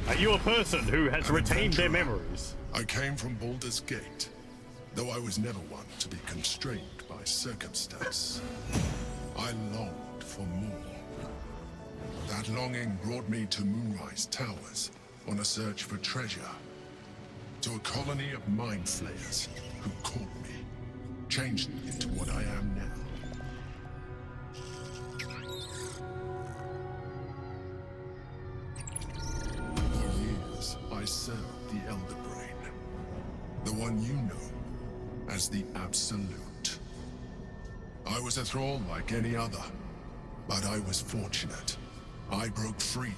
Are you a person who has retained their memories? I came from Baldur's Gate, though I was never one to be constrained by circumstance. I longed for more. That longing brought me to Moonrise Towers on a search for treasure. To a colony of mind flayers who caught me, changed me into what I am now. For years, I served the Elder Brain. The one you know as the Absolute. I was a thrall like any other, but I was fortunate. I broke free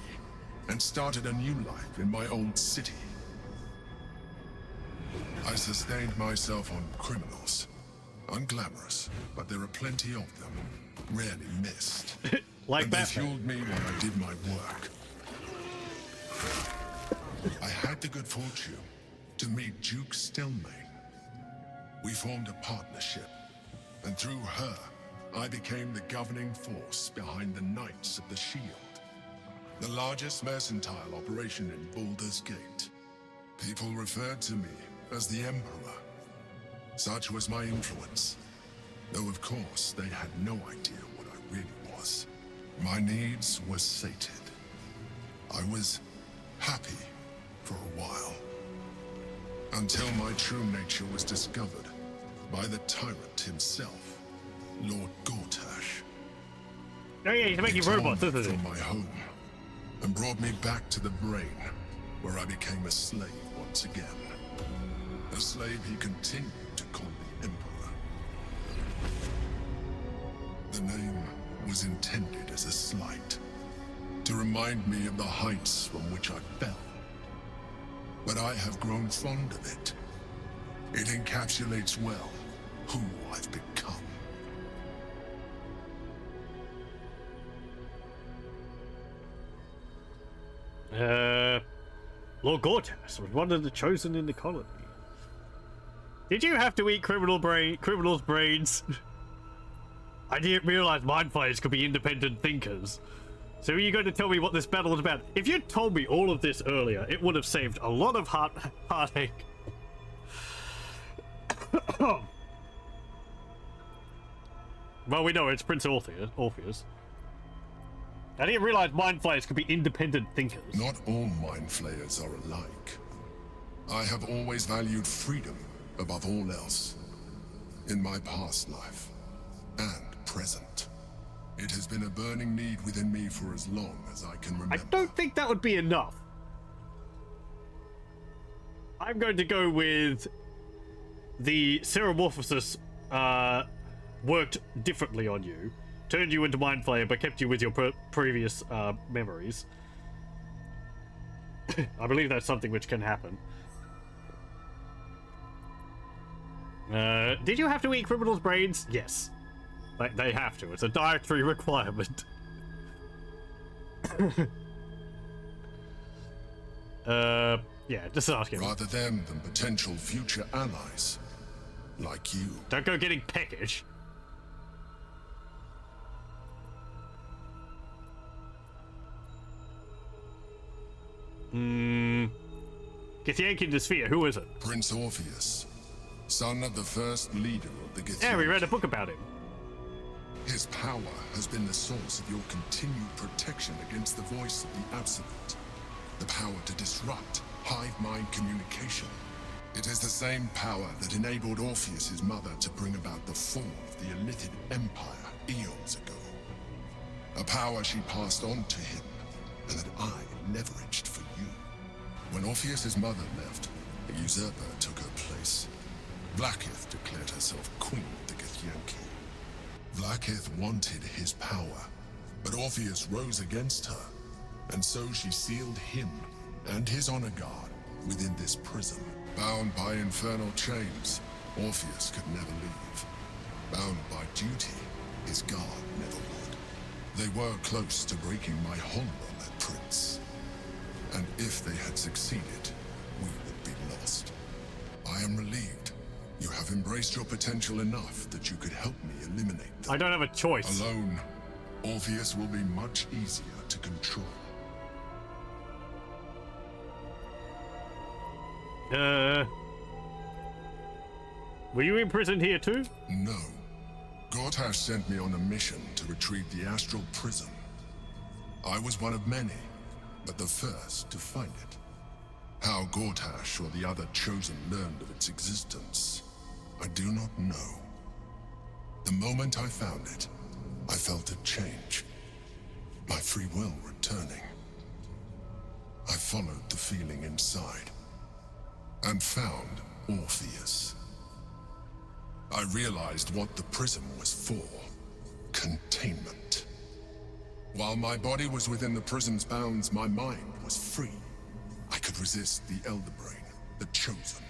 and started a new life in my old city. I sustained myself on criminals. Unglamorous, but there are plenty of them. Rarely missed. Like and they fueled me when I did my work. I had the good fortune to meet Duke Stelmane. We formed a partnership, and through her, I became the governing force behind the Knights of the Shield. The largest mercantile operation in Baldur's Gate. People referred to me as the Emperor. Such was my influence. Though of course, they had no idea what I really was. My needs were sated. I was happy for a while. Until my true nature was discovered by the tyrant himself, Lord Gortash. Oh yeah, he's making robots, isn't he? From my home, and brought me back to the Brain, where I became a slave once again. A slave he continued to call the Emperor. The name was intended as a slight, to remind me of the heights from which I fell. But I have grown fond of it. It encapsulates well Lord Gortas was one of the chosen in the colony. Did you have to eat criminals' brains? I didn't realize mind flayers could be independent thinkers. So are you going to tell me what this battle is about? If you'd told me all of this earlier, it would have saved a lot of heartache. Well, we know it's Prince Orpheus. I didn't realize mind flayers could be independent thinkers. Not all mind flayers are alike. I have always valued freedom above all else. In my past life and present. It has been a burning need within me for as long as I can remember. I don't think that would be enough. I'm going to go with the Ceramorphosis worked differently on you. Turned you into Mind Flayer, but kept you with your previous memories. I believe that's something which can happen. Did you have to eat criminals' brains? Yes. They have to. It's a dietary requirement. Yeah, just asking. Rather them than potential future allies. Like you. Don't go getting peckish. Githyanki the Sphere, who is it? Prince Orpheus, son of the first leader of the Githyanki. Yeah, we read a book about him. His power has been the source of your continued protection against the voice of the Absolute. The power to disrupt hive mind communication. It is the same power that enabled Orpheus's mother to bring about the fall of the Illithid Empire eons ago. A power she passed on to him, and that I leveraged for you. When Orpheus's mother left, a usurper took her place. Blackith declared herself queen of the Githyanki. Blackith wanted his power, but Orpheus rose against her, and so she sealed him and his honor guard within this prison. Bound by infernal chains, Orpheus could never leave. Bound by duty, his guard never would. They were close to breaking my hold on that prince. And if they had succeeded, we would be lost. I am relieved. You have embraced your potential enough that you could help me eliminate them. I don't have a choice. Alone, Orpheus will be much easier to control. Were you imprisoned here too? No. Gortash sent me on a mission to retrieve the astral prism. I was one of many, but the first to find it. How Gortash or the other chosen learned of its existence, I do not know. The moment I found it, I felt a change. My free will returning. I followed the feeling inside, and found Orpheus. I realized what the prism was for. Containment. While my body was within the prism's bounds, my mind was free. I could resist the Elder Brain, the Chosen.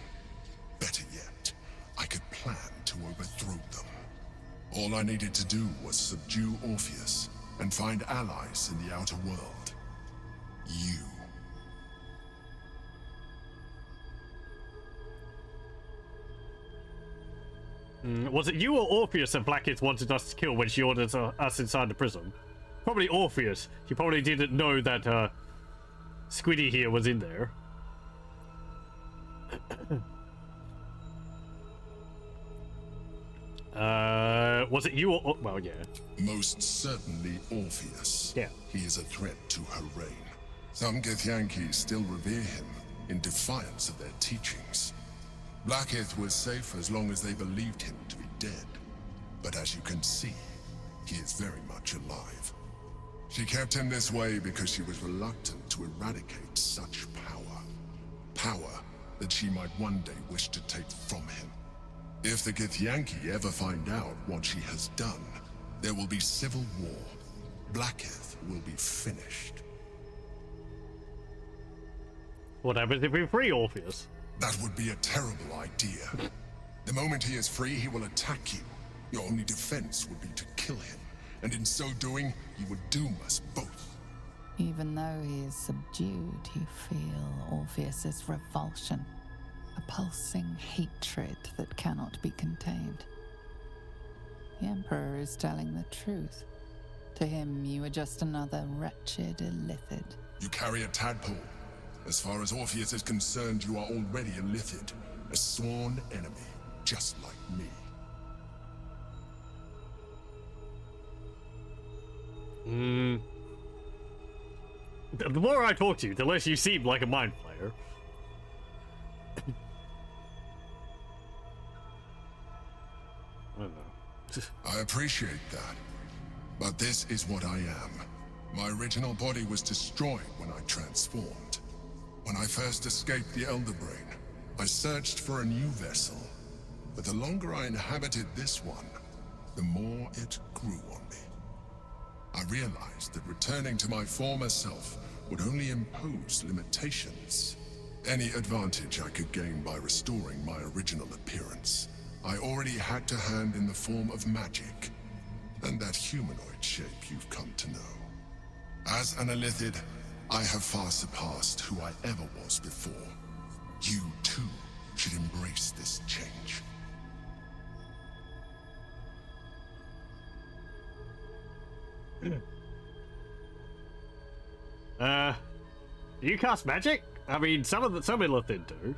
Better yet, I could plan to overthrow them. All I needed to do was subdue Orpheus and find allies in the outer world. You. Was it you or Orpheus that Blackith wanted us to kill when she ordered us inside the prison? Probably Orpheus. She probably didn't know that Squiddy here was in there. Was it you or... well, yeah. Most certainly Orpheus. Yeah. He is a threat to her reign. Some Githyanki still revere him in defiance of their teachings. Blackith was safe as long as they believed him to be dead. But as you can see, he is very much alive. She kept him this way because she was reluctant to eradicate such power. Power that she might one day wish to take from him. If the Githyanki ever find out what she has done, there will be civil war. Blackith will be finished. What happens if we free Orpheus? That would be a terrible idea. The moment he is free, he will attack you. Your only defense would be to kill him. And in so doing, you would doom us both. Even though he is subdued, you feel Orpheus's revulsion, a pulsing hatred that cannot be contained. The Emperor is telling the truth. To him, you are just another wretched illithid. You carry a tadpole. As far as Orpheus is concerned, you are already a Lithid, a sworn enemy, just like me. The more I talk to you, the less you seem like a mind flayer. I don't know. I appreciate that. But this is what I am. My original body was destroyed when I transformed. When I first escaped the Elder Brain, I searched for a new vessel. But the longer I inhabited this one, the more it grew on me. I realized that returning to my former self would only impose limitations. Any advantage I could gain by restoring my original appearance, I already had to hand in the form of magic, and that humanoid shape you've come to know. As an Illithid, I have far surpassed who I ever was before. You, too, should embrace this change. Do you cast magic? I mean, some Illithid do.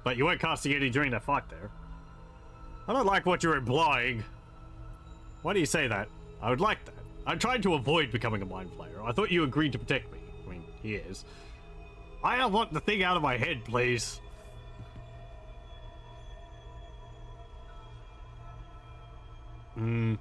But you weren't casting any during that fight there. I don't like what you're implying. Why do you say that? I would like that. I'm trying to avoid becoming a mind flayer. I thought you agreed to protect me. I mean, he is. I don't want the thing out of my head, please. I'm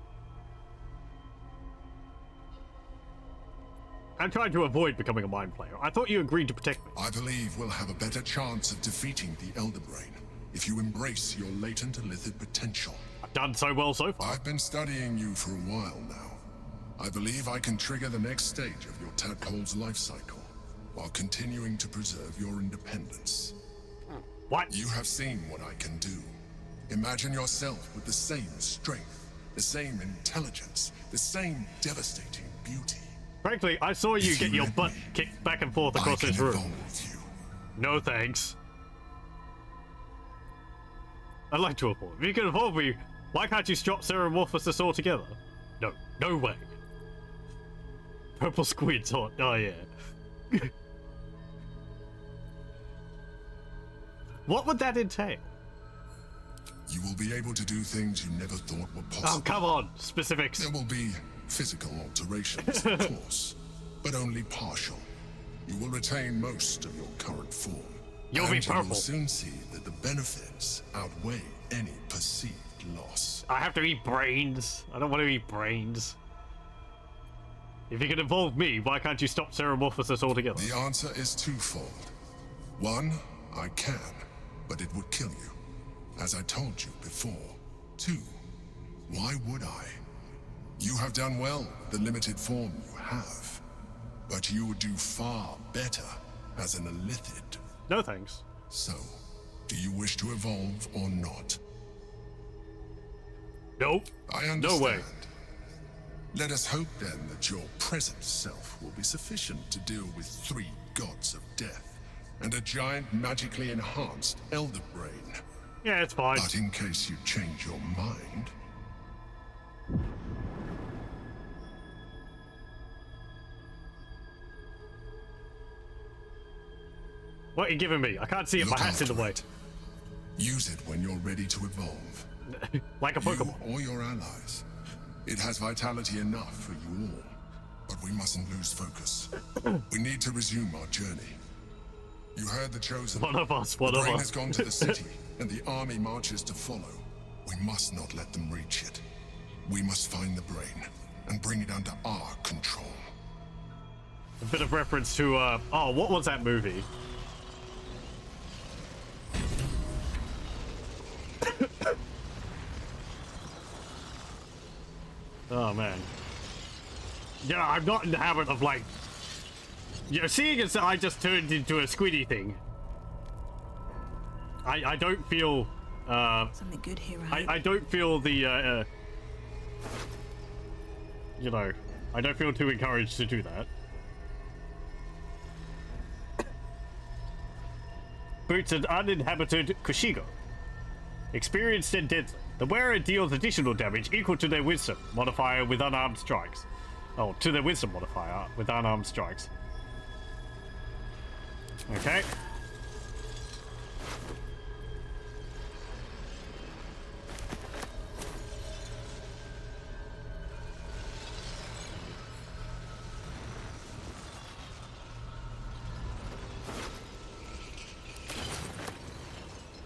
trying to avoid becoming a mind flayer. I thought you agreed to protect me. I believe we'll have a better chance of defeating the Elder Brain if you embrace your latent Illithid potential. I've done so well so far. I've been studying you for a while now. I believe I can trigger the next stage of your tadpole's life cycle, while continuing to preserve your independence. What? You have seen what I can do. Imagine yourself with the same strength, the same intelligence, the same devastating beauty. Frankly, I saw you get your butt kicked back and forth across this room. No thanks. I'd like to evolve. If you can evolve me, why can't you stop Ceremorphosis altogether? No, no way. Purple squid's hot. Oh yeah. What would that entail? You will be able to do things you never thought were possible. Oh, come on. Specifics. There will be physical alterations, of course, but only partial. You will retain most of your current form. You'll be purple. You will soon see that the benefits outweigh any perceived loss. I have to eat brains. I don't want to eat brains. If you can evolve me, why can't you stop Ceremorphosis altogether? The answer is twofold. One, I can, but it would kill you, as I told you before. Two, why would I? You have done well with the limited form you have, but you would do far better as an Illithid. No thanks. So, do you wish to evolve or not? Nope. I understand. No way. Let us hope then that your present self will be sufficient to deal with 3 gods of death and a giant magically enhanced Elder Brain. Yeah, it's fine. But in case you change your mind... What are you giving me? I can't see it. My hat's in the way. Use it when you're ready to evolve. Like a Pokemon. You or your allies. It has vitality enough for you all. But we mustn't lose focus. We need to resume our journey. You heard the Chosen. One of us, one the of brain us. has gone to the city, and the army marches to follow. We must not let them reach it. We must find the brain, and bring it under our control. A bit of reference to, oh, what was that movie? Oh man. Yeah, I'm not in the habit of like, you know, seeing as I just turned into a squiddy thing. I don't feel something good here. I don't feel the you know, I don't feel too encouraged to do that. Boots an uninhabited Kushigo. Experienced and deadly. The wearer deals additional damage equal to their wisdom modifier with unarmed strikes. Oh, to their wisdom modifier with unarmed strikes. Okay.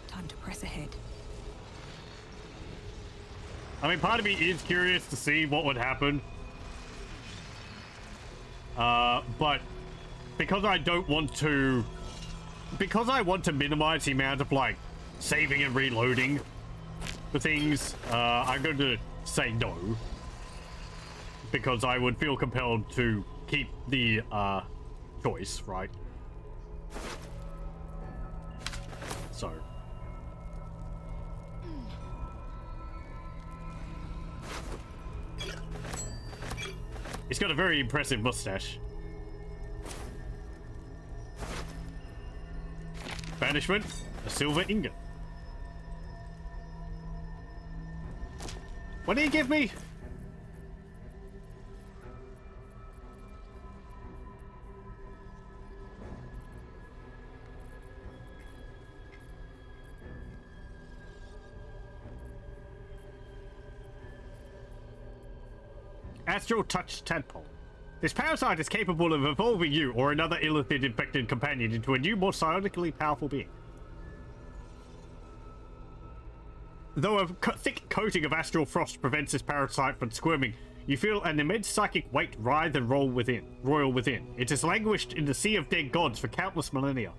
Time to press ahead. I mean, part of me is curious to see what would happen. But because I don't want to... Because I want to minimize the amount of, like, saving and reloading for things, I'm going to say no. Because I would feel compelled to keep the, choice, right? So... He's got a very impressive mustache. Banishment, a silver ingot. What did he give me? Astral Touch Tadpole. This parasite is capable of evolving you or another illithid infected companion into a new, more psionically powerful being. Though a thick coating of astral frost prevents this parasite from squirming, you feel an immense psychic weight writhe and roil within. It has languished in the sea of dead gods for countless millennia,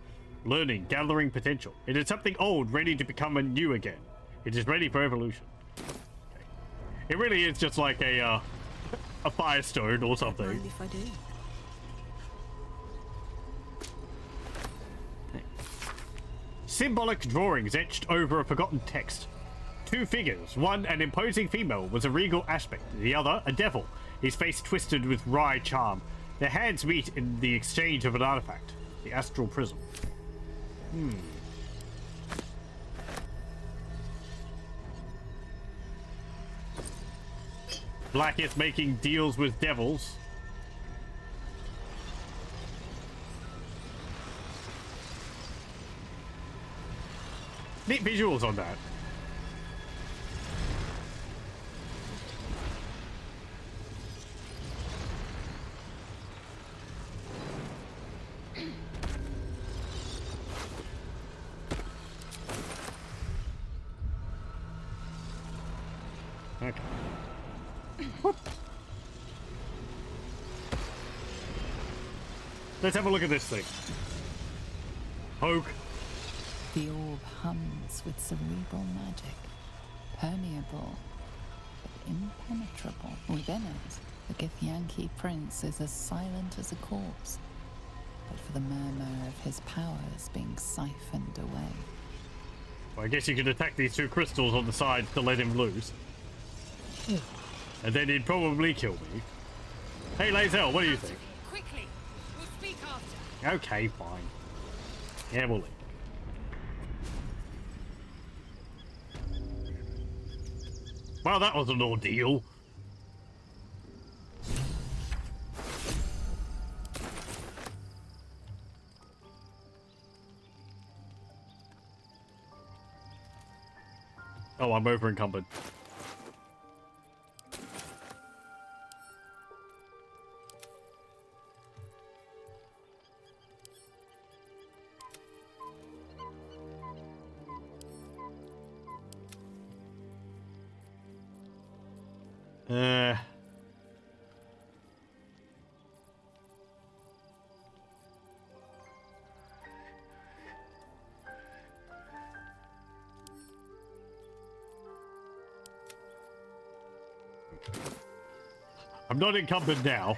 learning, gathering potential. It is something old, ready to become a new again. It is ready for evolution. Okay. It really is just like a firestone or something. Mind if I do? Symbolic drawings etched over a forgotten text. Two figures, one an imposing female with a regal aspect, the other a devil, his face twisted with wry charm. Their hands meet in the exchange of an artifact, the astral prism. Blacketh making deals with devils. Neat visuals on that. Okay. Let's have a look at this thing. Poke. The orb hums with cerebral magic, permeable but impenetrable. Within it, the Githyanki prince is as silent as a corpse, but for the murmur of his powers being siphoned away. Well, I guess you could attack these two crystals on the side to let him loose. And then he'd probably kill me. Hey, Lazel, what do you think? Quickly, we'll speak after. Okay, fine. Yeah, we'll leave. Well, that was an ordeal. Oh, I'm over encumbered. I'm not encumbered now.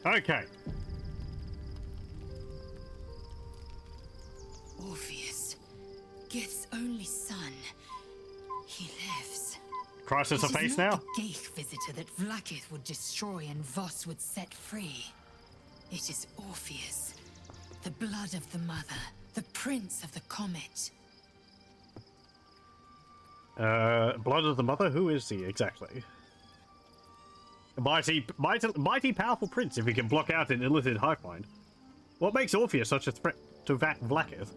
Okay. Orpheus. Gith's only son. He lives. Crisis of face now? The Geich visitor that Vlaakith would destroy and Voss would set free. It is Orpheus, the blood of the mother, the prince of the comet. Blood of the mother? Who is he exactly? A mighty powerful prince if he can block out an illicit hive mind. What makes Orpheus such a threat to Vlaakith?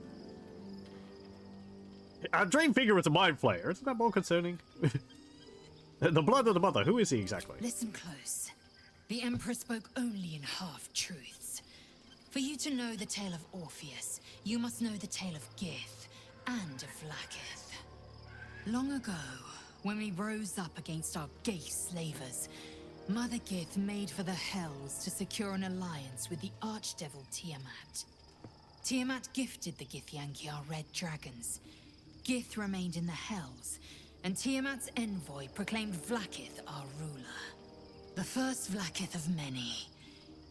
A dream figure is a mind flayer. Isn't that more concerning? The blood of the mother. Who is he exactly? Listen close. The Emperor spoke only in half-truths. For you to know the tale of Orpheus, you must know the tale of Gith and of Vlaakith. Long ago, when we rose up against our Geich slavers, Mother Gith made for the Hells to secure an alliance with the archdevil Tiamat. Tiamat gifted the Githyanki our red dragons. Gith remained in the Hells, and Tiamat's envoy proclaimed Vlaakith our ruler. The first Vlaakith of many.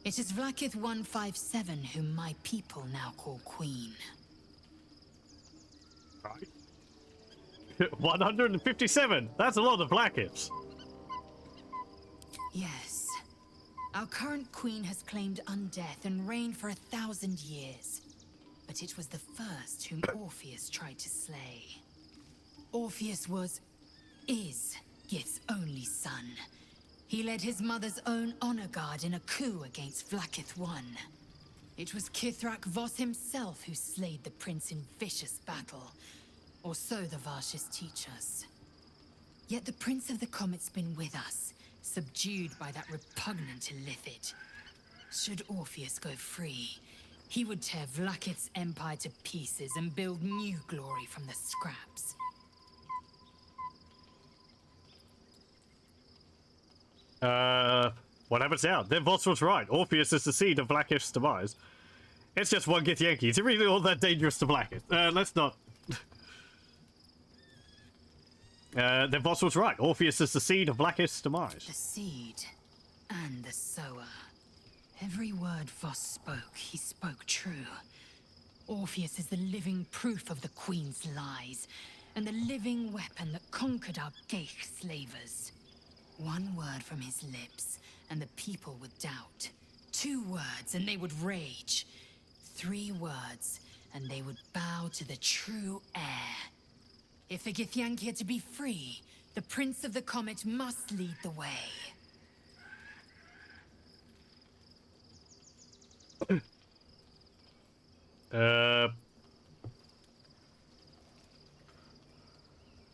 It is Vlaakith 157 whom my people now call Queen. Right. 157! That's a lot of Vlaakiths! Yes. Our current queen has claimed undeath and reigned for 1,000 years. But it was the first whom Orpheus tried to slay. Orpheus is Gith's only son. He led his mother's own honor guard in a coup against Vlaakith I. It was Kithrak Voss himself who slayed the prince in vicious battle. Or so the Varshas teach us. Yet the Prince of the Comet's been with us, subdued by that repugnant illithid. Should Orpheus go free, he would tear Vlaakith's empire to pieces and build new glory from the scraps. What happens now? Then Voss was right. Orpheus is the seed of Vlaakith's demise. It's just one Githyanki. Is it really all that dangerous to Vlaakith? Let's not... then Voss was right. Orpheus is the seed of Vlaakith's demise. The seed and the sower. Every word Voss spoke, he spoke true. Orpheus is the living proof of the Queen's lies, and the living weapon that conquered our Geich slavers. One word from his lips, and the people would doubt. 2 words, and they would rage. 3 words, and they would bow to the true heir. If the Githyanki are to be free, the Prince of the Comet must lead the way.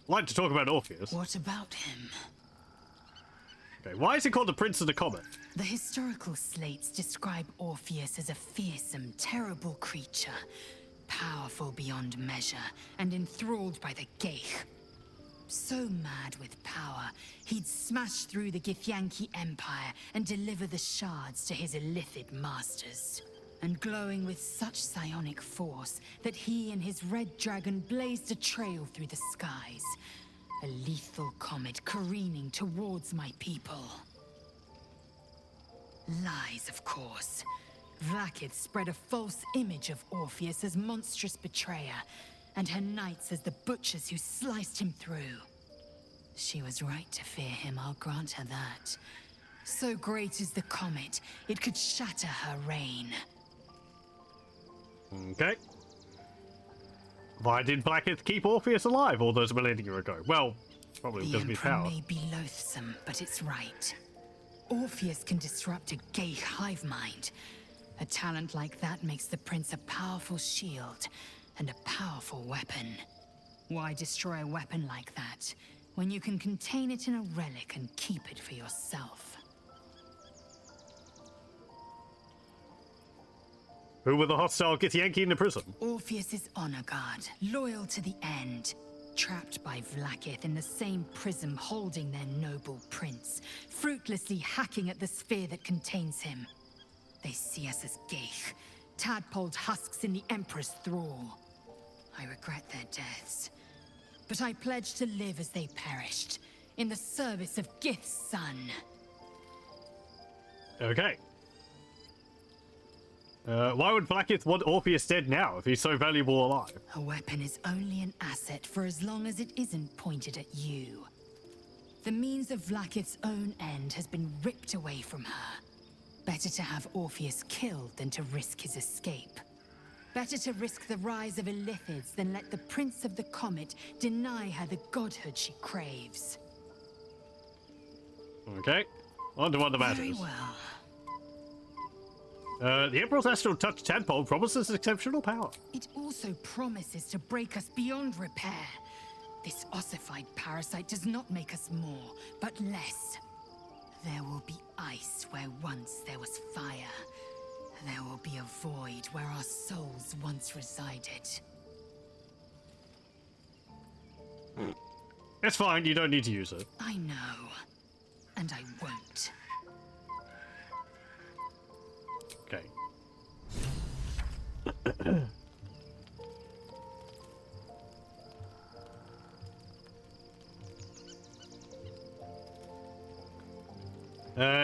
Like to talk about Orpheus. What about him? Okay, why is he called the Prince of the Comet? The historical slates describe Orpheus as a fearsome, terrible creature, powerful beyond measure, and enthralled by the Geich. So mad with power, he'd smash through the Githyanki Empire and deliver the shards to his illithid masters. And glowing with such psionic force that he and his red dragon blazed a trail through the skies. A lethal comet careening towards my people. Lies, of course. Vlaakith spread a false image of Orpheus as monstrous betrayer, and her knights as the butchers who sliced him through. She was right to fear him, I'll grant her that. So great is the comet, it could shatter her reign. Okay. Why did Vlaakith keep Orpheus alive all those millennia ago? Well, probably because of his power. The Emperor may be loathsome, but it's right. Orpheus can disrupt a Geich hive mind. A talent like that makes the prince a powerful shield and a powerful weapon. Why destroy a weapon like that when you can contain it in a relic and keep it for yourself? Who were the hostile Githyanki in the prison? Orpheus's honor guard, loyal to the end. Trapped by Vlaakith in the same prism holding their noble prince, fruitlessly hacking at the sphere that contains him. They see us as Geich, tadpoled husks in the Emperor's thrall. I regret their deaths, but I pledge to live as they perished, in the service of Gith's son. Okay. Why would Blackith want Orpheus dead now if he's so valuable alive? A weapon is only an asset for as long as it isn't pointed at you. The means of Vlaakith's own end has been ripped away from her. Better to have Orpheus killed than to risk his escape. Better to risk the rise of Illithids than let the Prince of the Comet deny her the godhood she craves. Okay, on to other matters. Very well. The Emperor's Astral Touch Tadpole promises exceptional power. It also promises to break us beyond repair. This ossified parasite does not make us more, but less. There will be ice where once there was fire. There will be a void where our souls once resided. It's fine, you don't need to use it. I know. And I won't. Okay.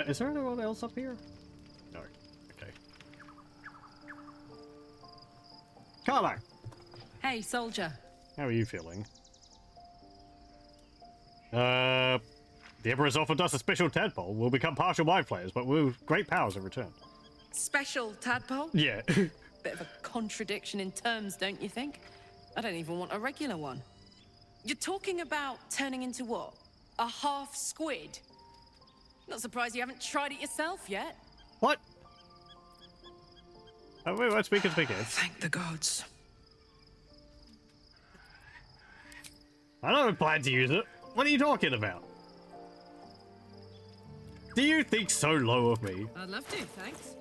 Is there anyone else up here? No. Okay. Carlo! Hey, soldier. How are you feeling? The Emperor's offered us a special tadpole. We'll become partial mind flayers, but with great powers in return. Special tadpole? Yeah. Bit of a contradiction in terms, don't you think? I don't even want a regular one. You're talking about turning into what? A half squid? Not surprised you haven't tried it yourself yet. What? Oh, wait, what's speaking? Thank the gods. I don't plan to use it. What are you talking about? Do you think so low of me? I'd love to, thanks.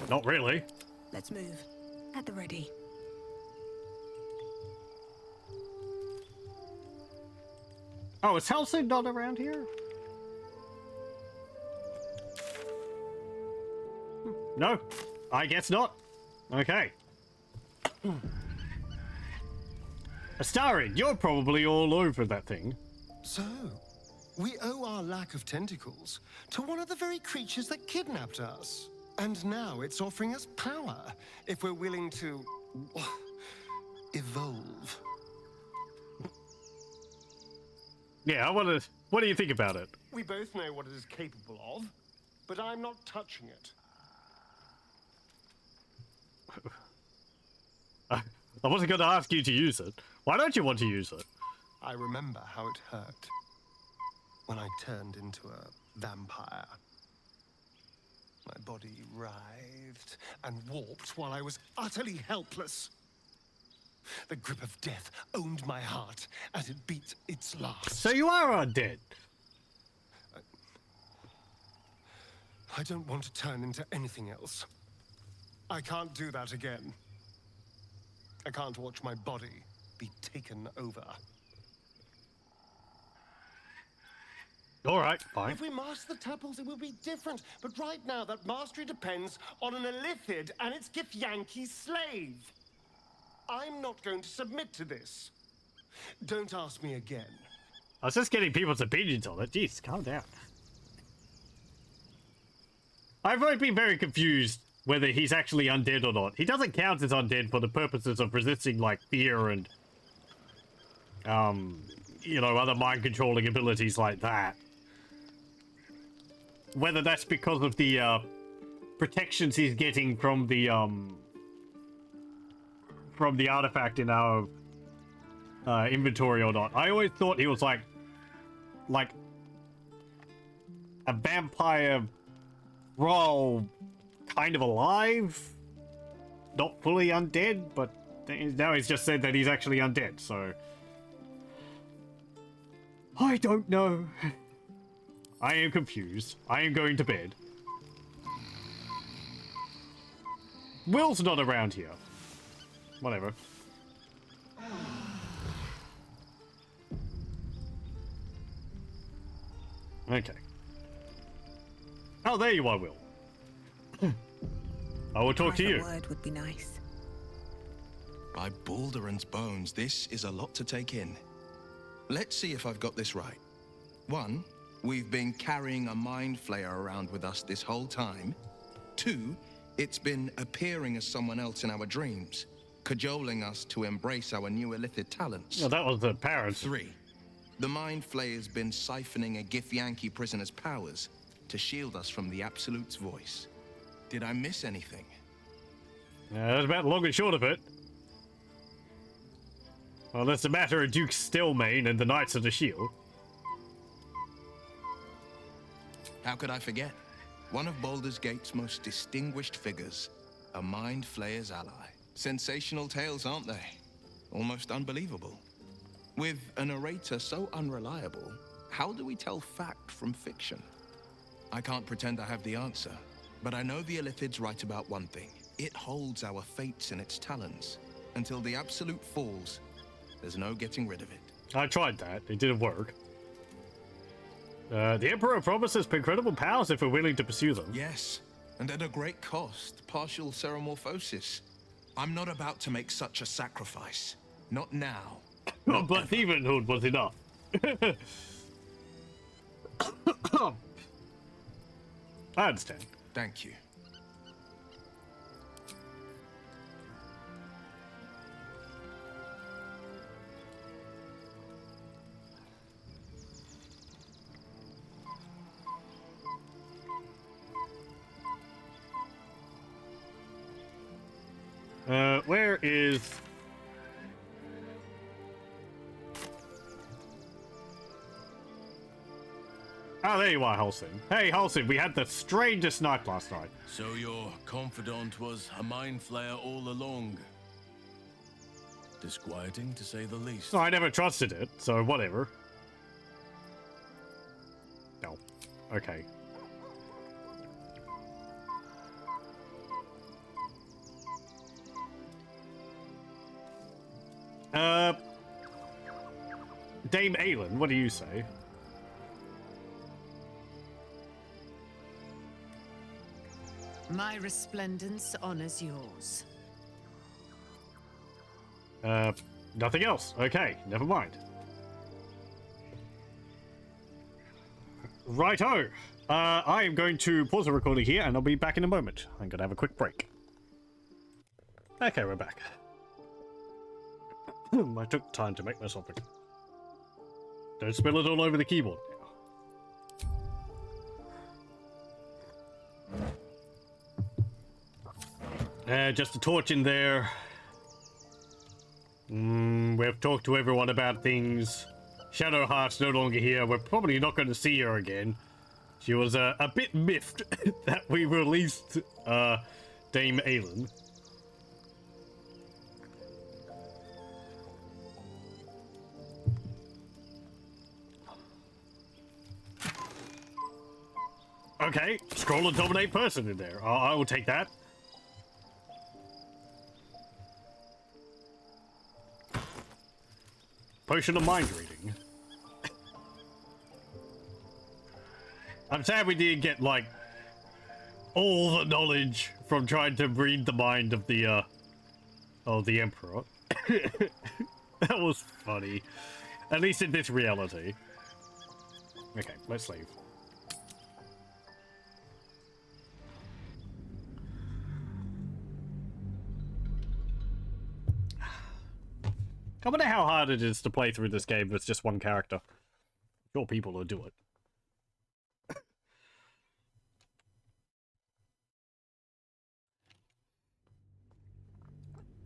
Not really. Let's move. At the ready. Oh, is Helsing not around here? No, I guess not. Okay. Astarion, you're probably all over that thing. So, we owe our lack of tentacles to one of the very creatures that kidnapped us. And now it's offering us power, if we're willing to evolve. Yeah, what do you think about it? We both know what it is capable of, but I'm not touching it. I wasn't going to ask you to use it. Why don't you want to use it? I remember how it hurt when I turned into a vampire. My body writhed and warped while I was utterly helpless. The grip of death owned my heart as it beat its last. So you are undead? I don't want to turn into anything else. I can't do that again. I can't watch my body be taken over. All right, fine. If we master the tadpoles, it will be different. But right now, that mastery depends on an Illithid and its Githyanki slave. I'm not going to submit to this. Don't ask me again. I was just getting people's opinions on it. Jeez, calm down. I've always been very confused whether he's actually undead or not. He doesn't count as undead for the purposes of resisting, like, fear and, you know, other mind-controlling abilities like that. Whether that's because of the, protections he's getting from the artifact in our, inventory or not. I always thought he was, like a vampire thrall, kind of alive, not fully undead, but now he's just said that he's actually undead, so I don't know. I am confused. I am going to bed. Will's not around here. Whatever. Okay. Oh, there you are, Will. I will talk to you. A word would be nice. By Baldur's bones, this is a lot to take in. Let's see if I've got this right. 1, we've been carrying a mind flayer around with us this whole time. 2, It's been appearing as someone else in our dreams, cajoling us to embrace our new illithid talents. No, that was the parents. 3. The Mind Flayer's been siphoning a Githyanki prisoner's powers to shield us from the Absolute's voice. Did I miss anything? That's about long and short of it. Well, that's a matter of Duke Stillmane and the Knights of the Shield. How could I forget? One of Baldur's Gate's most distinguished figures, a Mind Flayer's ally. Sensational tales, aren't they? Almost unbelievable. With a narrator so unreliable, how do we tell fact from fiction? I can't pretend I have the answer, but I know the Illithid's right about one thing. It holds our fates in its talons. Until the Absolute falls, there's no getting rid of it. I tried that. It didn't work. The Emperor promises incredible powers if we're willing to pursue them. Yes, and at a great cost. Partial seromorphosis. I'm not about to make such a sacrifice. Not now. But Thieventhood was enough. I understand. Thank you. Where is... Oh, there you are, Halsin. Hey, Halsin, we had the strangest night last night. So your confidant was a mind flayer all along. Disquieting, to say the least. No, I never trusted it, so whatever. No. Okay. Dame Aelin, what do you say? My resplendence honors yours. Nothing else. Okay, never mind. Righto. I am going to pause the recording here, and I'll be back in a moment. I'm going to have a quick break. Okay, we're back. I took time to make myself a... Don't spill it all over the keyboard now. Just a torch in there. We've talked to everyone about things. Shadowheart's no longer here. We're probably not going to see her again. She was a bit miffed that we released Dame Aelin. Okay, scroll and dominate person in there. I will take that. Potion of mind reading. I'm sad we didn't get, like, all the knowledge from trying to read the mind of the Emperor. That was funny. At least in this reality. Okay, let's leave. I wonder how hard it is to play through this game with just one character. Sure, people will do it.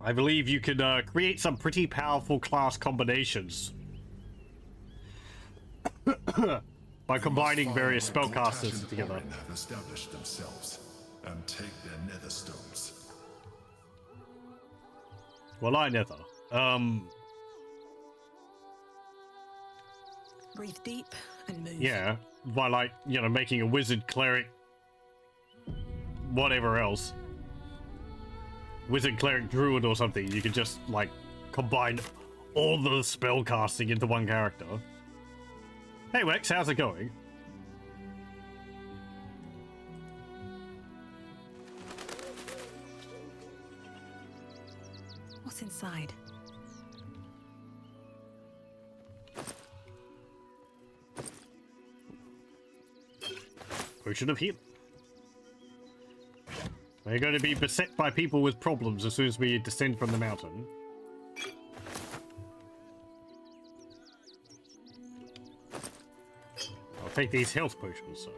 I believe you can create some pretty powerful class combinations by combining various spellcasters together. Have established themselves and take their nether stones. Well, I nether. Breathe deep and move. Yeah, by, like, you know, making a wizard, cleric, whatever else. Wizard, cleric, druid or something. You could just, like, combine all the spell casting into one character. Hey Wex, how's it going? What's inside? Potion of healing. We're going to be beset by people with problems as soon as we descend from the mountain. I'll take these health potions, so.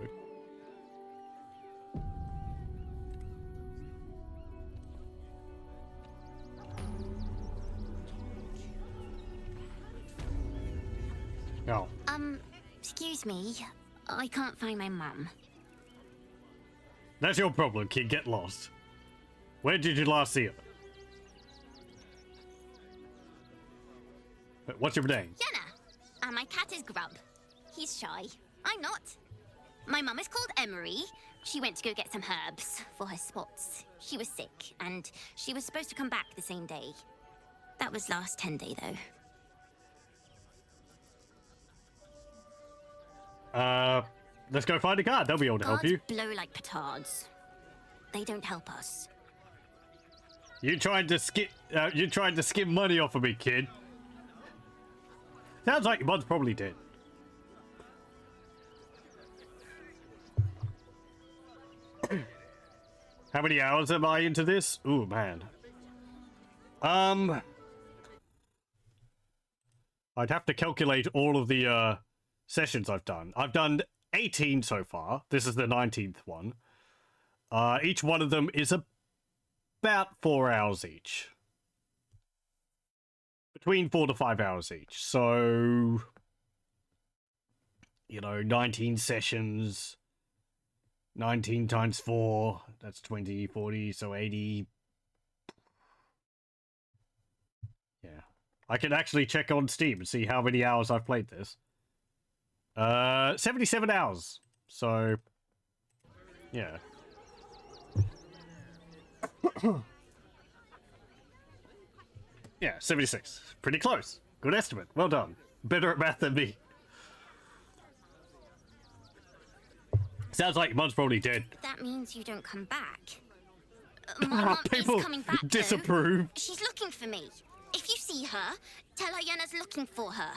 No. Excuse me. I can't find my mum. That's your problem, kid. Get lost. Where did you last see her? What's your name? Yenna. And my cat is Grub. He's shy. I'm not. My mum is called Emery. She went to go get some herbs for her spots. She was sick, and she was supposed to come back the same day. That was last 10 day, though. Let's go find a guard. They'll be able to help you. Blow like petards. They don't help us. You tried to skim money off of me, kid. Sounds like your mum's probably dead. How many hours am I into this? Ooh, man. I'd have to calculate all of the sessions I've done. I've done 18 so far. This is the 19th one. Each one of them is about 4 hours each. Between 4 to 5 hours each. So, you know, 19 sessions. 19 times 4. That's 20, 40, so 80. Yeah. I can actually check on Steam and see how many hours I've played this. 77 hours. So, yeah. Yeah, 76. Pretty close. Good estimate. Well done. Better at math than me. Sounds like your mum's probably dead. That means you don't come back. My mum People is coming back, disapprove. though. She's looking for me. If you see her, tell her Yenna's looking for her.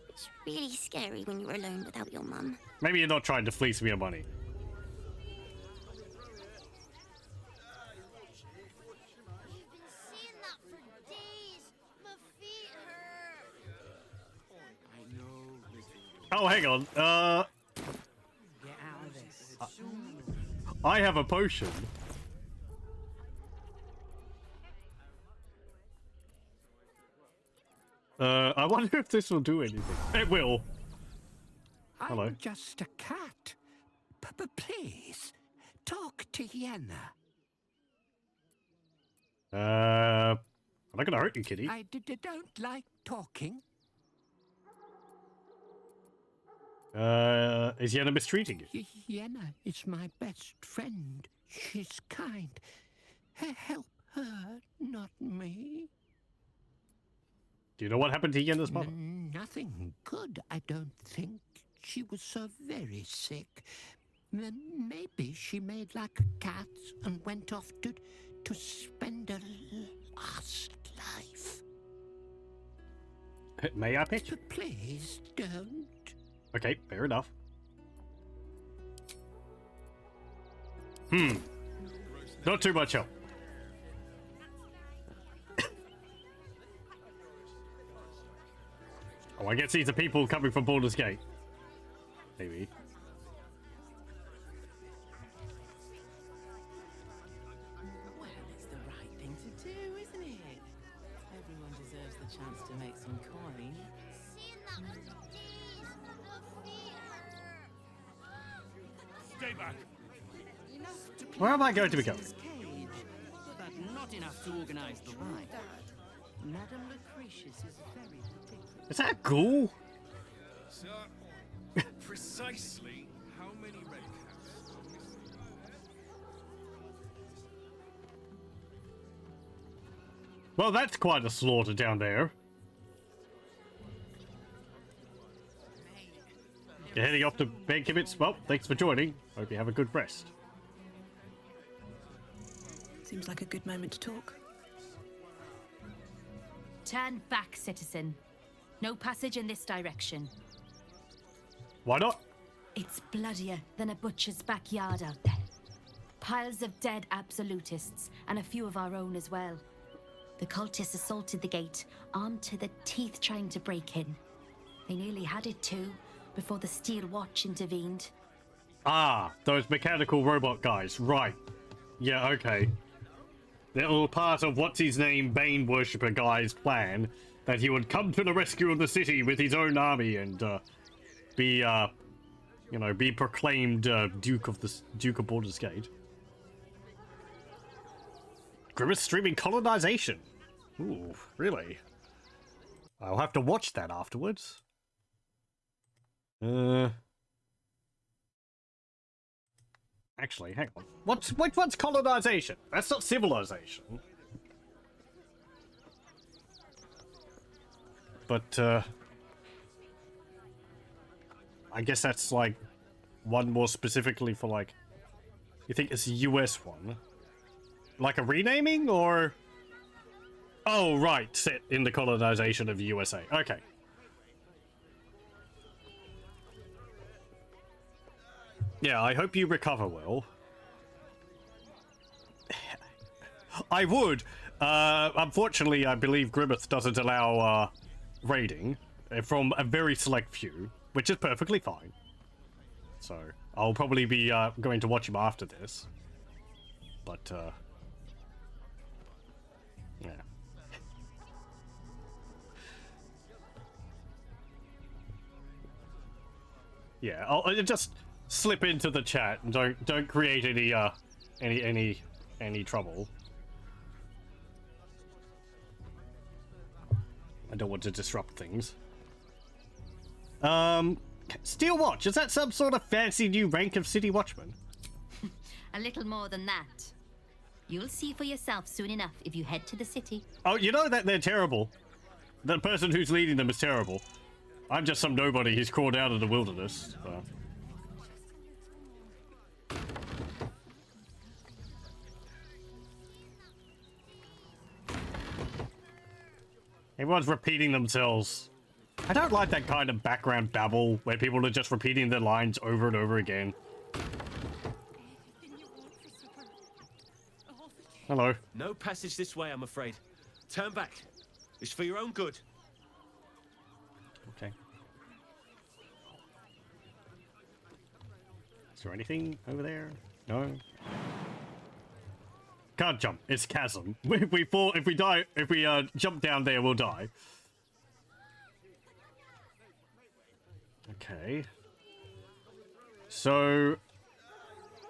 It's really scary when you're alone without your mum. Maybe you're not trying to fleece me of money. Oh, hang on. I have a potion. I wonder if this will do anything. It will. Hello. I'm just a cat. Please, talk to Yenna. I'm not gonna hurt you, kitty. I don't like talking. Is Yenna mistreating you? Yenna is my best friend. She's kind. Help her, not me. Do you know what happened to Yenna's mother? Nothing good, I don't think. She was so very sick. Maybe she made like a cat and went off to spend her last life. May I pitch? Please don't. Okay, fair enough. Not too much help. Oh, I guess these are people coming from Baldur's Gate. Maybe. Well, it's the right thing to do, isn't it? Everyone deserves the chance to make some coin. Stay back. Where am I going to be going? But not enough to organize the ride. Madame Lucretius is very particular. Is that a ghoul? Sir, precisely how many red caps? Well, that's quite a slaughter down there. You're heading off to bed, Kibbits? Well, thanks for joining. Hope you have a good rest. Seems like a good moment to talk. Turn back, citizen. No passage in this direction. Why not? It's bloodier than a butcher's backyard out there. piles of dead absolutists, and a few of our own as well. The cultists assaulted the gate, armed to the teeth trying to break in. They nearly had it too, before the Steel Watch intervened. Ah, those mechanical robot guys, right. Yeah, okay. They're all part of what's-his-name Bane worshipper guy's plan, that he would come to the rescue of the city with his own army and, be proclaimed, Duke of Baldur's Gate. Grimace streaming colonization. Ooh, really? I'll have to watch that afterwards. Actually, hang on. Which one's colonization? That's not civilization. But, I guess that's, like, one more specifically for, like... You think it's a US one? Like a renaming, or... Oh, right, set in the colonization of the USA. Okay. Yeah, I hope you recover well. I would. Unfortunately, I believe Grimace doesn't allow raiding from a very select few, which is perfectly fine. So, I'll probably be going to watch him after this. But, yeah. Yeah, I'll just slip into the chat and don't create any trouble. I don't want to disrupt things. Steel Watch, is that some sort of fancy new rank of City Watchman? A little more than that. You'll see for yourself soon enough if you head to the city. Oh, you know that they're terrible. The person who's leading them is terrible. I'm just some nobody who's crawled out of the wilderness. So. Everyone's repeating themselves. I don't like that kind of background babble where people are just repeating their lines over and over again. Hello. No passage this way, I'm afraid. Turn back. It's for your own good. Okay. Is there anything over there? No. Can't jump. It's chasm. If we fall, if we die, if we jump down there, we'll die. Okay. So,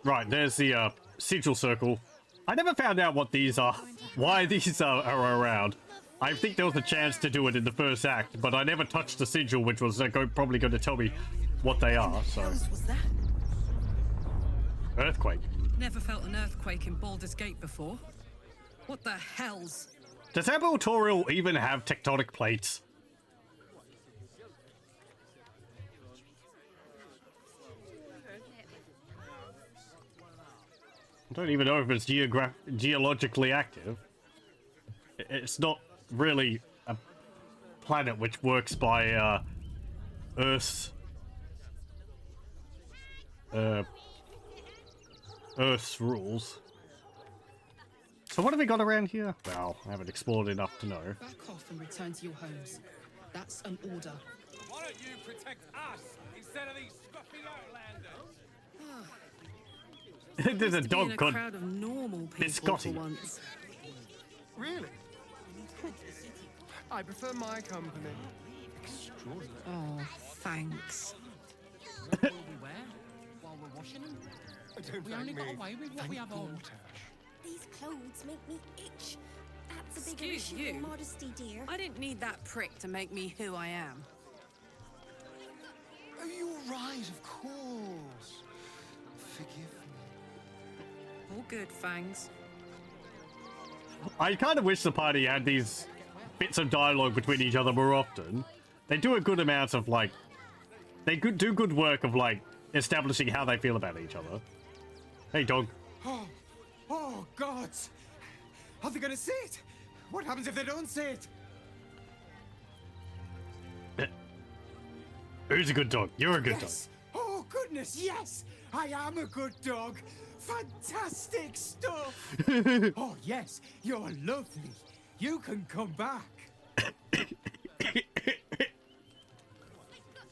right, there's the sigil circle. I never found out what these are. Why these are around. I think there was a chance to do it in the first act, but I never touched the sigil, which was probably going to tell me what they are. So. Was that? Earthquake. Never felt an earthquake in Baldur's Gate before. What the hell's? Does Abertorial even have tectonic plates? I don't even know if it's geologically active. It's not really a planet which works by Earth's rules. So what have we got around here? Well, I haven't explored enough to know. Back off and return to your homes. That's an order. Why don't you protect us instead of these scruffy outlanders? There's a dog called crowd of normal people Biscotti. for once. Really? I prefer my company. Extraordinary. Oh, thanks. What will we wear while we're washing them? Don't We only thank got me. away with what we have on. These clothes make me itch. That's a bigger Excuse issue than you. modesty, dear. I didn't need that prick to make me who I am. Oh, you're right, of course. Forgive me. All good, Fangs. I kind of wish the party had these bits of dialogue between each other more often. They do a good amount of, like... They do good work of, like, establishing how they feel about each other. Hey, dog. Oh, gods! Are they gonna see it? What happens if they don't see it? Who's a good dog? You're a good dog. Yes! Oh, goodness, yes! I am a good dog! Fantastic stuff! Oh, yes, you're lovely. You can come back.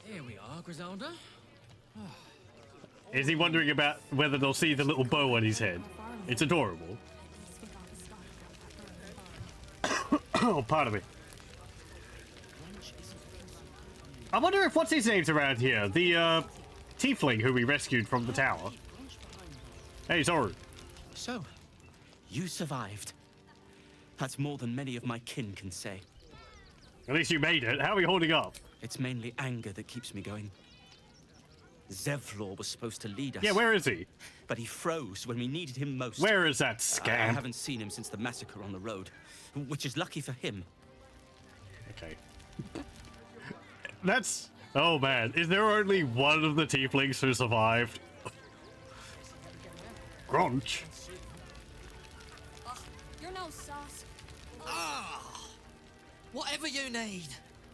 Here we are, Griselda. Is he wondering about whether they'll see the little bow on his head? It's adorable. Oh, pardon me. I wonder if what's his name's around here? The tiefling who we rescued from the tower. Hey, Zoru. So, you survived. That's more than many of my kin can say. At least you made it. How are we holding up? It's mainly anger that keeps me going. Zevlor was supposed to lead us. Yeah, where is he? But he froze when we needed him most. Where is that scam? I haven't seen him since the massacre on the road, which is lucky for him. Okay. That's... Oh, man. Is there only one of the tieflings who survived? Grunch. You're no sauce. Whatever you need.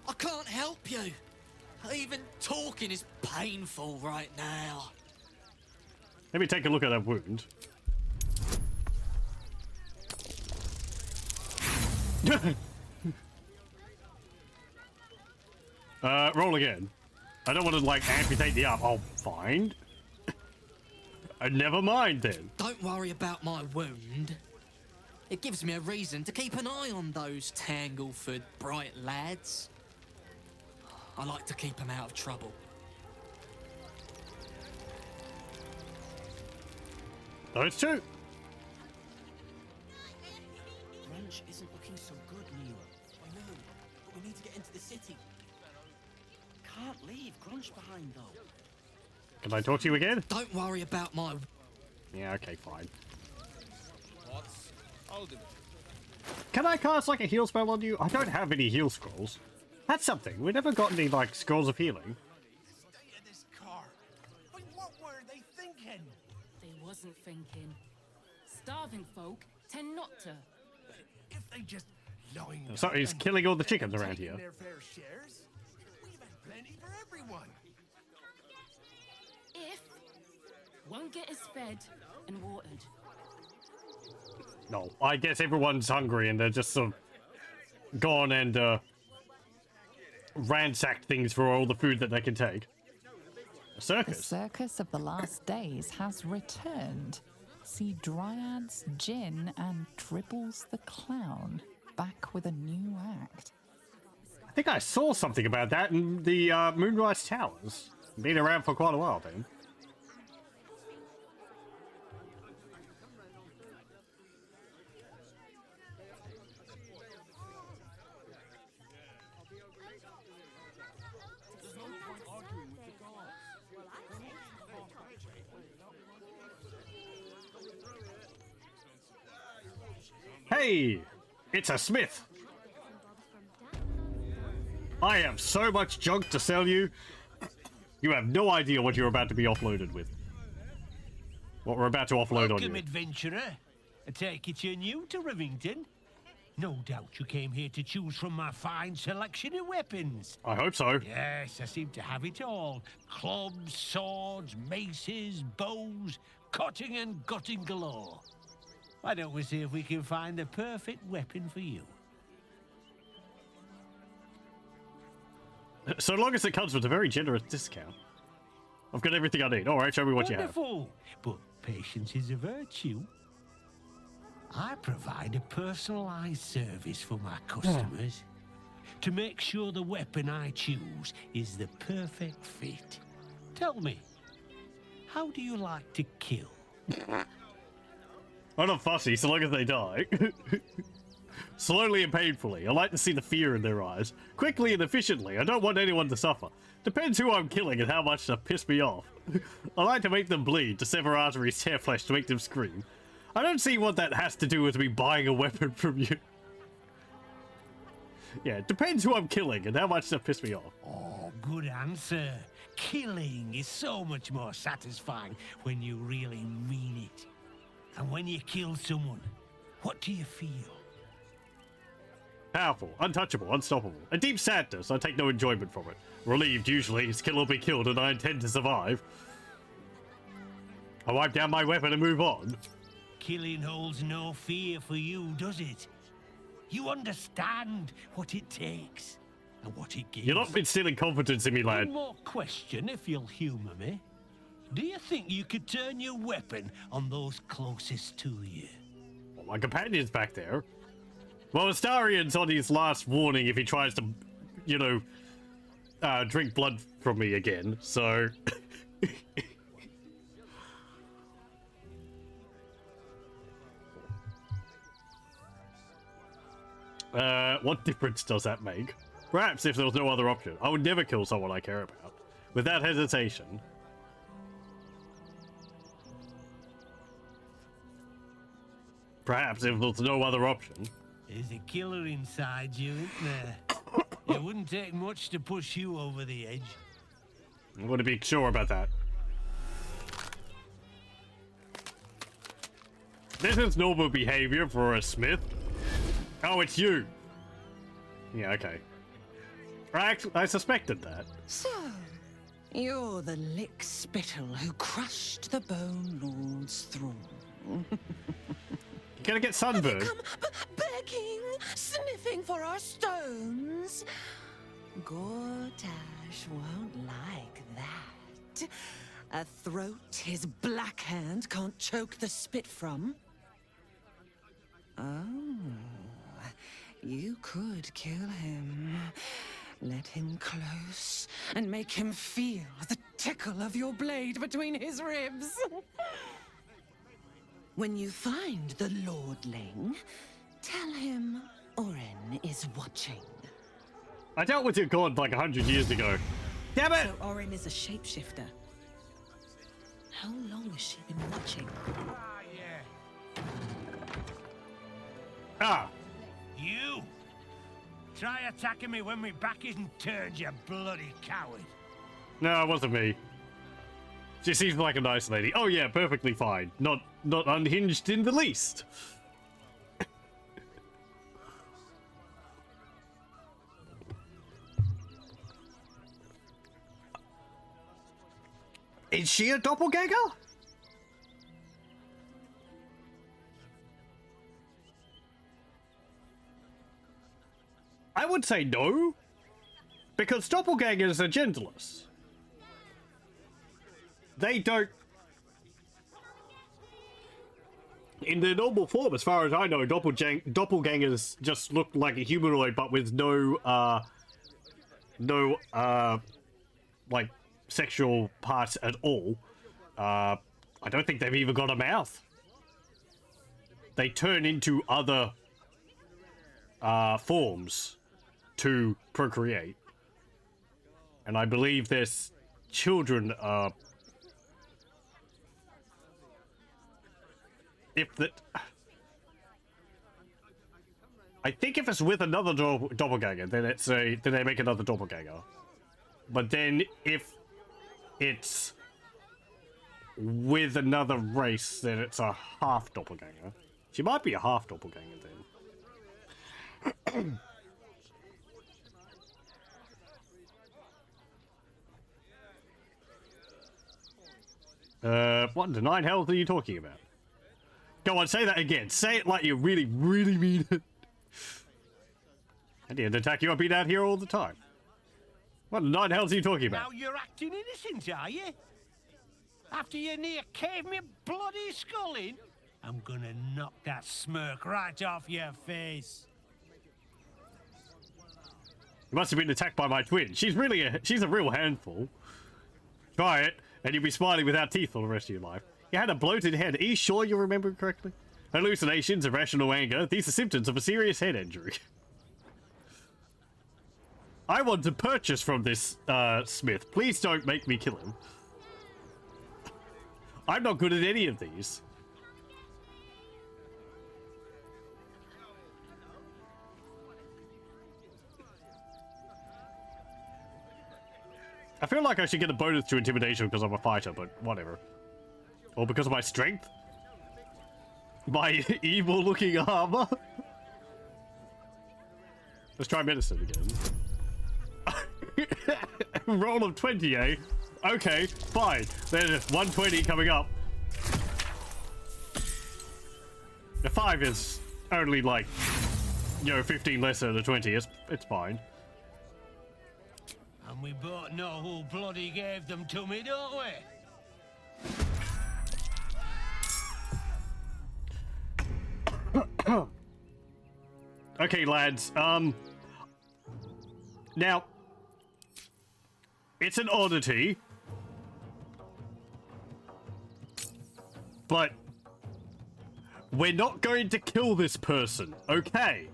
I can't help you. Even talking is painful right now. Let me take a look at that wound. Roll again. I don't want to, like, amputate the arm. Oh, fine. Never mind, then. Don't worry about my wound. It gives me a reason to keep an eye on those Tangleford bright lads. I like to keep them out of trouble. Those two. Grunch isn't looking so good, Neil. I know, but we need to get into the city. Can't leave Grunch behind, though. Can I talk to you again? Don't worry about my... Yeah, okay, fine. What's holding it? Can I cast, like, a heal spell on you? I don't have any heal scrolls. That's something. We never got any, like, scrolls of healing. State of this car. But what were they thinking? They wasn't thinking. Starving folk tend not to. If they just lying So he's killing all the chickens around here. their fair shares, we've had plenty for everyone. If one get us fed and watered. No, I guess everyone's hungry and they're just sort of gone and ransacked things for all the food that they can take. A The circus? circus of the last days has returned. See Dryads, Jin, and Dribbles the Clown back with a new act. I think I saw something about that in the Moonrise Towers. Been around for quite a while then. Hey, it's a smith. I have so much junk to sell you. You have no idea what you're about to be offloaded with. What we're about to offload on Welcome, you. adventurer. I take it you're new to Rivington. No doubt you came here to choose from my fine selection of weapons. I hope so. Yes, I seem to have it all. Clubs, swords, maces, bows, cutting and gutting galore. Why don't we see if we can find the perfect weapon for you? So long as it comes with a very generous discount. I've got everything I need. All right, show me what you have. Wonderful. But patience is a virtue. I provide a personalized service for my customers to make sure the weapon I choose is the perfect fit. Tell me, how do you like to kill? I'm not fussy, so long as they die. Slowly and painfully. I like to see the fear in their eyes. Quickly and efficiently. I don't want anyone to suffer. Depends who I'm killing and how much to piss me off. I like to make them bleed, to sever arteries, tear flesh, to make them scream. I don't see what that has to do with me buying a weapon from you. Yeah, it depends who I'm killing and how much to piss me off. Oh, good answer. Killing is so much more satisfying when you really mean it. And when you kill someone, what do you feel? Powerful, untouchable, unstoppable. A deep sadness. I take no enjoyment from it. Relieved, usually. His kill will be killed and I intend to survive. I wipe down my weapon and move on. Killing holds no fear for you, does it? You understand what it takes and what it gives. You're not instilling confidence in me, lad. One more question, if you'll humour me. Do you think you could turn your weapon on those closest to you? Well, my companion's back there. Well, Astarian's on his last warning if he tries to, you know, drink blood from me again, so... What difference does that make? Perhaps if there was no other option. I would never kill someone I care about. Without hesitation. Perhaps if there was no other option. There's a killer inside you, isn't there? It wouldn't take much to push you over the edge. I want to be sure about that. This is normal behavior for a smith. Oh, it's you. Yeah, okay. I suspected that. So, you're the lick spittle who crushed the Bone Lord's throne. You're gonna get sunburned. Come begging, sniffing for our stones. Gortash won't like that. A throat his black hand can't choke the spit from. Oh, you could kill him. Let him close and make him feel the tickle of your blade between his ribs. When you find the Lordling, tell him Orin is watching. I dealt with your god like 100 years ago. Damn it! So Orin is a shapeshifter. How long has she been watching? Ah! You! Try attacking me when my back isn't turned, you bloody coward. No, it wasn't me. She seems like a nice lady. Oh yeah, perfectly fine. Not unhinged in the least. Is she a doppelganger? I would say no, because doppelgangers are genderless. They don't... In their normal form, as far as I know, doppelgangers just look like a humanoid, but with no, like, sexual parts at all. I don't think they've even got a mouth. They turn into other, forms to procreate. And I believe their children are... If that... I think if it's with another doppelganger, then it's then they make another doppelganger. But then if it's with another race, then it's a half doppelganger. She might be a half doppelganger then. What in the nine hells are you talking about? Go on, say that again. Say it like you really, really mean it. I didn't attack you. I've been out here all the time. What in the nine hells are you talking about? Now you're acting innocent, are you? After you near caved me bloody skull in? I'm gonna knock that smirk right off your face. You must have been attacked by my twin. She's a real handful. Try it, and you'll be smiling without teeth for the rest of your life. You had a bloated head. Are you sure you remember correctly? Hallucinations, irrational anger. These are symptoms of a serious head injury. I want to purchase from this smith. Please don't make me kill him. I'm not good at any of these. I feel like I should get a bonus to intimidation because I'm a fighter, but whatever. Or because of my strength? My evil-looking armor? Let's try medicine again. Roll of 20, eh? Okay, fine. There's 120 coming up. 5 is only like, you know, 15 less than a 20. It's fine. And we both know who bloody gave them to me, don't we? Okay, lads. Now, it's an oddity, but we're not going to kill this person, okay?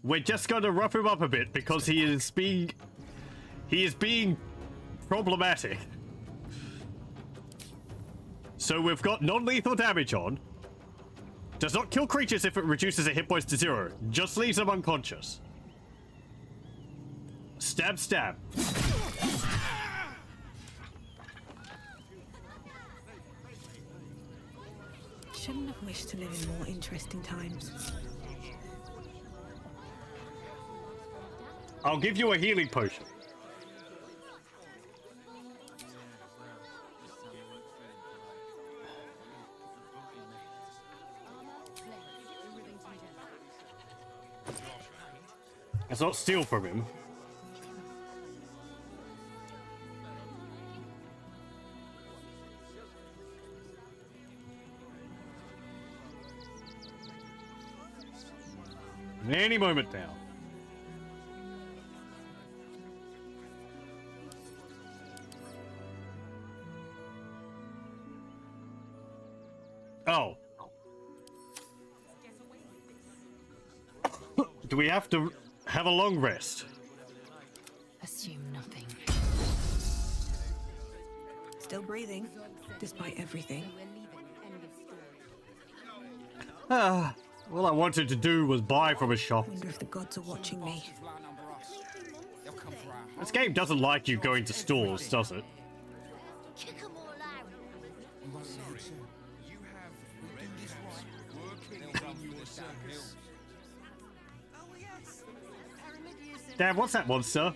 We're just going to rough him up a bit because he is being problematic. So we've got non-lethal damage on. Does not kill creatures if it reduces their hit points to 0. Just leaves them unconscious. Stab, stab. Shouldn't have wished to live in more interesting times. I'll give you a healing potion. Let's not steal from him. Any moment now. Oh. Do we have to have a long rest? Assume nothing. Still breathing, despite everything. All I wanted to do was buy from a shop. Wonder if the gods are watching me. This game doesn't like you going to stores, does it? Damn, what's that monster?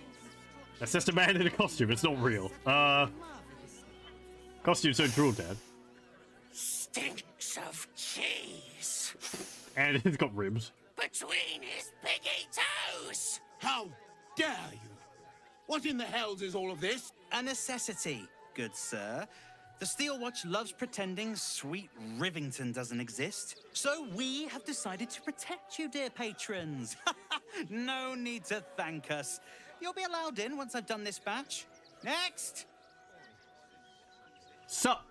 That's just a man in a costume, it's not real. Costumes don't drool, Dad. Stinks of cheese. And it's got ribs. Between his piggy toes. How dare you? What in the hells is all of this? A necessity, good sir. The Steel Watch loves pretending sweet Rivington doesn't exist. So we have decided to protect you, dear patrons. No need to thank us. You'll be allowed in once I've done this batch. Next! Sup?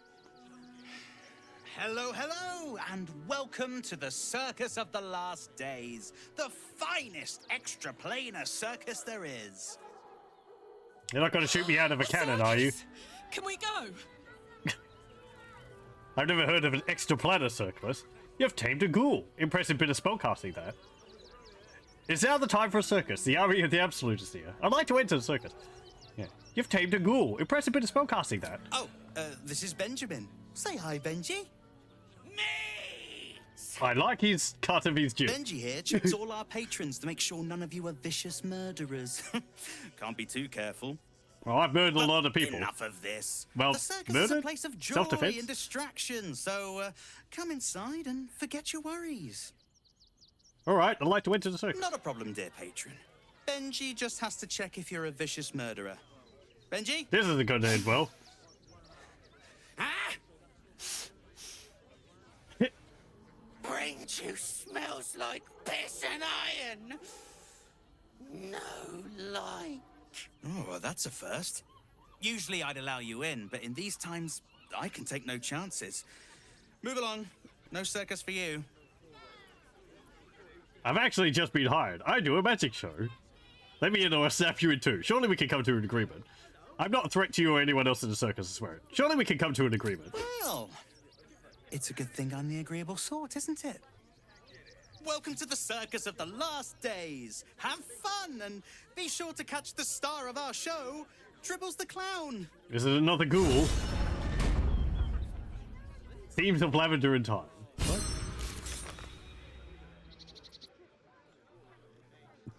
Hello, hello, and welcome to the Circus of the Last Days, the finest extra-planar circus there is. You're not going to shoot me out of a cannon, are you? Can we go? I've never heard of an extra-planar circus. You've tamed a ghoul. Impressive bit of spellcasting there. It's now the time for a circus. The army of the Absolute is here. I'd like to enter the circus. Yeah. You've tamed a ghoul. Impressive bit of spellcasting there. Oh, this is Benjamin. Say hi, Benji. I like his cut of his jib. Benji here checks all our patrons to make sure none of you are vicious murderers. Can't be too careful. Well, I've murdered a lot of people. Enough of this. Well, the circus murder? is a place of joy Self-defense? and distraction, so come inside and forget your worries. All right, I'd like to enter the circus. Not a problem, dear patron. Benji just has to check if you're a vicious murderer. Benji? This isn't going to end well. Brain juice smells like piss and iron. No like. Oh, well, that's a first. Usually I'd allow you in, but in these times, I can take no chances. Move along. No circus for you. I've actually just been hired. I do a magic show. Let me in or I'll snap you in two. Surely we can come to an agreement. I'm not a threat to you or anyone else in the circus, I swear. Surely we can come to an agreement. Well, it's a good thing I'm the agreeable sort, isn't it? Welcome to the Circus of the Last Days. Have fun and be sure to catch the star of our show, Dribbles the Clown. Is it another ghoul? Themes of lavender and thyme. What?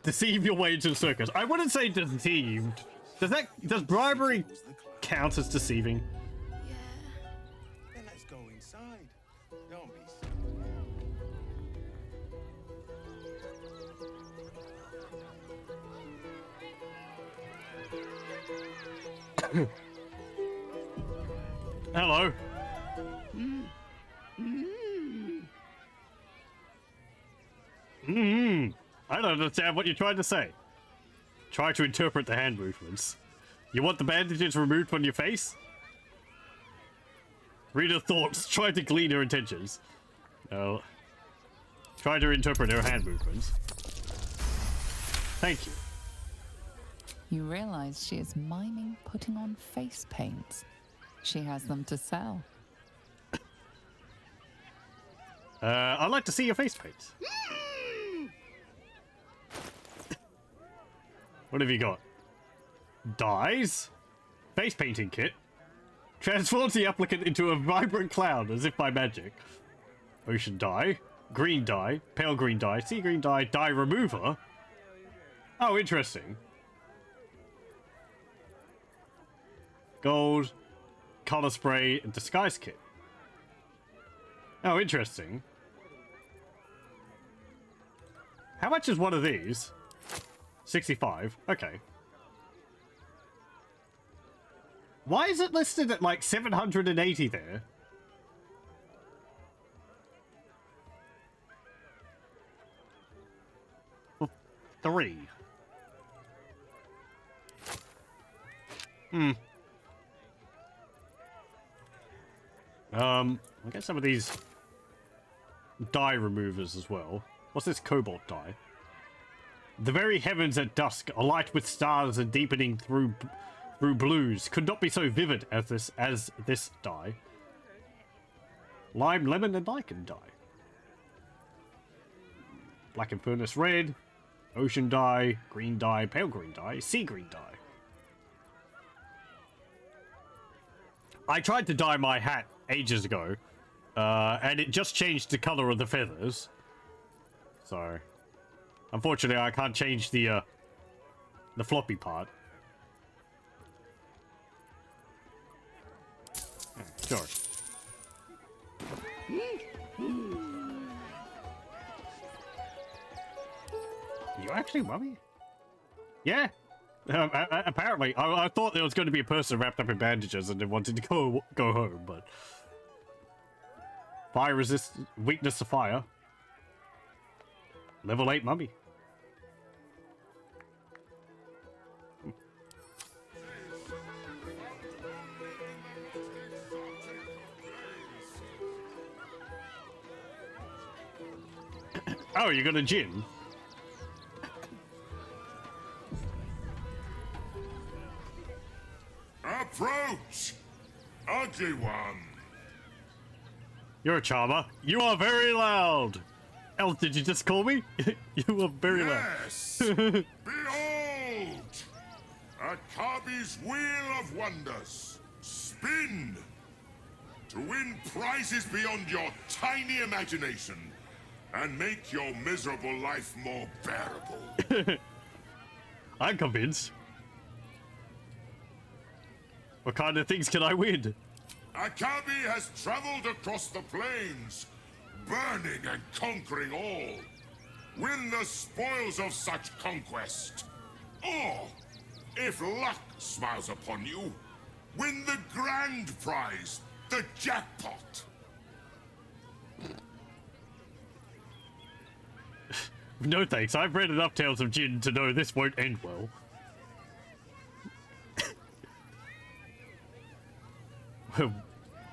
Deceive your way into the circus. I wouldn't say deceived. Does bribery count as deceiving? Then let's go inside. ride. Don't be silly. Hello. I don't understand what you're trying to say. Try to interpret the hand movements. You want the bandages removed from your face? Read her thoughts. Try to glean her intentions. No. Try to interpret her hand movements. Thank you. You realize she is miming putting on face paints. She has them to sell. I'd like to see your face paints. What have you got? Dyes? Face painting kit? Transforms the applicant into a vibrant cloud as if by magic. Ocean dye. Green dye. Pale green dye. Sea green dye. Dye remover? Oh, interesting. Gold. Color spray and disguise kit. Oh, interesting. How much is one of these? 65. Okay. Why is it listed at like 780 there? Well, 3. I'll get some of these dye removers as well. What's this cobalt dye? The very heavens at dusk, alight with stars and deepening through blues, could not be so vivid as this dye. Lime, lemon, and lichen dye. Black and furnace red, ocean dye, green dye, pale green dye, sea green dye. I tried to dye my hat ages ago, and it just changed the color of the feathers. So, unfortunately, I can't change the floppy part. Sure. You actually mummy? Yeah. Apparently, I thought there was going to be a person wrapped up in bandages and they wanted to go home, but fire resist, weakness to fire. Level 8 mummy. Oh, you got a gin? Approach! Ugly one! You're a charmer. You are very loud! Else, did you just call me? You are very loud. Yes! Behold! Akabi's Wheel of Wonders. Spin! To win prizes beyond your tiny imagination and make your miserable life more bearable. I'm convinced. What kind of things can I win? Akabi has traveled across the plains, burning and conquering all. Win the spoils of such conquest. Or, if luck smiles upon you, win the grand prize, the jackpot. No thanks, I've read enough tales of Jinn to know this won't end well.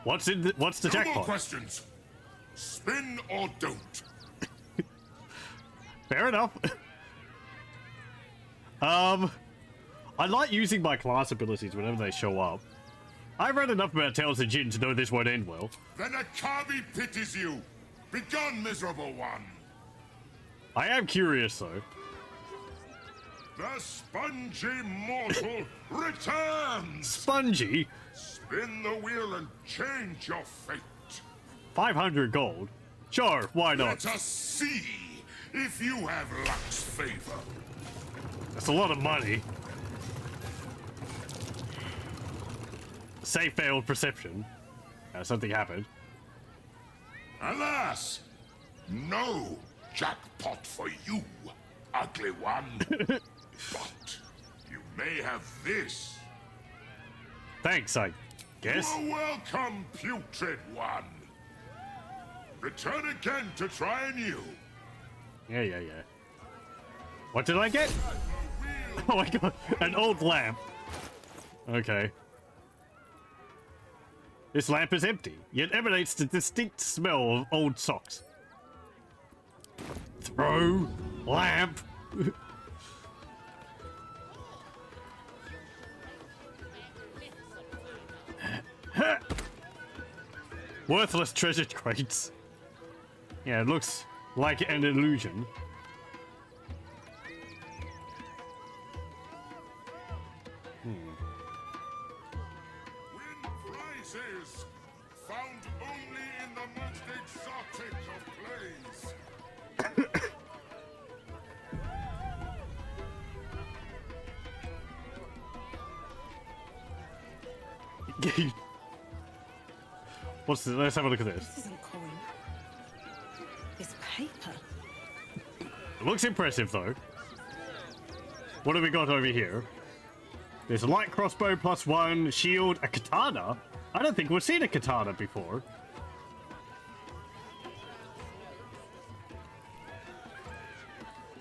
What's the jackpot? No more questions. Spin or don't. Fair enough. I like using my class abilities whenever they show up. I've read enough about Tales of Jinn to know this won't end well. Then Akabi pities you. Begone, miserable one. I am curious, though. The spongy mortal returns! Spongy? Spin the wheel and change your fate. 500 gold? Sure, why not? Let us see if you have luck's favor. That's a lot of money. Say failed perception. Something happened. Alas! No jackpot for you, ugly one. But you may have this. Thanks, I guess. You are welcome, putrid one. Return again to try anew. Yeah. What did I get? Oh my god, an old lamp. Okay. This lamp is empty, yet emanates the distinct smell of old socks. Throw lamp. Worthless treasure crates. Yeah, it looks like an illusion. Win prizes found only in the most exotic of plays. What's this? Let's have a look at this. This isn't coin. It's paper. It looks impressive, though. What have we got over here? There's a light crossbow +1, shield, a katana. I don't think we've seen a katana before.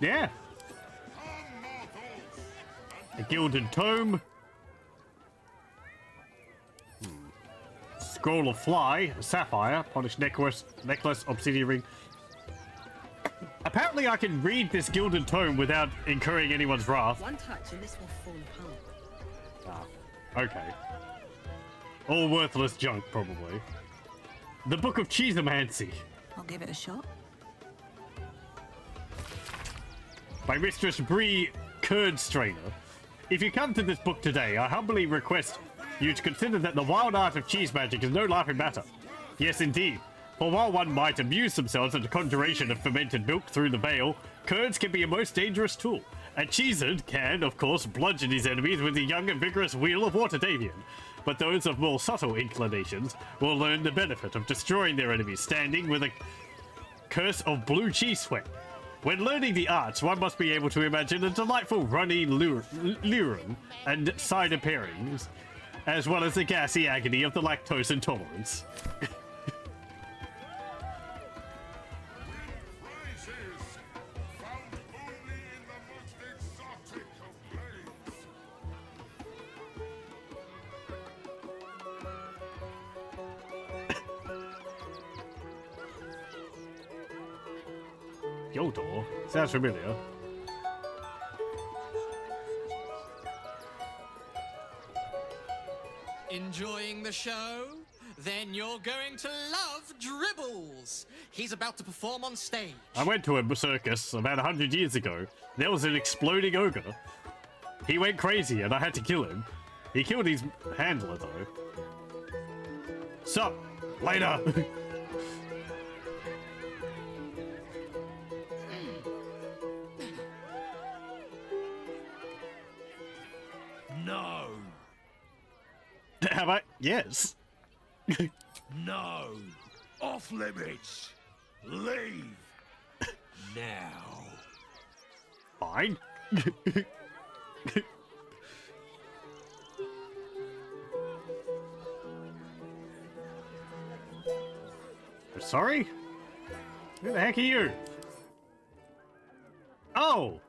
Yeah. A gilded tome. Scroll of fly, a sapphire, polished necklace, obsidian ring. Apparently I can read this gilded tome without incurring anyone's wrath. One touch and this will fall apart. Ah, okay. All worthless junk, probably. The Book of Cheesemancy. I'll give it a shot. By Mistress Bree Curd Strainer. If you come to this book today, I humbly request you to consider that the wild art of cheese magic is no laughing matter. Yes, indeed. For while one might amuse themselves at the conjuration of fermented milk through the veil, curds can be a most dangerous tool. A cheesard can, of course, bludgeon his enemies with the young and vigorous wheel of Waterdavian. But those of more subtle inclinations will learn the benefit of destroying their enemies standing with a curse of blue cheese sweat. When learning the arts, one must be able to imagine a delightful runny lurum and cider pairings, as well as the gassy agony of the lactose intolerance. Yodor? Sounds familiar. Enjoying the show? Then you're going to love Dribbles. He's about to perform on stage. I went to a circus about 100 years ago. There was an exploding ogre. He went crazy and I had to kill him. He killed his handler though. Sup? Later! No. Have I? Yes. No. Off limits. Leave. Now. Fine. Sorry? Who the heck are you? Oh!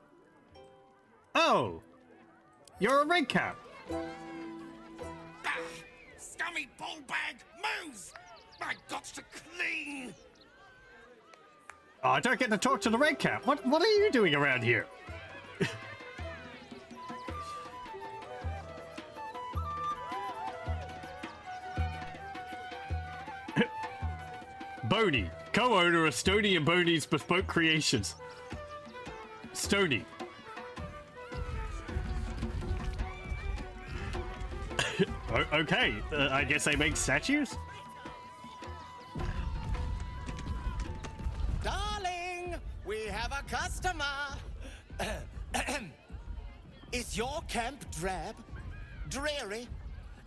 Oh! You're a red cap! Ah, scummy ball bag, move! My got's to clean! Oh, I don't get to talk to the red cap. What are you doing around here? Boney, co-owner of Stoney and Boney's Bespoke Creations. Stoney. Okay, I guess they make statues? Darling, we have a customer. Is your camp drab? Dreary?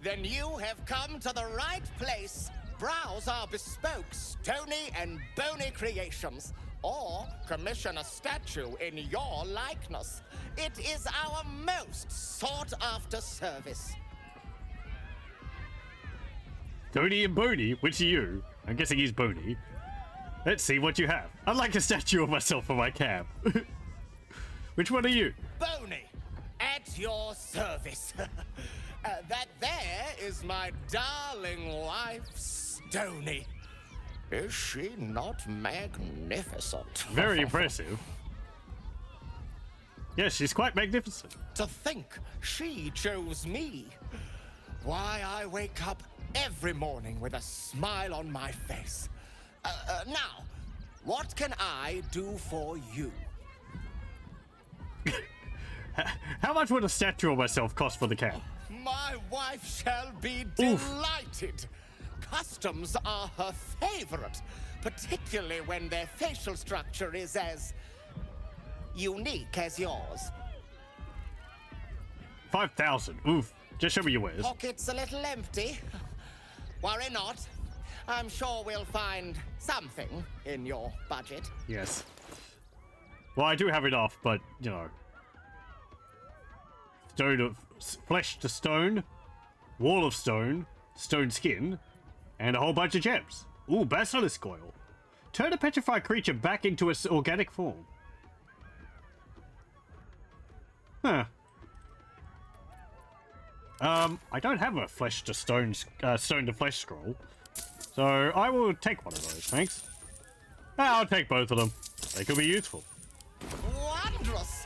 Then you have come to the right place. Browse our bespoke, stony and bony creations, or commission a statue in your likeness. It is our most sought-after service. Stony and bony, which are you? I'm guessing he's bony. Let's see what you have. I'd like a statue of myself for my cab. Which one are you? Bony, at your service. That there is my darling wife, Stony. Is she not magnificent? Very impressive. Yes, she's quite magnificent. To think she chose me. Why, I wake up every morning with a smile on my face. Now, what can I do for you? How much would a statue of myself cost for the cab? My wife shall be delighted. Customs are her favorite, particularly when their facial structure is as unique as yours. 5,000. Oof. Just show me your wares. Pockets a little empty. Worry not. I'm sure we'll find something in your budget. Yes. Well, I do have enough, but, you know. Stone of flesh to stone, wall of stone, stone skin, and a whole bunch of gems. Ooh, basilisk oil. Turn a petrified creature back into its organic form. Huh. I don't have a flesh to stone, stone to flesh scroll, so I will take one of those, thanks. I'll take both of them. They could be useful. Wondrous!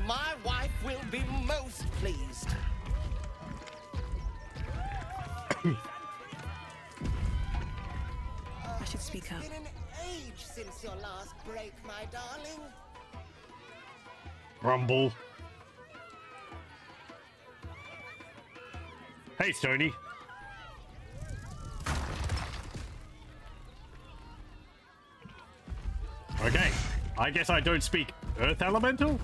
My wife will be most pleased. I should speak up. It's been an age since your last break, my darling. Rumble. Hey, Stony. Okay, I guess I don't speak Earth Elemental?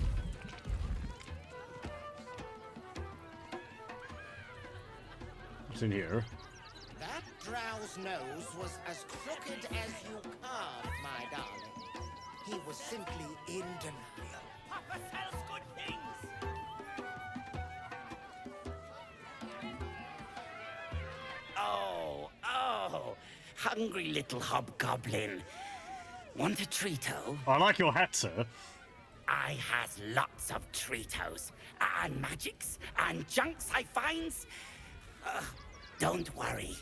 What's in here? That drow's nose was as crooked as you carved, my darling. He was simply in denial. Papa sells good things. Oh, hungry little hobgoblin. Want a treato? I like your hat, sir. I has lots of treatos, and magics, and junks I finds. Don't worry.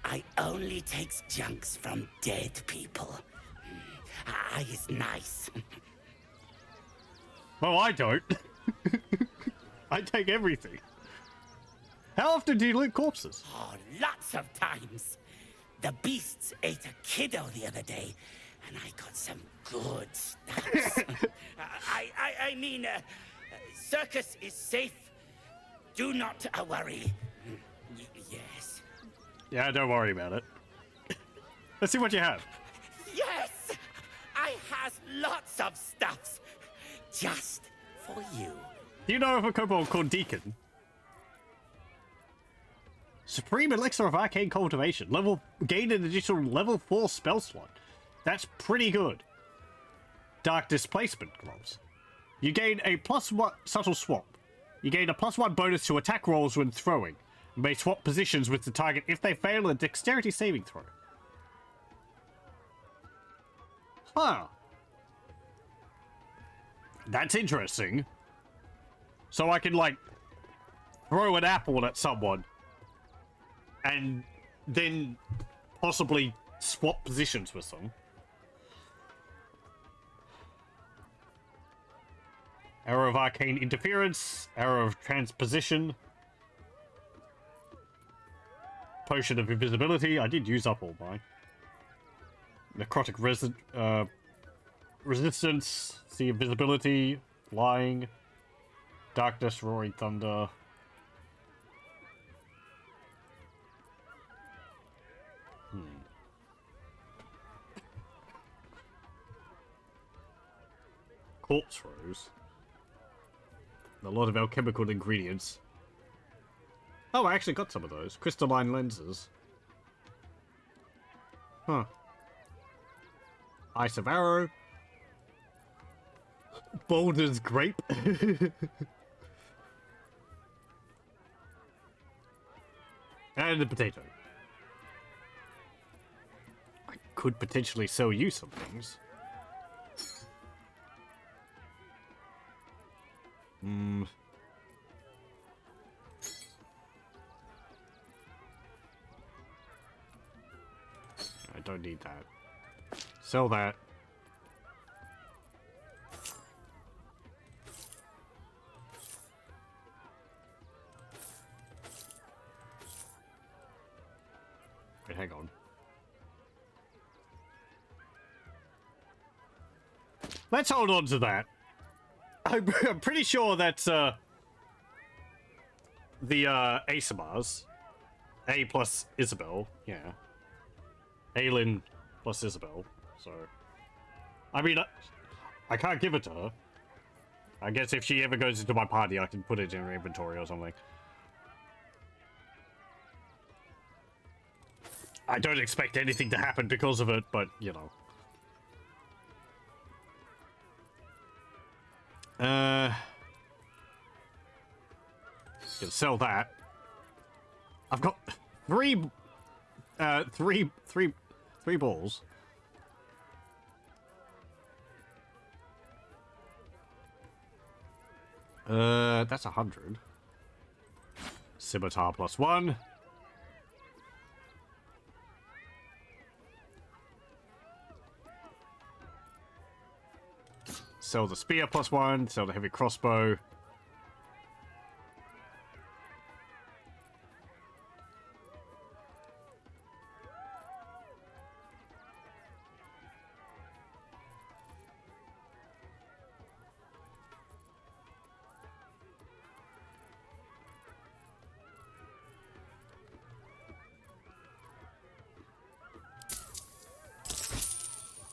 I only takes junks from dead people. I is nice. Well, I don't. I take everything. How often do you loot corpses? Oh, lots of times. The beasts ate a kiddo the other day, and I got some good stuff. I mean, circus is safe. Do not worry. Yes. Yeah, don't worry about it. Let's see what you have. Yes! I has lots of stuffs. Just for you. Do you know of a kobold called Deacon? Supreme Elixir of Arcane Cultivation. Gain an additional level 4 spell slot. That's pretty good. Dark Displacement gloves. You gain a +1 subtle swap. You gain a +1 bonus to attack rolls when throwing. You may swap positions with the target if they fail a dexterity saving throw. Huh. That's interesting. So I can, like, throw an apple at someone and then possibly swap positions with them. Arrow of Arcane Interference, Arrow of Transposition, Potion of Invisibility. I did use up all mine. Necrotic Resistance, see Invisibility, Flying, Darkness, Roaring Thunder. Corpse Rose. A lot of alchemical ingredients. Oh, I actually got some of those. Crystalline lenses. Huh. Ice of Arrow. Baldur's Grape. And a potato. I could potentially sell you some things. I don't need that. Sell that. Wait, hang on. Let's hold on to that. I'm pretty sure that's the Asimars. A plus Isabel, yeah. Aelin plus Isabel, so... I mean, I can't give it to her. I guess if she ever goes into my party, I can put it in her inventory or something. I don't expect anything to happen because of it, but, you know. Gonna sell that. I've got three balls. That's 100. Scimitar plus 1. Sell the spear plus 1. Sell the heavy crossbow.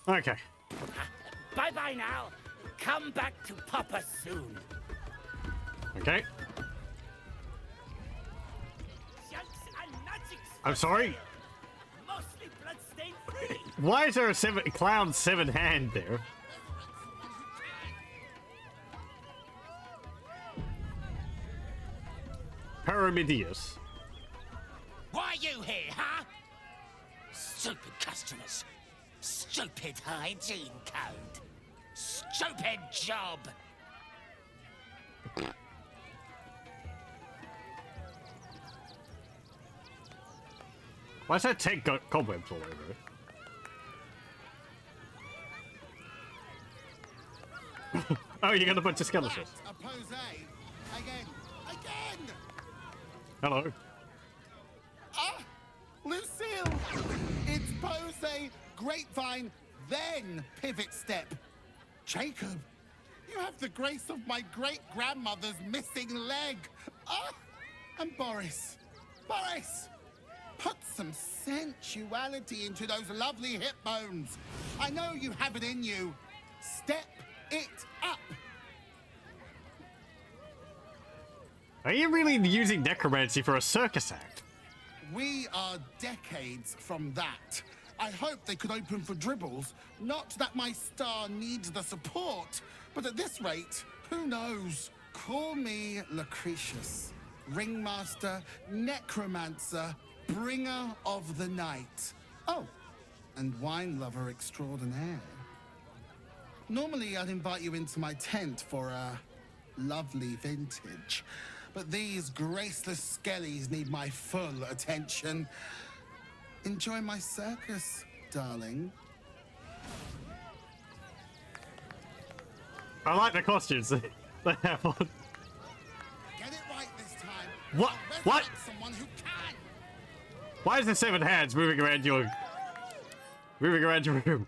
Okay. Bye-bye now. Come back to Papa soon. Okay. I'm sorry? Mostly bloodstained free. Why is there a clown 7-hand there? Pyramidius. Why are you here, huh? Stupid customers. Stupid hygiene code. Stupid job. Why's that tank got cobwebs all over it? Oh, you got a bunch of skeletons. Again. Hello. Ah, Lucille. It's Pose, Grapevine, then Pivot Step. Jacob, you have the grace of my great-grandmother's missing leg. Ah, and Boris. Put some sensuality into those lovely hip bones. I know you have it in you. Step it up. Are you really using necromancy for a circus act? We are decades from that. I hope they could open for dribbles. Not that my star needs the support, but at this rate, who knows? Call me Lucretius, ringmaster, necromancer, bringer of the night. Oh, and wine lover extraordinaire. Normally, I'd invite you into my tent for a lovely vintage, but these graceless skellies need my full attention. Enjoy my circus, darling. I like the costumes they have on. Get it right this time. What? What? Someone who can. Why is the 7 hands moving around your room?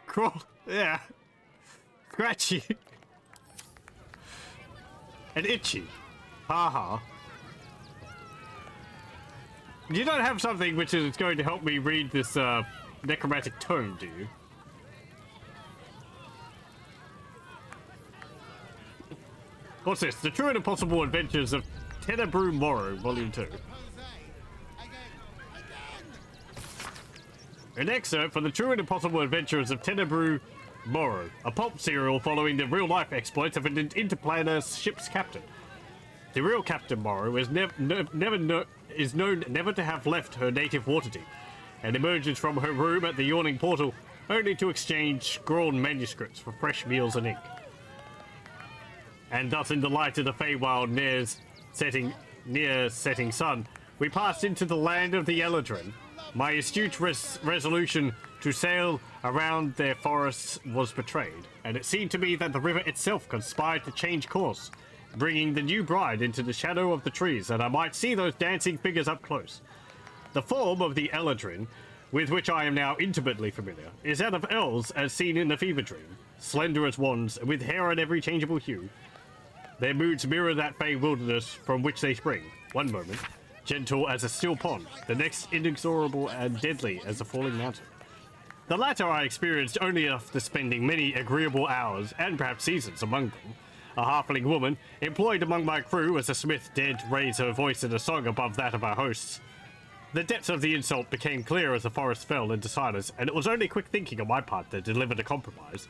Crawl. Yeah. Scratchy. And itchy. Haha. You don't have something which is going to help me read this necromantic tone, do you? What's this? The True and Impossible Adventures of Tenebrew Morrow, Volume 2. An excerpt from the true and impossible adventures of Tenebrew Morrow, a pulp serial following the real-life exploits of an interplanar ship's captain. The real Captain Morrow is known never to have left her native Waterdeep, and emerges from her room at the yawning portal only to exchange scrawled manuscripts for fresh meals and ink. And thus, in the light of the Feywild near setting sun, we passed into the land of the Eladrin. My astute resolution to sail around their forests was betrayed, and it seemed to me that the river itself conspired to change course, bringing the new bride into the shadow of the trees, that I might see those dancing figures up close. The form of the Eladrin, with which I am now intimately familiar, is that of elves as seen in the Fever Dream, slender as wands, with hair in every changeable hue. Their moods mirror that fey wilderness from which they spring. One moment, gentle as a still pond, the next inexorable and deadly as a falling mountain. The latter I experienced only after spending many agreeable hours, and perhaps seasons, among them. A halfling woman, employed among my crew as a smith, dared to raise her voice in a song above that of our hosts. The depths of the insult became clear as the forest fell into silence, and it was only quick thinking on my part that delivered a compromise.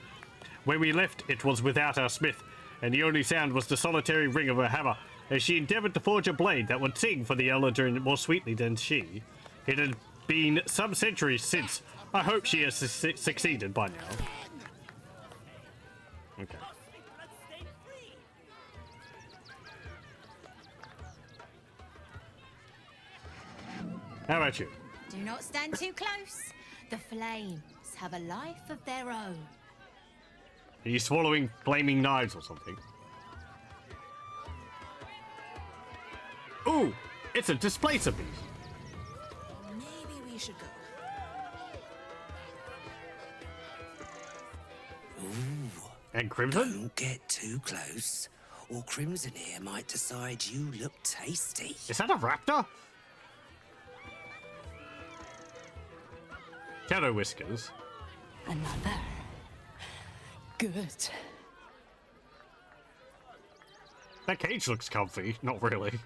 When we left, it was without our smith, and the only sound was the solitary ring of her hammer, as she endeavoured to forge a blade that would sing for the Eladrin more sweetly than she. It had been some centuries since. I hope she has succeeded by now. Okay. How about you? Do not stand too close. The flames have a life of their own. Are you swallowing flaming knives or something? Ooh, it's a displacer beast. Maybe we should go. Ooh. And Crimson? Don't get too close, or Crimson here might decide you look tasty. Is that a raptor? Shadow whiskers. Another. Good. That cage looks comfy. Not really.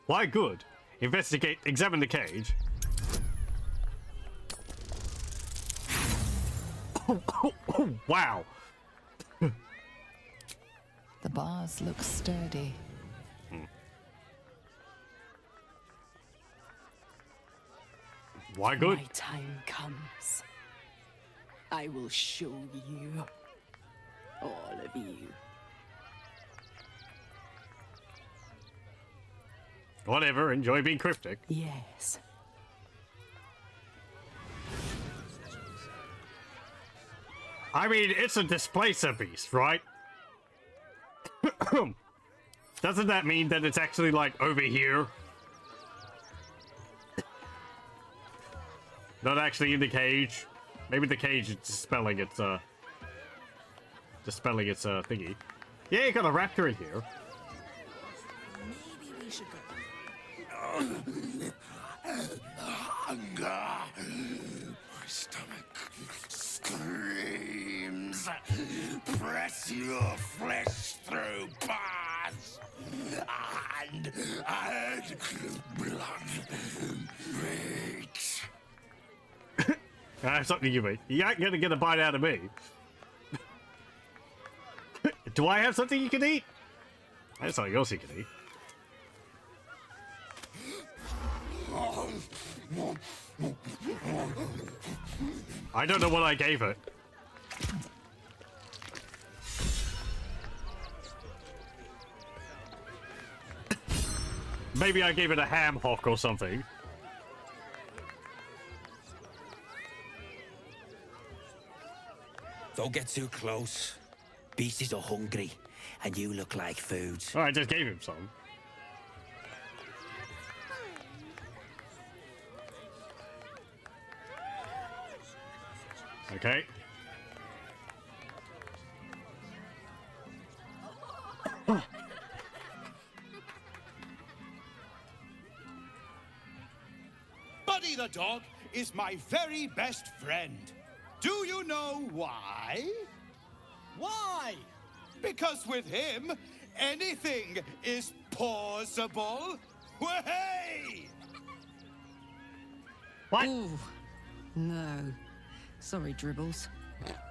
Why good? Examine the cage. Oh, wow. The bars look sturdy. Why good? My time comes. I will show you. All of you. Whatever, enjoy being cryptic. Yes. I mean, it's a displacer beast, right? Doesn't that mean that it's actually, like, over here? Not actually in the cage. Maybe the cage is dispelling its, thingy. Yeah, you got a raptor in here. Maybe we should go. Hunger. My stomach screams. Press your flesh through bars. And add blood. Reach. I have something to give me. You ain't gonna get a bite out of me. Do I have something you can eat? I have something else you can eat. I don't know what I gave it. Maybe I gave it a ham hock or something. Don't get too close. Beasties are hungry, and you look like food. Oh, I just gave him some. Okay. Buddy the dog is my very best friend. Do you know why? Why? Because with him, anything is possible. Way! What? Ooh, No. Sorry, Dribbles.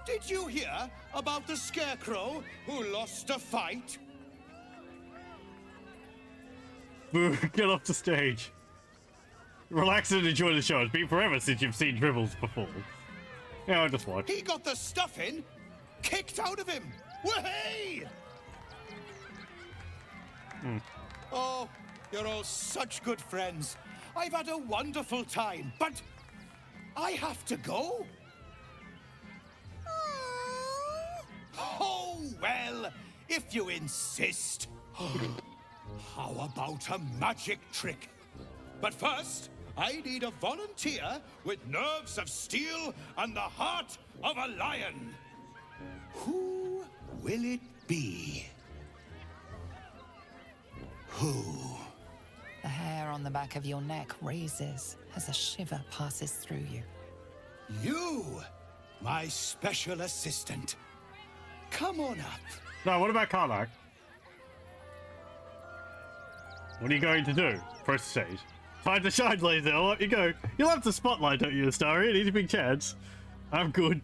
Did you hear about the scarecrow who lost a fight? Boo, get off the stage. Relax and enjoy the show. It's been forever since you've seen Dribbles before. Yeah, I'll just watch. He got the stuffing kicked out of him. Wahey! Oh, you're all such good friends. I've had a wonderful time, but I have to go. Oh, well, if you insist. How about a magic trick? But first, I need a volunteer with nerves of steel and the heart of a lion. Who will it be? Who? The hair on the back of your neck raises as a shiver passes through you. You, my special assistant. Come on up. No, what about Karnak? What are you going to do? Press stage. Find the shine laser, I'll let you go. You love the spotlight, don't you, Starry? It needs a big chance. I'm good.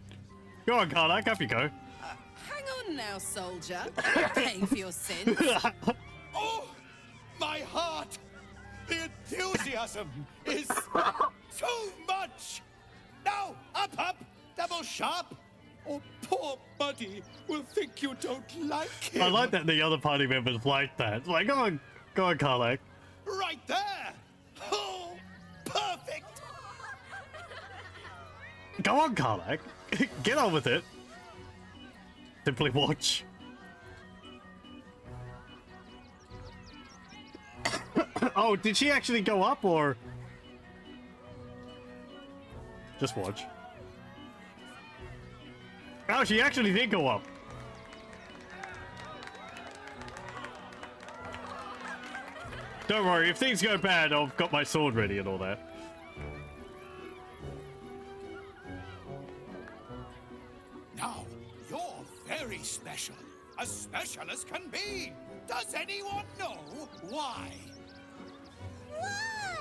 Go on, Karnak, up you go. Hang on now, soldier. You're paying for your sins. Oh, my heart! The enthusiasm is too much! Now, up, double sharp, or poor Buddy will think you don't like him. I like that the other party members like that. It's like, go on, Karnak. Right there! Oh, perfect! Go on, Karnak. Get on with it. Simply watch. Oh, did she actually go up, or just watch? Oh, she actually did go up. Don't worry, if things go bad, I've got my sword ready and all that. Now, you're very special. As special as can be. Does anyone know why? Why?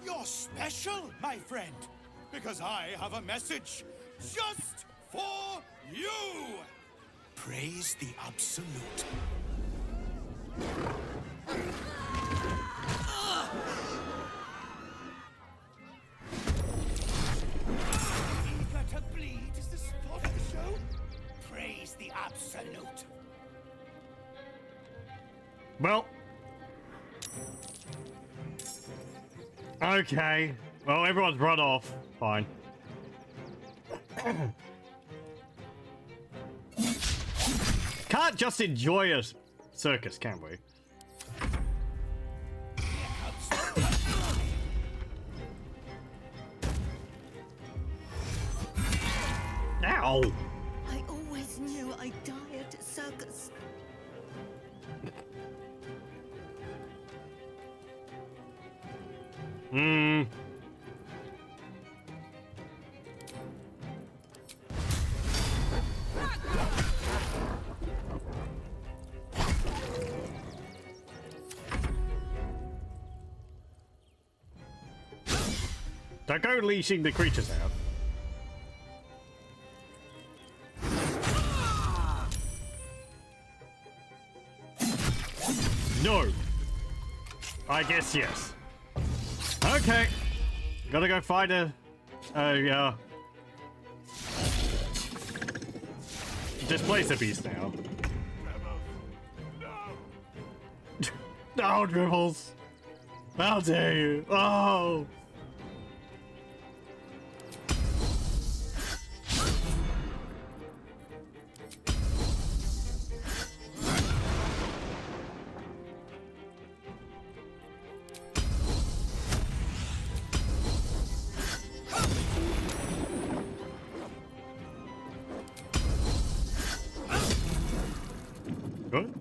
You're special, my friend. Because I have a message just for you. Praise the Absolute. Eager to bleed is the spot of the show. Praise the Absolute. Well. Okay. Well, everyone's run off. Fine. Can't just enjoy a circus, can we? Ow! I always knew I'd die at a circus. Don't go leashing the creatures out. No. I guess yes. Okay. Gotta go find a displacer beast now. No, Dribbles. How dare you? Oh. Good.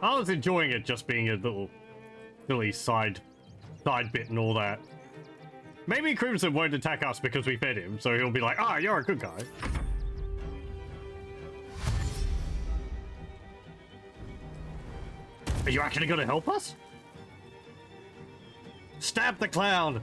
I was enjoying it just being a little silly side bit and all that. Maybe Crimson won't attack us because we fed him, so he'll be like, ah, you're a good guy. Are you actually gonna help us? Stab the clown!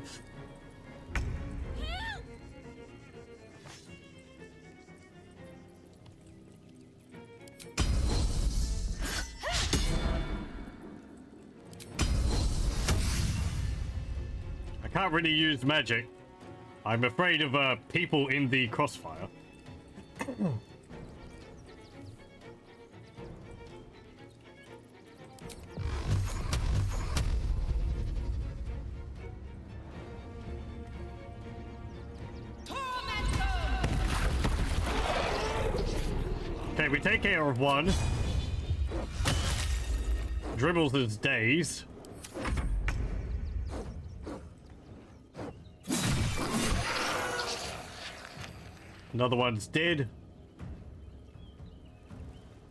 I can't really use magic. I'm afraid of people in the crossfire. Okay, we take care of one. Dribbles his days. Another one's dead.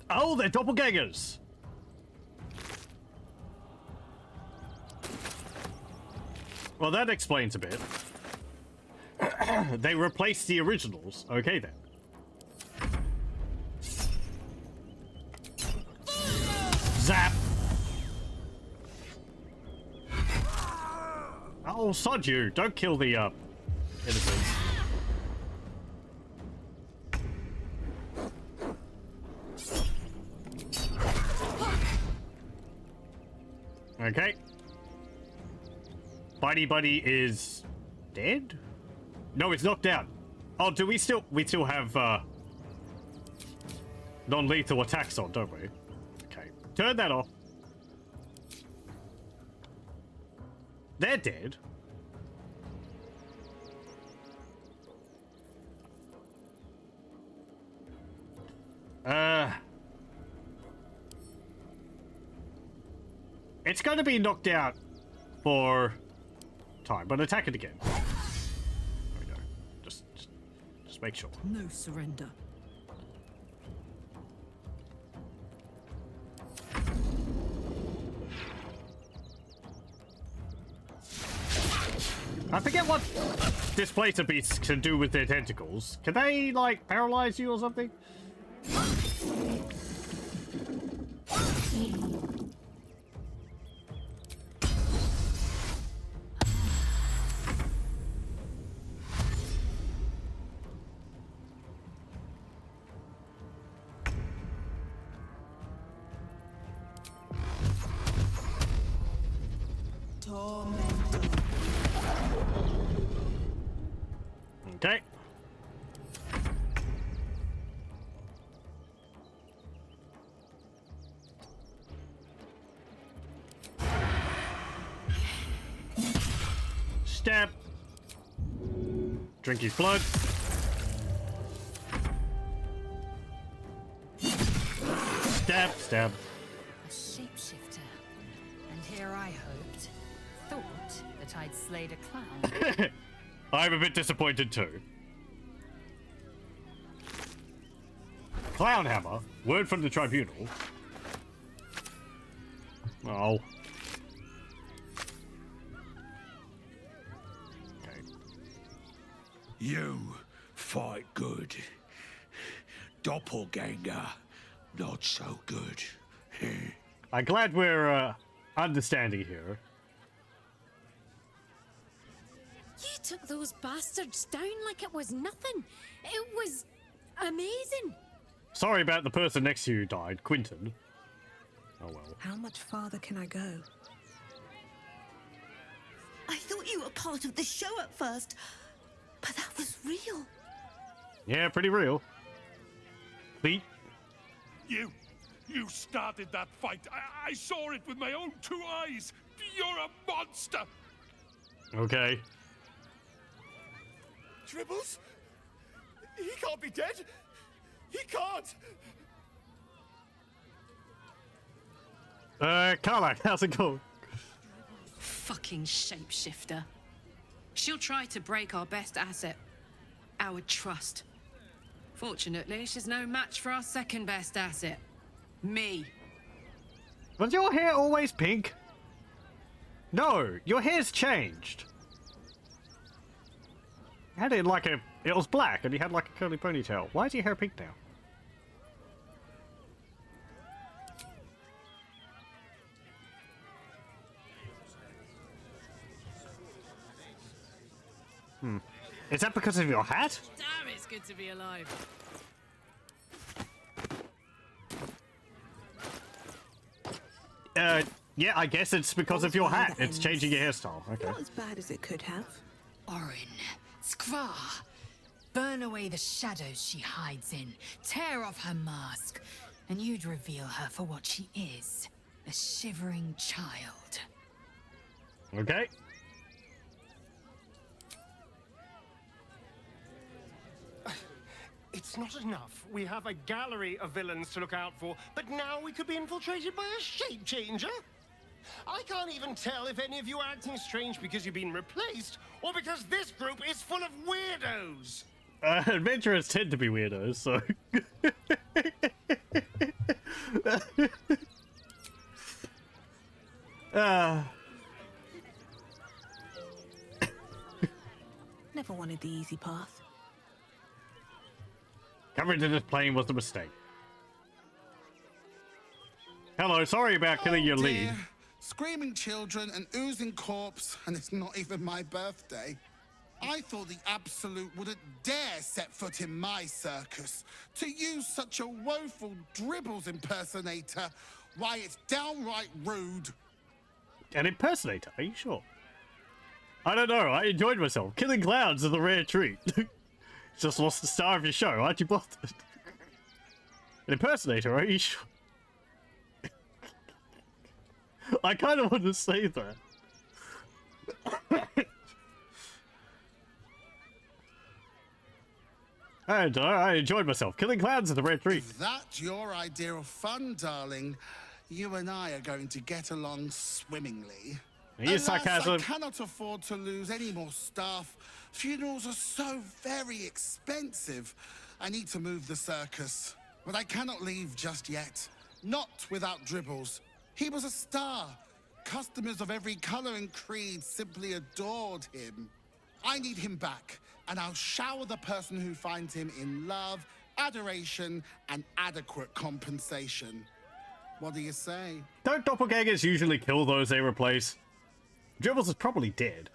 Oh, they're doppelgangers! Well, that explains a bit. They replaced the originals. Okay, then. Zap! Oh, sod you. Don't kill the, innocents. Okay. Buddy is dead? No, it's knocked out. Oh, do we still have non-lethal attacks on, don't we? Okay. Turn that off. They're dead. It's going to be knocked out for time, but attack it again. There we go. Just make sure. No surrender. I forget what displacer beasts can do with their tentacles. Can they, like, paralyze you or something? Okay. Stab. Drink his blood. Stab, stab. A shapeshifter. And here I thought that I'd slayed a clown. I'm a bit disappointed too. Clown hammer. Word from the tribunal. Oh. Okay. You fight good. Doppelganger, not so good. I'm glad we're understanding here. You took those bastards down like it was nothing. It was amazing. Sorry about the person next to you died, Quinton. Oh well. How much farther can I go? I thought you were part of the show at first, but that was real. Yeah, pretty real. Pete? You started that fight. I saw it with my own 2 eyes. You're a monster. Okay. Dribbles? He can't be dead. He can't. Karlach, how's it going? Fucking shapeshifter. She'll try to break our best asset, our trust. Fortunately, she's no match for our second best asset, me. Was your hair always pink? No, your hair's changed. You had it like it was black and you had like a curly ponytail. Why is your hair pink now? Is that because of your hat? Damn, it's good to be alive. Yeah, I guess it's because of your hat. It's changing your hairstyle. Okay. Not as bad as it could have. Orin, Skra, burn away the shadows she hides in, tear off her mask, and you'd reveal her for what she is, a shivering child. Okay. It's not enough. We have a gallery of villains to look out for, but now we could be infiltrated by a shape changer? I can't even tell if any of you are acting strange because you've been replaced, or because this group is full of weirdos. Adventurers tend to be weirdos, so... Never wanted the easy path. Coming to this plane was a mistake. Hello, sorry about killing your lead. Screaming children, an oozing corpse, and it's not even my birthday. I thought the Absolute wouldn't dare set foot in my circus. To use such a woeful Dribbles impersonator, why, it's downright rude. An impersonator? Are you sure? I don't know, I enjoyed myself. Killing clowns is a rare treat. Just lost the star of your show, aren't you bothered? An impersonator, are you sure? I kind of want to say that. And I enjoyed myself. Killing clowns is a rare treat. If that's your idea of fun, darling, you and I are going to get along swimmingly. Here's sarcasm. I cannot afford to lose any more staff. Funerals are so very expensive. I need to move the circus. But I cannot leave just yet. Not without Dribbles. He was a star. Customers of every color and creed simply adored him. I need him back, and I'll shower the person who finds him in love, adoration, and adequate compensation. What do you say? Don't doppelgangers usually kill those they replace? Dribbles is probably dead.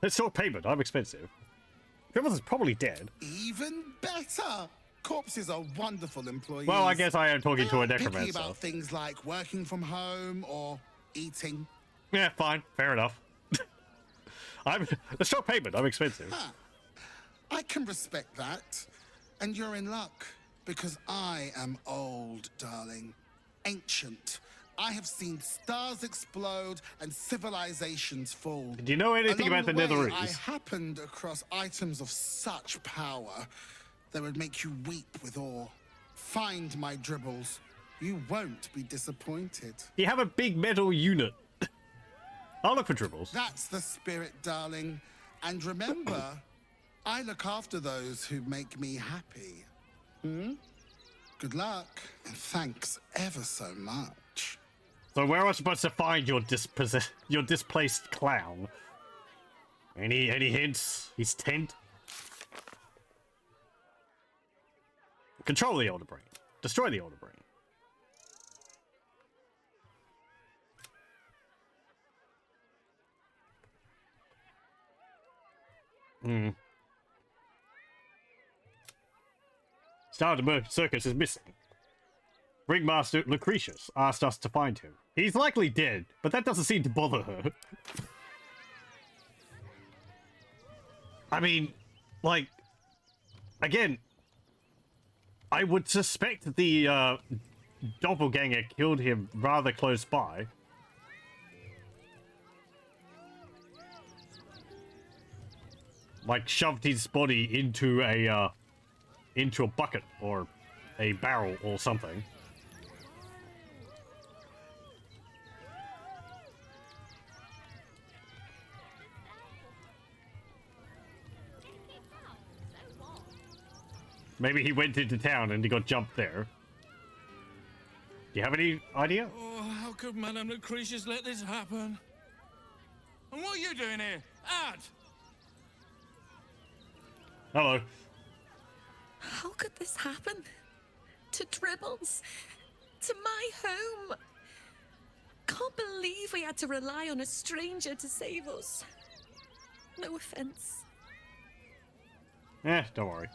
Let's talk payment, I'm expensive. Dribbles is probably dead. Even better! Corpses are wonderful employees. Well, I guess I am talking to a They aren't necromancer. picky about things like working from home or eating. Yeah, fine, fair enough. Let's talk payment, I'm expensive. Huh. I can respect that. And you're in luck, because I am old, darling. Ancient. I have seen stars explode and civilizations fall. Do you know anything Along about the way, Netherese? I happened across items of such power that would make you weep with awe. Find my Dribbles. You won't be disappointed. You have a big metal unit. I'll look for Dribbles. That's the spirit, darling. And remember, I look after those who make me happy. Good luck, and thanks ever so much. So where am I supposed to find your displaced clown? Any hints? His tent? Control the Elder Brain. Destroy the Elder Brain. Star of the Circus is missing. Ringmaster Lucretius asked us to find him. He's likely dead, but that doesn't seem to bother her. I mean, like, again, I would suspect the doppelganger killed him rather close by. Like, shoved his body into a bucket or a barrel or something. Maybe he went into town and he got jumped there. Do you have any idea? Oh, how could Madame Lucretius let this happen? And what are you doing here? Ad! Hello. How could this happen? To Dribbles? To my home? Can't believe we had to rely on a stranger to save us. No offense. Don't worry.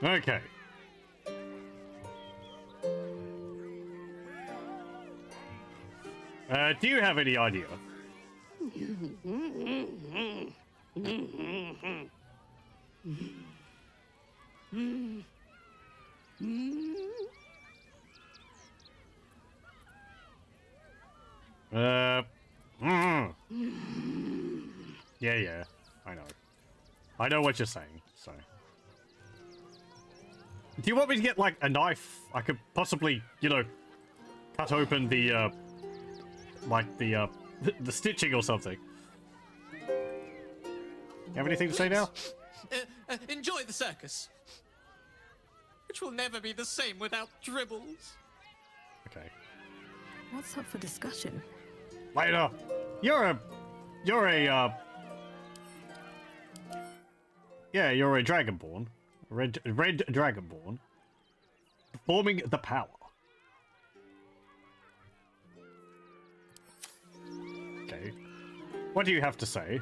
Okay. Do you have any idea? Yeah, I know. I know what you're saying, so. Do you want me to get, like, a knife? I could possibly, you know, cut open the, like, the stitching or something. You have anything to say now? Enjoy the circus. Which will never be the same without dribbles. Okay. What's up for discussion? Later. You're a dragonborn. Red dragonborn. Performing the power. Okay. What do you have to say?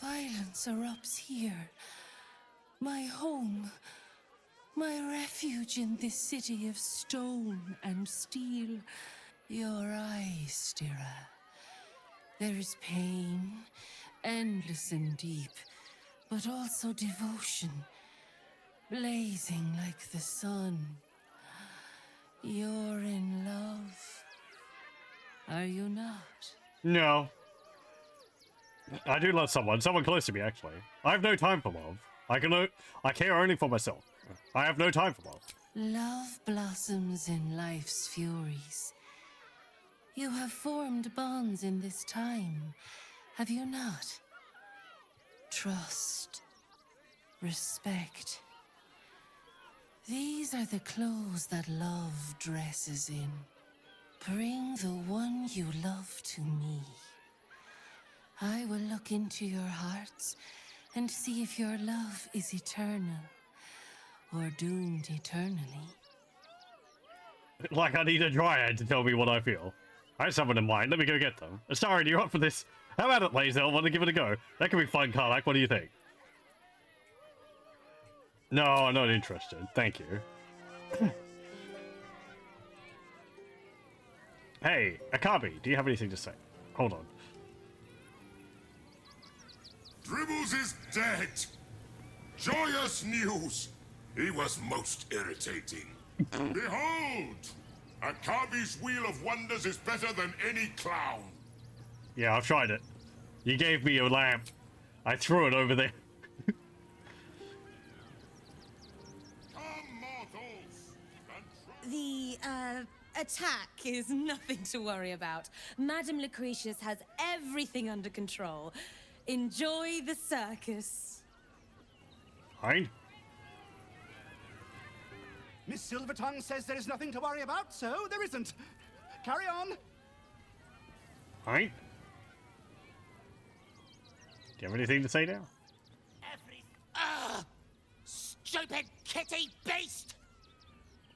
Violence erupts here. My home. My refuge in this city of stone and steel. Your eyes, Stira. There is pain, endless and deep, but also devotion, blazing like the sun. You're in love. Are you not? No. I do love someone close to me, actually. I have no time for love. I care only for myself. I have no time for love. Love blossoms in life's furies. You have formed bonds in this time, have you not? Trust, respect. These are the clothes that love dresses in. Bring the one you love to me. I will look into your hearts and see if your love is eternal or doomed eternally. Like I need a dryad to tell me what I feel. I have someone in mind. Let me go get them. Astarion, you're up for this. How about it, Lazel? Want to give it a go? That could be fun, Karlak. What do you think? No, I'm not interested. Thank you. Hey, Akabi, do you have anything to say? Hold on. Dribbles is dead! Joyous news! He was most irritating. Behold! Akabi's Wheel of Wonders is better than any clown. Yeah, I've tried it. You gave me a lamp. I threw it over there. The, attack is nothing to worry about. Madame Lucretius has everything under control. Enjoy the circus. Fine. Miss Silvertongue says there is nothing to worry about, so there isn't. Carry on. Fine. Do you have anything to say now? Stupid kitty beast!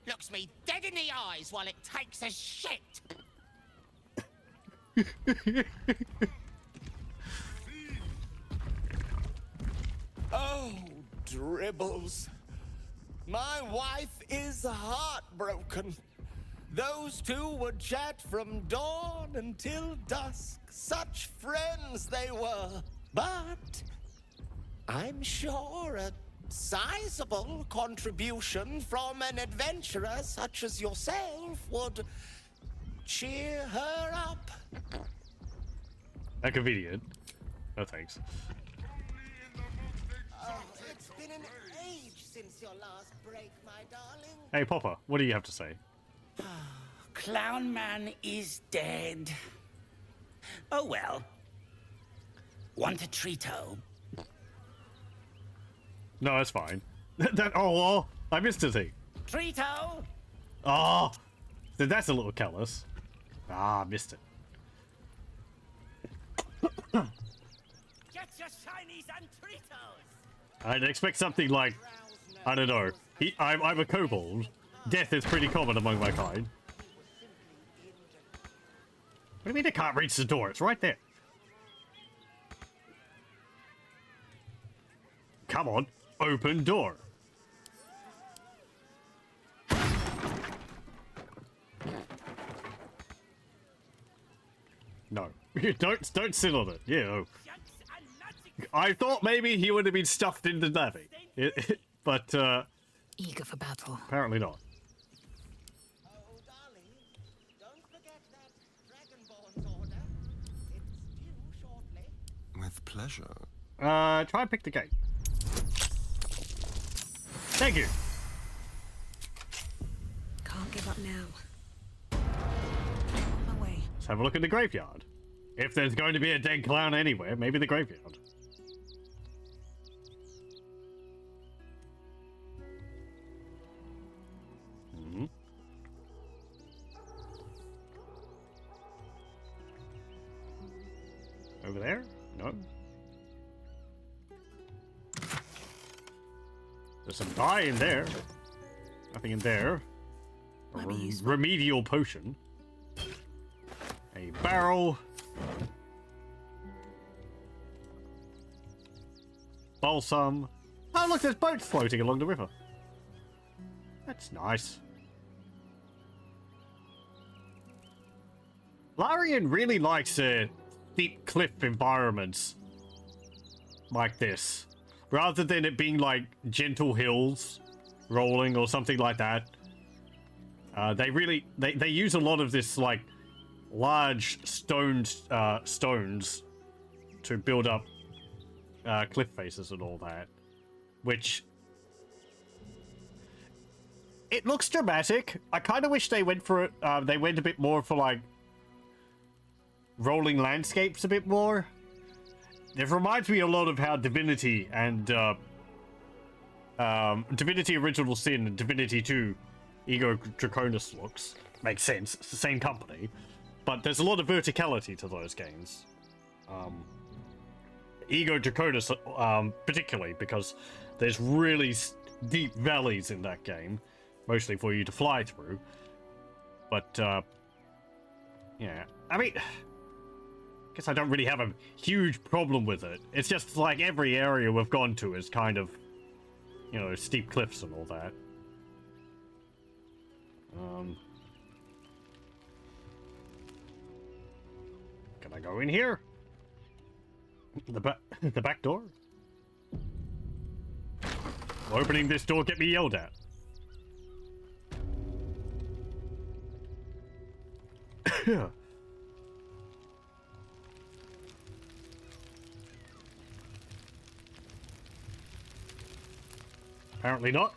Looks me dead in the eyes while it takes a shit. Oh, Dribbles. My wife is heartbroken. Those two would chat from dawn until dusk. Such friends they were. But I'm sure a sizable contribution from an adventurer such as yourself would cheer her up. How convenient. No thanks. Oh, it's been an age since your last break, my darling. Hey, Popper, what do you have to say? Clown Man is dead. Oh well. Want a treato? No, that's fine. Oh, I missed a thing. Treato? Oh, that's a little callous. Ah, missed it. Get your shinies and treatos! I'd expect something like, I don't know. I'm a kobold. Death is pretty common among my kind. What do you mean I can't reach the door? It's right there. Come on, open door. No, don't sit on it. Yeah. I thought maybe he would have been stuffed in the navy, but eager for battle. Apparently not. With pleasure. Try and pick the gate. Thank you. Can't give up now. On my way. Let's have a look at the graveyard. If there's going to be a dead clown anywhere, maybe the graveyard. Over there? No. There's some dye in there. Nothing in there. A remedial potion. A barrel. Balsam. Oh look, there's boats floating along the river. That's nice. Larian really likes steep cliff environments like this, rather than it being like gentle hills rolling or something like that. They use a lot of this like large stones to build up cliff faces and all that, which it looks dramatic. I kind of wish they went for it. They went a bit more for like rolling landscapes a bit more. It reminds me a lot of how Divinity and Divinity Original Sin and Divinity 2 Ego Draconis looks. Makes sense, it's the same company, but there's a lot of verticality to those games. Ego Draconis particularly, because there's really deep valleys in that game, mostly for you to fly through. But yeah, I mean, I guess I don't really have a huge problem with it. It's just like every area we've gone to is kind of, you know, steep cliffs and all that. Can I go in here? The back door? Will opening this door get me yelled at? Apparently not.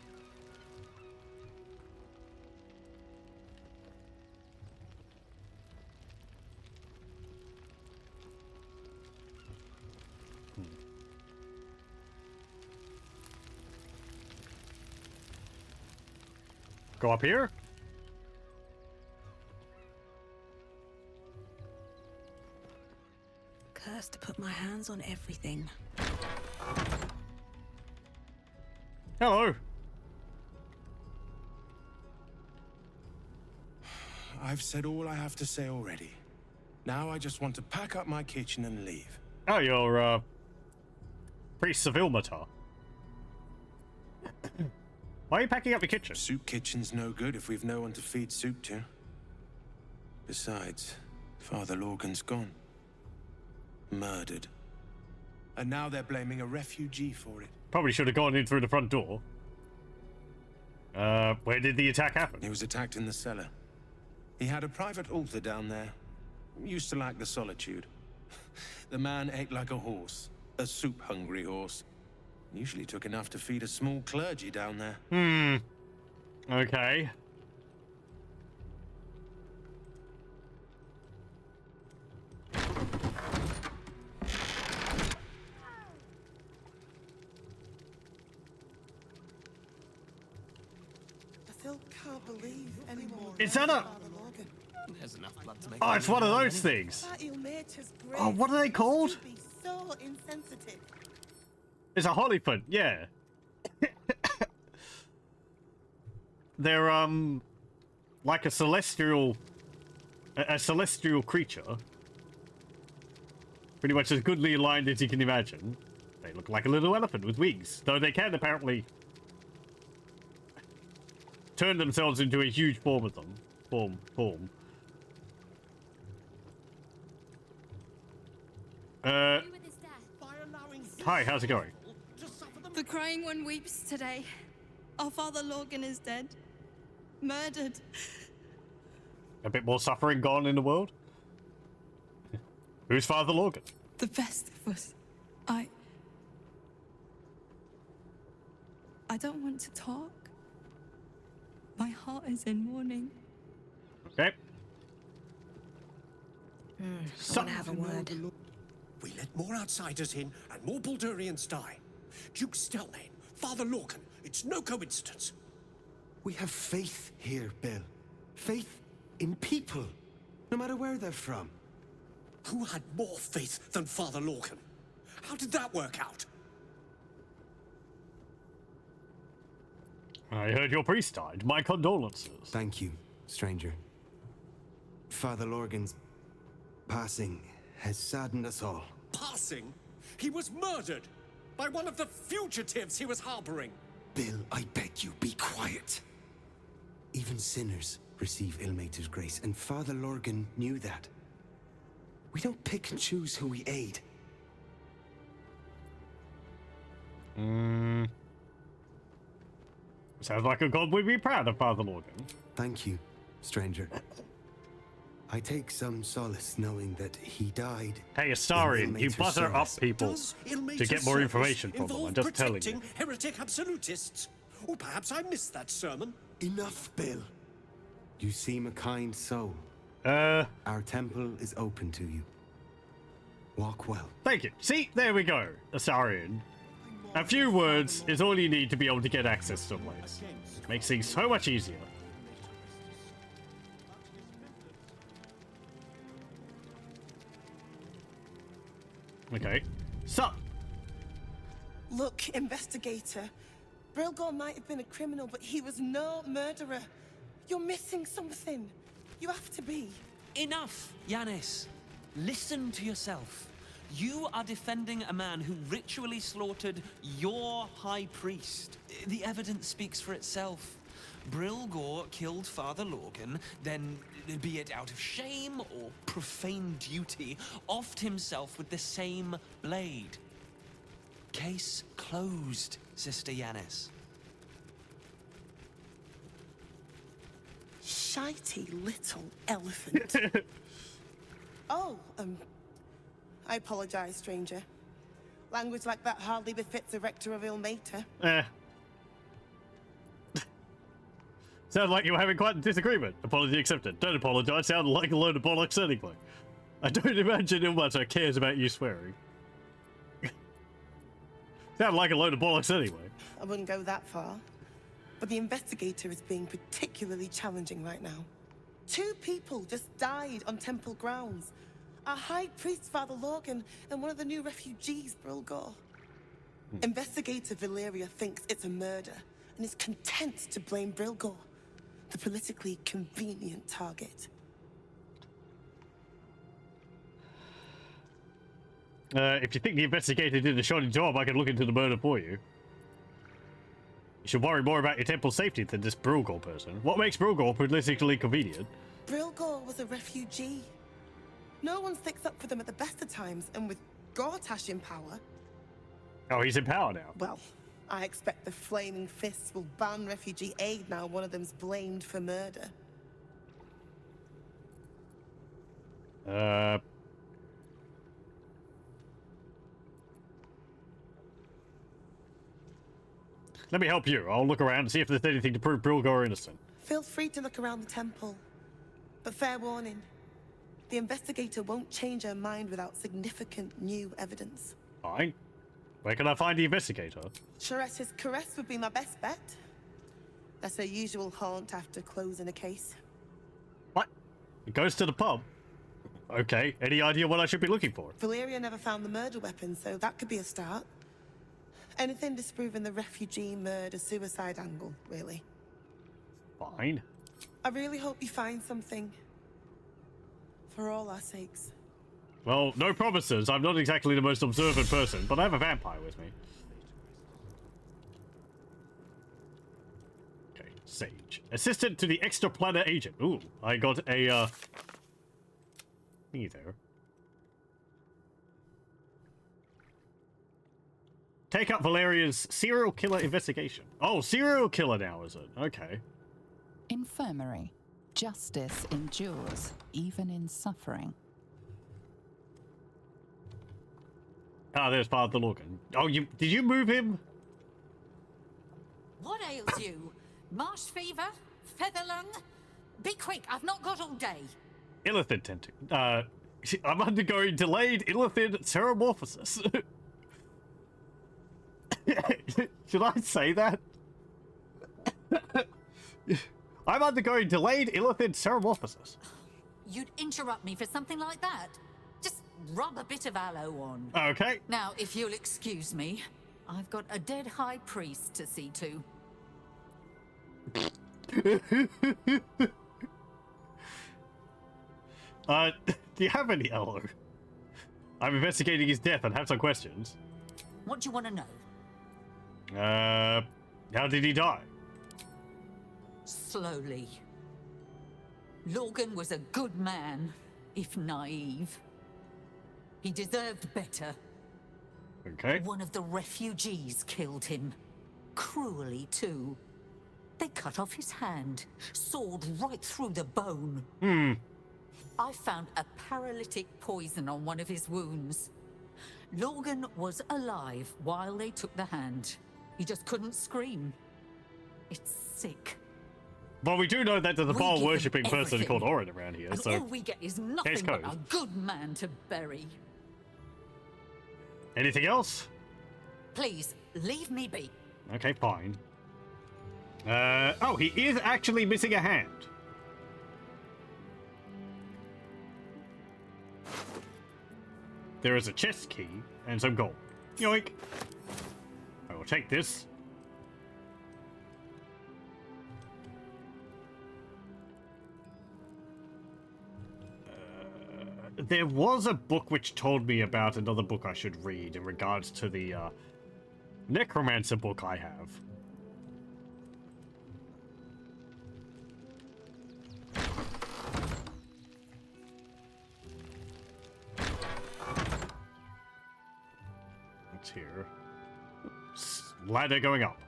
Go up here. Cursed to put my hands on everything. Hello. I've said all I have to say already. Now I just want to pack up my kitchen and leave. Oh, you're, Priest Seville Matar. Why are you packing up your kitchen? Soup kitchen's no good if we've no one to feed soup to. Besides, Father Lorgan's gone. Murdered. And now they're blaming a refugee for it. Probably should have gone in through the front door. Where did the attack happen? He was attacked in the cellar. He had a private altar down there. Used to lack the solitude. The man ate like a horse. A soup-hungry horse. Usually took enough to feed a small clergy down there. Okay. Can't believe anymore. Is that a... There's enough blood to make. Oh, it's one of those things. Oh, what are they called? So insensitive. It's a Hollyfoot, yeah. They're, like a celestial creature. Pretty much as goodly aligned as you can imagine. They look like a little elephant with wings, though they can apparently turn themselves into a huge form of them. Form. Hi, how's it going? The crying one weeps today. Our father Lorgan is dead. Murdered. A bit more suffering gone in the world? Who's Father Lorgan? The best of us. I don't want to talk. My heart is in mourning. Okay. I want to have a word. We let more outsiders in, and more Baldurians die. Duke Stelmane, Father Lorcan, it's no coincidence. We have faith here, Bill. Faith in people, no matter where they're from. Who had more faith than Father Lorcan? How did that work out? I heard your priest died. My condolences. Thank you, stranger. Father Lorgan's passing has saddened us all. Passing? He was murdered by one of the fugitives he was harboring. Bill, I beg you, be quiet. Even sinners receive Ilmater's grace, and Father Lorgan knew that. We don't pick and choose who we aid. Sounds like a god would be proud of Father Lorgan. Thank you, stranger. I take some solace knowing that he died. Hey, Astarian, you butter up people to get more information from them. I'm just telling you. Heretic absolutists. Or perhaps I missed that sermon. Enough, Bill. You seem a kind soul. Our temple is open to you. Walk well. Thank you. See, there we go, Astarian. A few words is all you need to be able to get access to a place. Makes things so much easier. Okay. Sup? Look, investigator. Brilgor might have been a criminal, but he was no murderer. You're missing something. You have to be. Enough, Yanis. Listen to yourself. You are defending a man who ritually slaughtered your high priest. The evidence speaks for itself. Brilgor killed Father Lorgan, then, be it out of shame or profane duty, offed himself with the same blade. Case closed, Sister Yanis. Shitey little elephant. Oh, I apologize, stranger. Language like that hardly befits a rector of Ilmater. Sounds like you were having quite a disagreement. Apology accepted. Don't apologize. Sounded like a load of bollocks anyway. I don't imagine Ilmater cares about you swearing. Sounded like a load of bollocks anyway. I wouldn't go that far. But the investigator is being particularly challenging right now. 2 people just died on temple grounds. Our high priest, Father Lorgan, and one of the new refugees, Brilgor. Investigator Valeria thinks it's a murder and is content to blame Brilgor, the politically convenient target. If you think the investigator did a shoddy job, I can look into the murder for you. You should worry more about your temple's safety than this Brilgor person. What makes Brilgor politically convenient? Brilgor was a refugee. No one sticks up for them at the best of times, and with Gortash in power... Oh, he's in power now. Well, I expect the Flaming Fists will ban refugee aid now one of them's blamed for murder. Let me help you. I'll look around and see if there's anything to prove Brilgor innocent. Feel free to look around the temple. But fair warning, the investigator won't change her mind without significant new evidence. Fine. Where can I find the investigator? Chares's caress would be my best bet. That's her usual haunt after closing a case. What? It goes to the pub? Okay, any idea what I should be looking for? Valeria never found the murder weapon, so that could be a start. Anything disproving the refugee murder-suicide angle, really. Fine. I really hope you find something. For all our sakes. Well, no promises. I'm not exactly the most observant person, but I have a vampire with me. Okay, Sage. Assistant to the extraplanar agent. Ooh, I got a, thingy there. Take up Valerian's serial killer investigation. Oh, serial killer now, is it? Okay. Infirmary. Justice endures, even in suffering. Ah, there's Father Lorcan. Oh, did you move him? What ails you? Marsh fever? Feather lung? Be quick, I've not got all day. Illithid I'm undergoing delayed illithid ceramorphosis. Should I say that? I'm undergoing delayed illithid ceramorphosis. You'd interrupt me for something like that? Just rub a bit of aloe on. Okay. Now, if you'll excuse me, I've got a dead high priest to see to. Do you have any aloe? I'm investigating his death and have some questions. What do you want to know? How did he die? Slowly. Lorcan was a good man, if naive. He deserved better. Okay. One of the refugees killed him. Cruelly, too. They cut off his hand, sawed right through the bone. I found a paralytic poison on one of his wounds. Lorcan was alive while they took the hand. He just couldn't scream. It's sick. Well, we do know that there's a We Baal give him worshipping person everything. called Orin around here, And so. all we get is nothing case but a closed. good man to bury. Anything else? Please, leave me be. Okay, fine. Oh, he is actually missing a hand. There is a chest key and some gold. Yoink. I will take this. There was a book which told me about another book I should read in regards to the necromancer book I have. It's here. Ladder going up.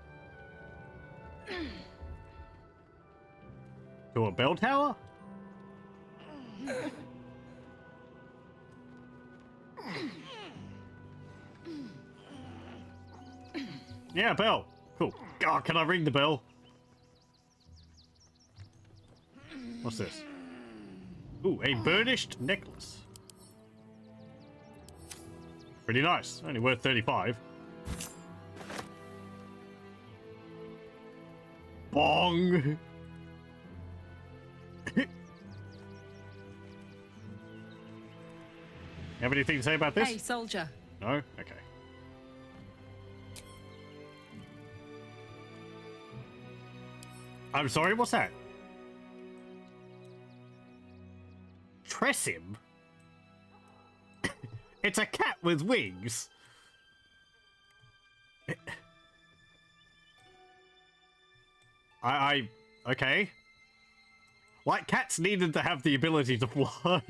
To a bell tower? Yeah, bell. Cool. Oh, can I ring the bell? What's this? Ooh, a burnished necklace. Pretty nice. Only worth 35. Bong! Have anything to say about this? Hey, soldier. No? Okay. I'm sorry, what's that? Tressim? It's a cat with wings. Okay. Like, cats needed to have the ability to fly.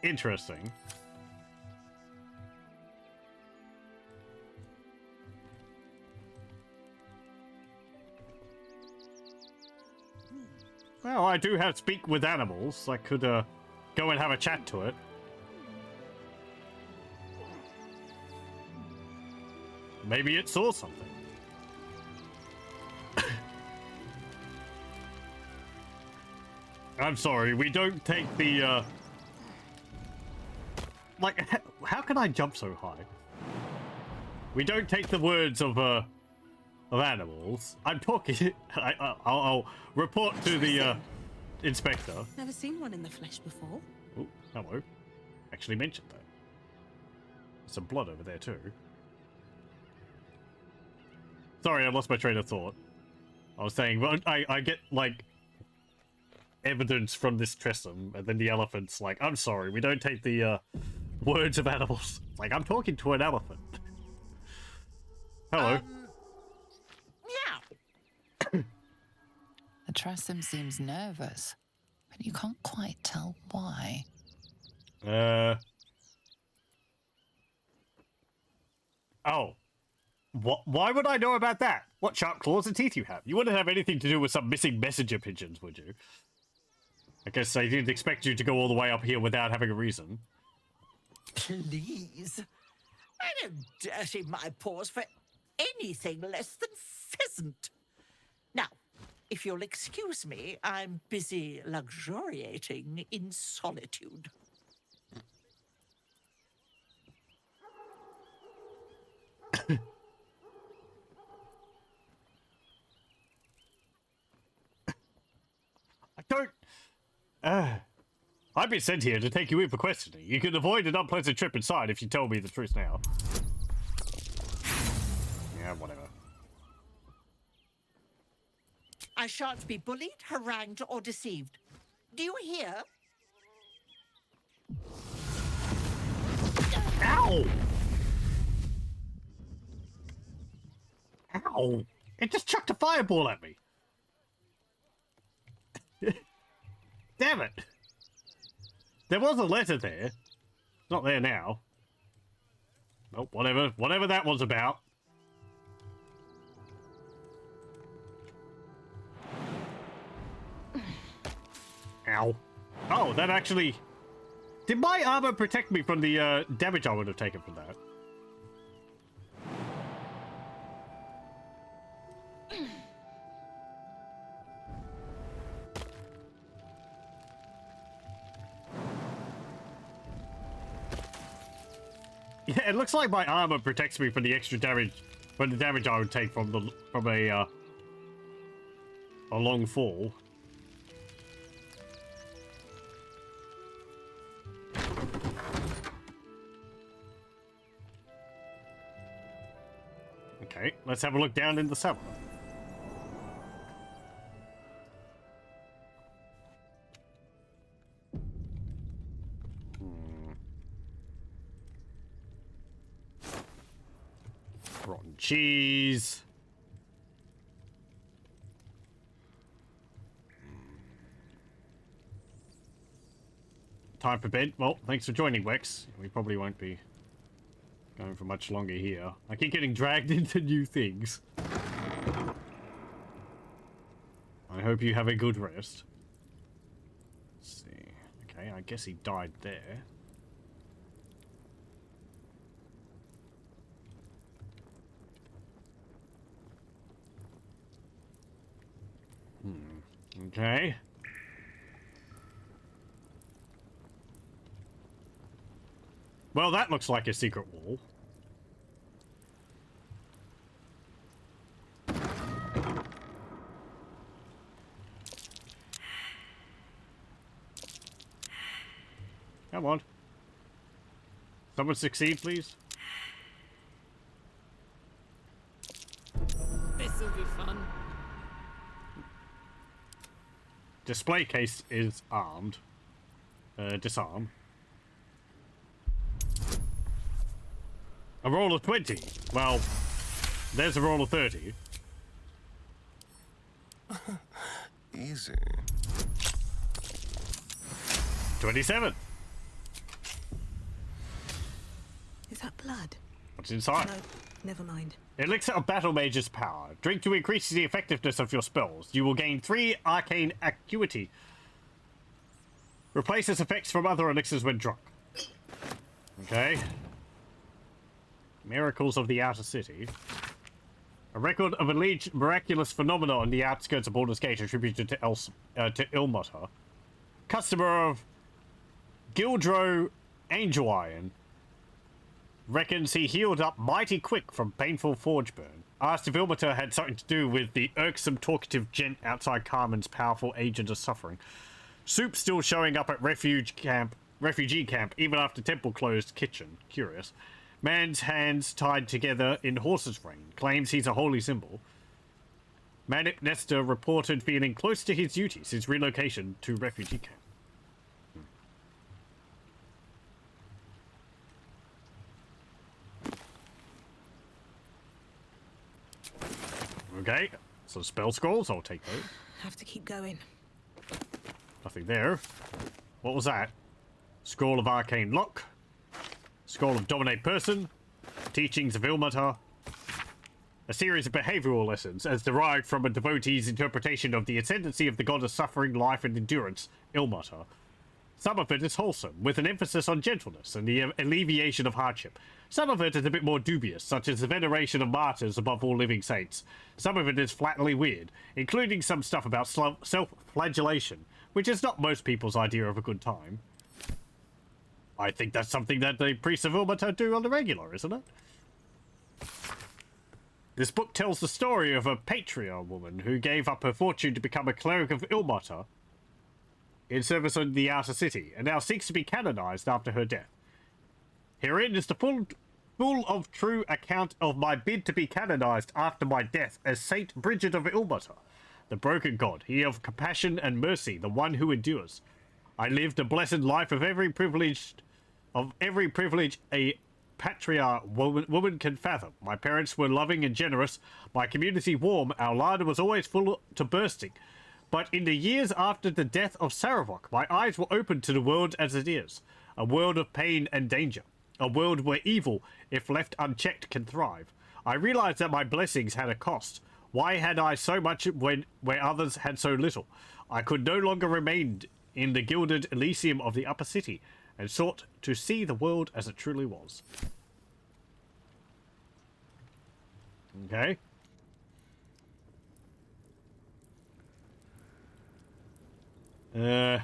Interesting. Well, I do have speak with animals. I could, go and have a chat to it. Maybe it saw something. I'm sorry, we don't take the, like, how can I jump so high? We don't take the words of animals. I'm talking. I'll report to the inspector. Never seen one in the flesh before. Oh, hello. Actually mentioned that. Some blood over there too. Sorry, I lost my train of thought. I was saying, well, I get, like, evidence from this Tressum, and then the elephant's like, I'm sorry, we don't take the, words of animals. It's like, I'm talking to an elephant. Hello. Yeah. The Tressum seems nervous, but you can't quite tell why. Oh. Why would I know about that? What sharp claws and teeth you have? You wouldn't have anything to do with some missing messenger pigeons, would you? I guess I didn't expect you to go all the way up here without having a reason. Please. I don't dirty my paws for anything less than pheasant. Now, if you'll excuse me, I'm busy luxuriating in solitude. I don't... I've been sent here to take you in for questioning. You can avoid an unpleasant trip inside if you tell me the truth now. Yeah, whatever. I shan't be bullied, harangued, or deceived. Do you hear? Ow! Ow! It just chucked a fireball at me. Damn it! There was a letter there. It's not there now. Well, whatever that was about. Ow. Oh, that actually... Did my armor protect me from the damage I would have taken from that? Yeah, it looks like my armor protects me from the extra damage, from the damage I would take from a long fall. Okay, let's have a look down in the cellar. Rotten cheese. Time for bed. Well, thanks for joining, Wex. We probably won't be going for much longer here. I keep getting dragged into new things. I hope you have a good rest. Let's see. Okay, I guess he died there. Okay. Well, that looks like a secret wall. Come on. Someone succeed, please. This'll be fun. Display case is armed. Disarm. A roll of 20. Well, there's a roll of 30. Easy. 27. Is that blood? What's inside? No, never mind. Elixir of Battle Mage's Power. Drink to increase the effectiveness of your spells. You will gain 3 arcane acuity. Replaces effects from other elixirs when drunk. Okay. Miracles of the Outer City. A record of alleged miraculous phenomena on the outskirts of Baldur's Gate attributed to Ilmater. Customer of Gildro Angelion reckons he healed up mighty quick from painful forge burn. Asked if Ilmater had something to do with the irksome talkative gent outside Carmen's powerful agent of suffering. Soup still showing up at refugee camp even after temple closed kitchen. Curious. Man's hands tied together in horse's rein. Claims he's a holy symbol. Manic Nestor reported feeling close to his duty since relocation to refugee camp. Okay, so spell scrolls, I'll take those. Have to keep going. Nothing there. What was that? Scroll of Arcane Lock. Scroll of Dominate Person. Teachings of Ilmater. A series of behavioral lessons as derived from a devotee's interpretation of the ascendancy of the god of suffering, life, and endurance, Ilmater. Some of it is wholesome, with an emphasis on gentleness and the alleviation of hardship. Some of it is a bit more dubious, such as the veneration of martyrs above all living saints. Some of it is flatly weird, including some stuff about self-flagellation, which is not most people's idea of a good time. I think that's something that the priests of Ilmater do on the regular, isn't it? This book tells the story of a patriarch woman who gave up her fortune to become a cleric of Ilmater in service in the outer city, and now seeks to be canonized after her death. Herein is the full of true account of my bid to be canonized after my death as Saint Bridget of Ilmater, the broken god, he of compassion and mercy, the one who endures. I lived a blessed life of every privilege a patriarch woman can fathom. My parents were loving and generous, my community warm, our larder was always full to bursting. But in the years after the death of Saravok, my eyes were opened to the world as it is. A world of pain and danger. A world where evil, if left unchecked, can thrive. I realized that my blessings had a cost. Why had I so much where others had so little? I could no longer remain in the gilded Elysium of the upper city, and sought to see the world as it truly was. Okay. Okay.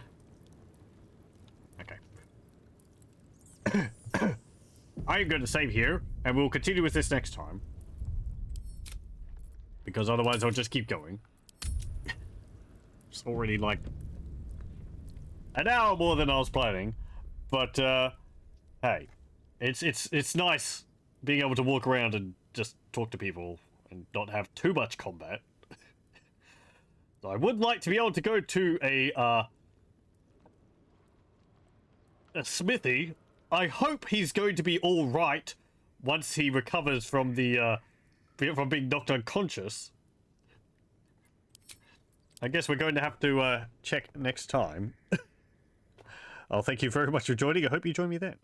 I'm going to save here, and we'll continue with this next time. Because otherwise I'll just keep going. It's already like an hour more than I was planning. But, hey, it's nice being able to walk around and just talk to people and not have too much combat. So I would like to be able to go to a smithy. I hope he's going to be all right once he recovers from the from being knocked unconscious. I guess we're going to have to check next time. Oh, thank you very much for joining. I hope you join me then.